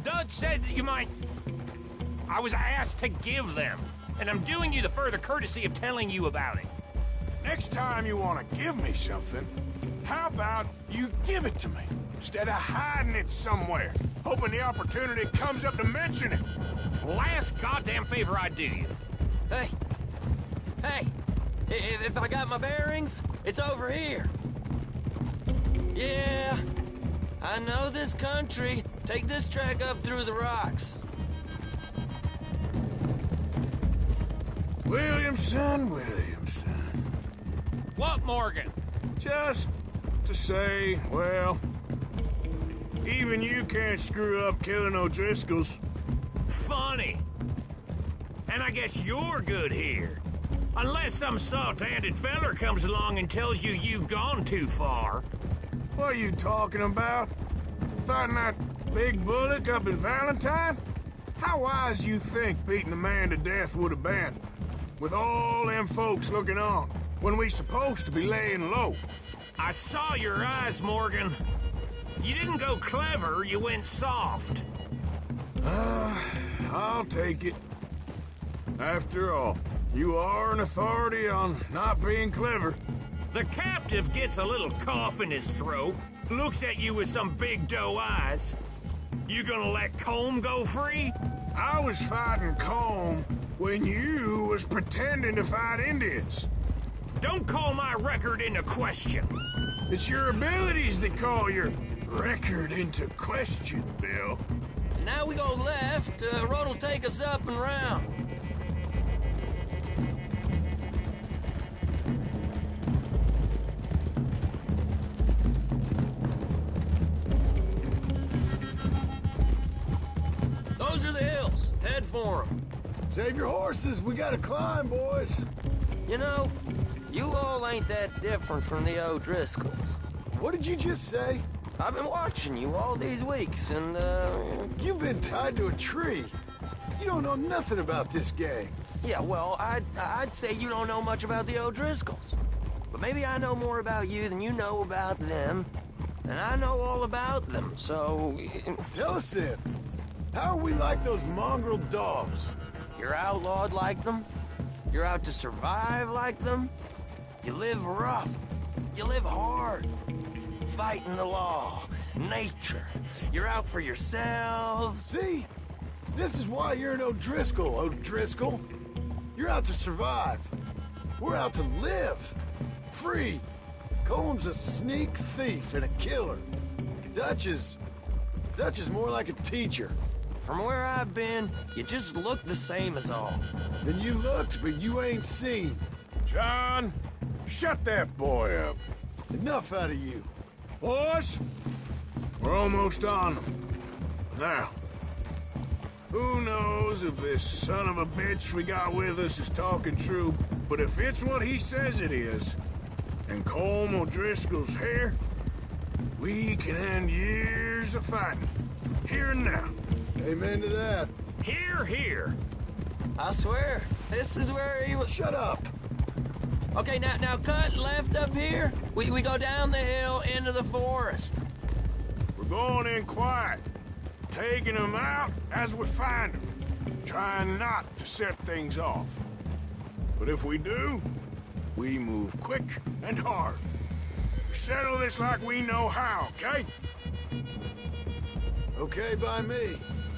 Dutch said that you might... I was asked to give them, and I'm doing you the further courtesy of telling you about it. Next time you want to give me something, how about you give it to me, instead of hiding it somewhere, hoping the opportunity comes up to mention it? Last goddamn favor I do you. Hey! If I got my bearings, it's over here. Yeah, I know this country. Take this track up through the rocks. Williamson. What, Morgan? Just to say, well, even you can't screw up killing O'Driscolls. Funny. And I guess you're good here. Unless some soft-handed feller comes along and tells you you've gone too far. What are you talking about? Fighting that big bullock up in Valentine? How wise you think beating a man to death would have been? With all them folks looking on, when we supposed to be laying low. I saw your eyes, Morgan. You didn't go clever, you went soft. I'll take it. After all, you are an authority on not being clever. The captive gets a little cough in his throat, looks at you with some big doe eyes. You gonna let Combe go free? I was fighting Combe when you was pretending to fight Indians. Don't call my record into question. It's your abilities that call your record into question, Bill. Now we go left. Road will take us up and round. Those are the hills. Head for them. Save your horses. We gotta climb, boys. You know, you all ain't that different from the O'Driscolls. What did you just say? I've been watching you all these weeks, and, You've been tied to a tree. You don't know nothing about this gang. Yeah, well, I'd say you don't know much about the O'Driscolls. But maybe I know more about you than you know about them. And I know all about them, so... Tell us then. How are we like those mongrel dogs? You're outlawed like them. You're out to survive like them. You live rough. You live hard. Fighting the law, nature. You're out for yourselves. See? This is why you're an O'Driscoll, O'Driscoll. You're out to survive. We're out to live. Free. Colm's a sneak thief and a killer. Dutch is more like a teacher. From where I've been, you just look the same as all. Then you looked, but you ain't seen. John, shut that boy up. Enough out of you. Boys, we're almost on them. Now, who knows if this son of a bitch we got with us is talking true, but if it's what he says it is, and Colm O'Driscoll's here, we can end years of fighting. Here and now. Amen to that. Here, here. I swear, this is where he was... Shut up. Okay, now cut left up here. We go down the hill into the forest. We're going in quiet, taking them out as we find them, trying not to set things off. But if we do, we move quick and hard. We settle this like we know how, okay? Okay by me.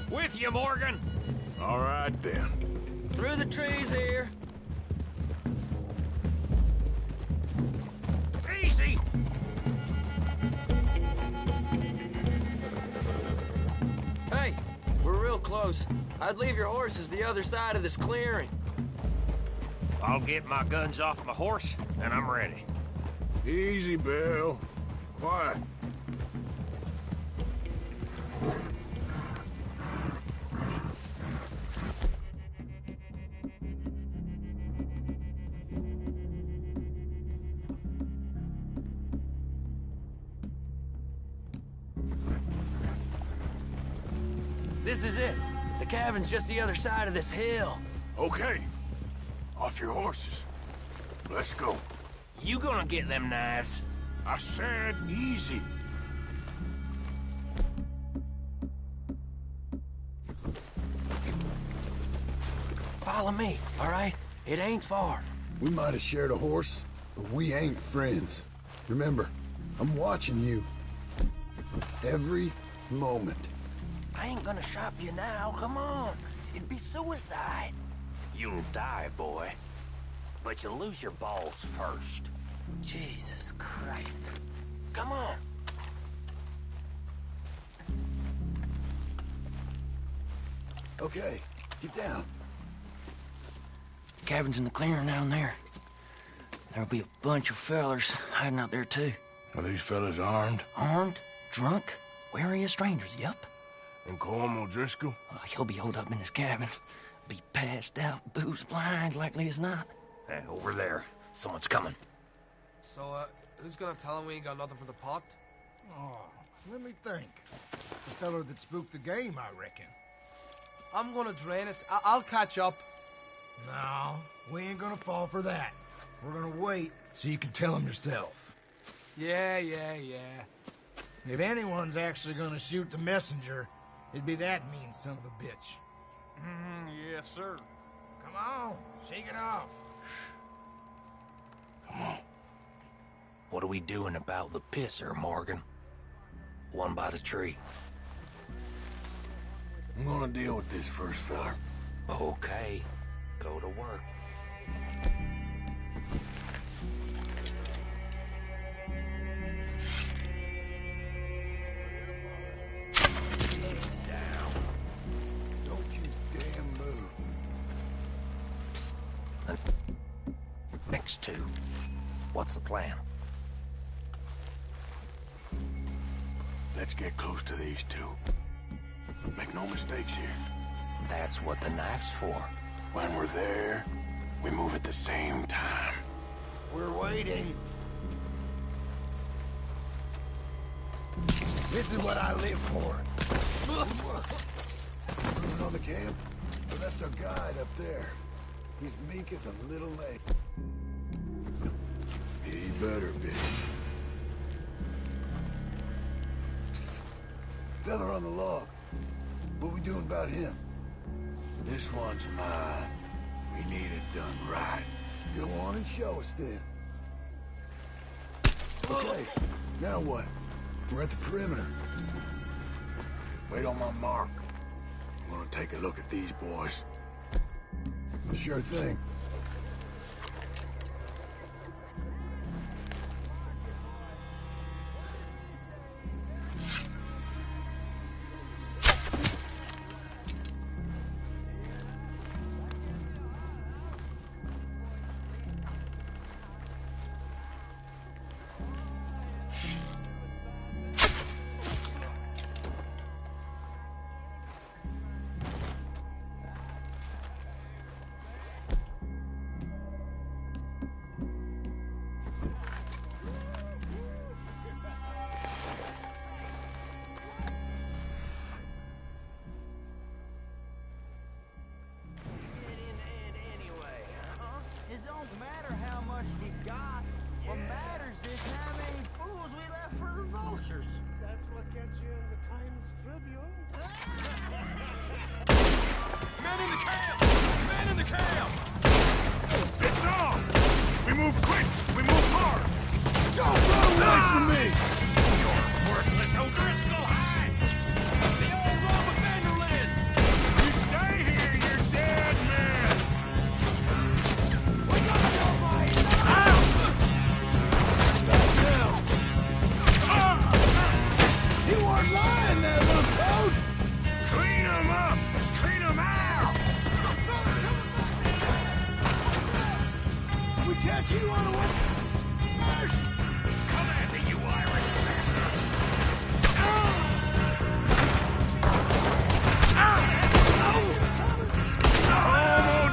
With you, Morgan. All right, then. Through the trees here. Easy. Hey, we're real close. I'd leave your horses the other side of this clearing. I'll get my guns off my horse, and I'm ready. Easy, Bill. Quiet. This is it. The cabin's just the other side of this hill. Okay. Off your horses. Let's go. You gonna get them knives? I said easy. Follow me, all right? It ain't far. We might have shared a horse, but we ain't friends. Remember, I'm watching you. Every moment. I ain't gonna shop you now, come on. It'd be suicide. You'll die, boy. But you'll lose your balls first. Jesus Christ. Come on. Okay, get down. Cabin's in the clearing down there. There'll be a bunch of fellers hiding out there, too. Are these fellas armed? Armed? Drunk? Wary of strangers, yup. And Colm O'Driscoll? He'll be holed up in his cabin. Be passed out, booze blind, likely as not. Hey, over there. Someone's coming. So, who's gonna tell him we ain't got nothing for the pot? Oh, let me think. The fellow that spooked the game, I reckon. I'm gonna drain it. I'll catch up. No, we ain't gonna fall for that. We're gonna wait so you can tell him yourself. Yeah. If anyone's actually gonna shoot the messenger, it'd be that mean son of a bitch. Yes, sir. Come on, shake it off. Come on. What are we doing about the pisser, Morgan? One by the tree. I'm gonna deal with this first, fella. Okay. Go to work. Down. The next two. What's the plan? Let's get close to these two. Make no mistakes here. That's what the knife's for. When we're there, we move at the same time. We're waiting. This is what I live for. Moving on the camp? We left our guide up there. He's meek as a little lamb. He better be. Fella on the log. What we doing about him? This one's mine. We need it done right. Go on and show us then. Okay, now what? We're at the perimeter. Wait on my mark. I'm gonna take a look at these boys. Sure thing. It don't matter how much we got. What matters is how many fools we left for the vultures. That's what gets you in the Times Tribune. Men in the camp! Men in the camp! It's on! We move quick! We move hard! Don't run away from me! You're worthless O'Driscoll hats! The old Roma Vanderland! You stay here, you're dead man! We got your fight! You weren't lying there, little toad! Clean them up! Clean them out! We catch you on the way first! Come at me, you Irish bastards! Oh,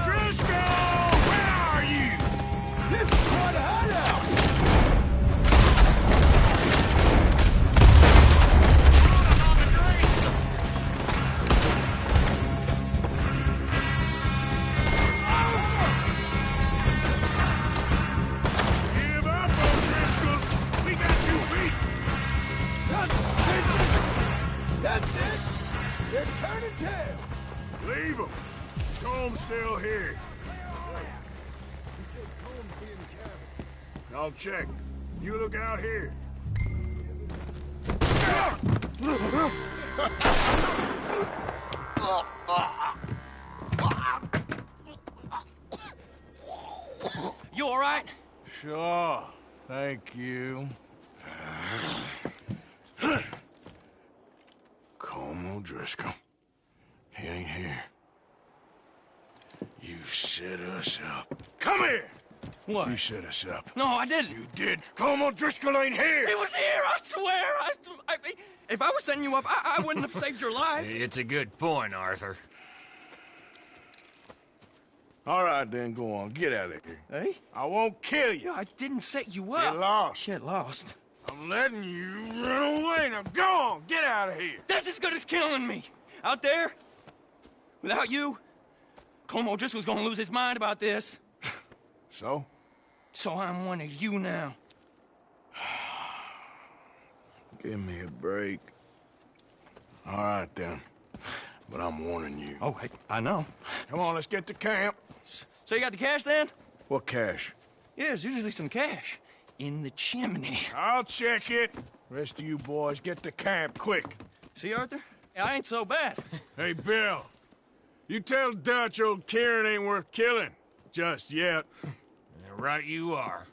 O'Driscoll! Where are you? This is quite a hideout! Give up, O'Driscolls! We got you beat! That's it! They're turning tail! Leave them! Comb's still here. He said Combs be in the cabin. I'll check. You look out here. You all right? Sure. Thank you. Combe O'Driscoll. He ain't here. You set us up. Come here! What? You set us up. No, I didn't. You did. Combe O'Driscoll ain't here! He was here, I swear! If I was setting you up, I wouldn't have saved your life. It's a good point, Arthur. All right, then, go on. Get out of here. Hey? I won't kill you. I didn't set you up. Get lost. Get lost. I'm letting you run away. Now go on. Get out of here. That's as good as killing me. Out there, without you, Combe O'Driscoll's gonna lose his mind about this. So? So I'm one of you now. Give me a break. All right, then. But I'm warning you. Oh, hey, I know. Come on, let's get to camp. So you got the cash, then? What cash? Yeah, there's usually some cash. In the chimney. I'll check it. Rest of you boys, get to camp, quick. See, Arthur? I ain't so bad. Hey, Bill. You tell Dutch old Kieran ain't worth killing. Just yet. Right you are.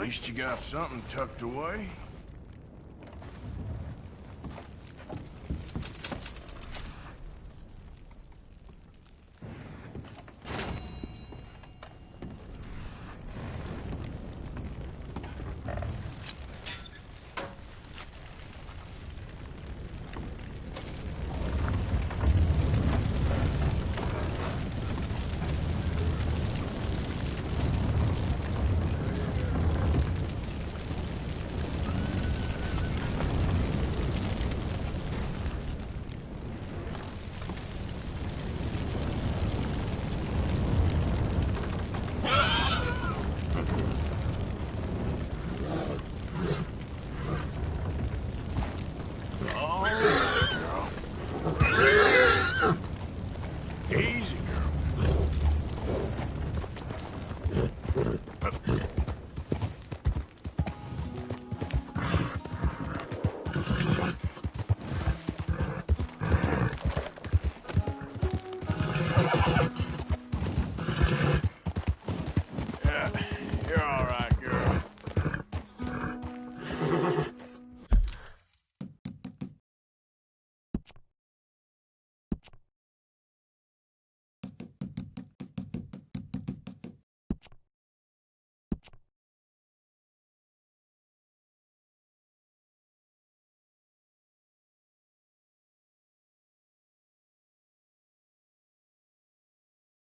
least you got something tucked away.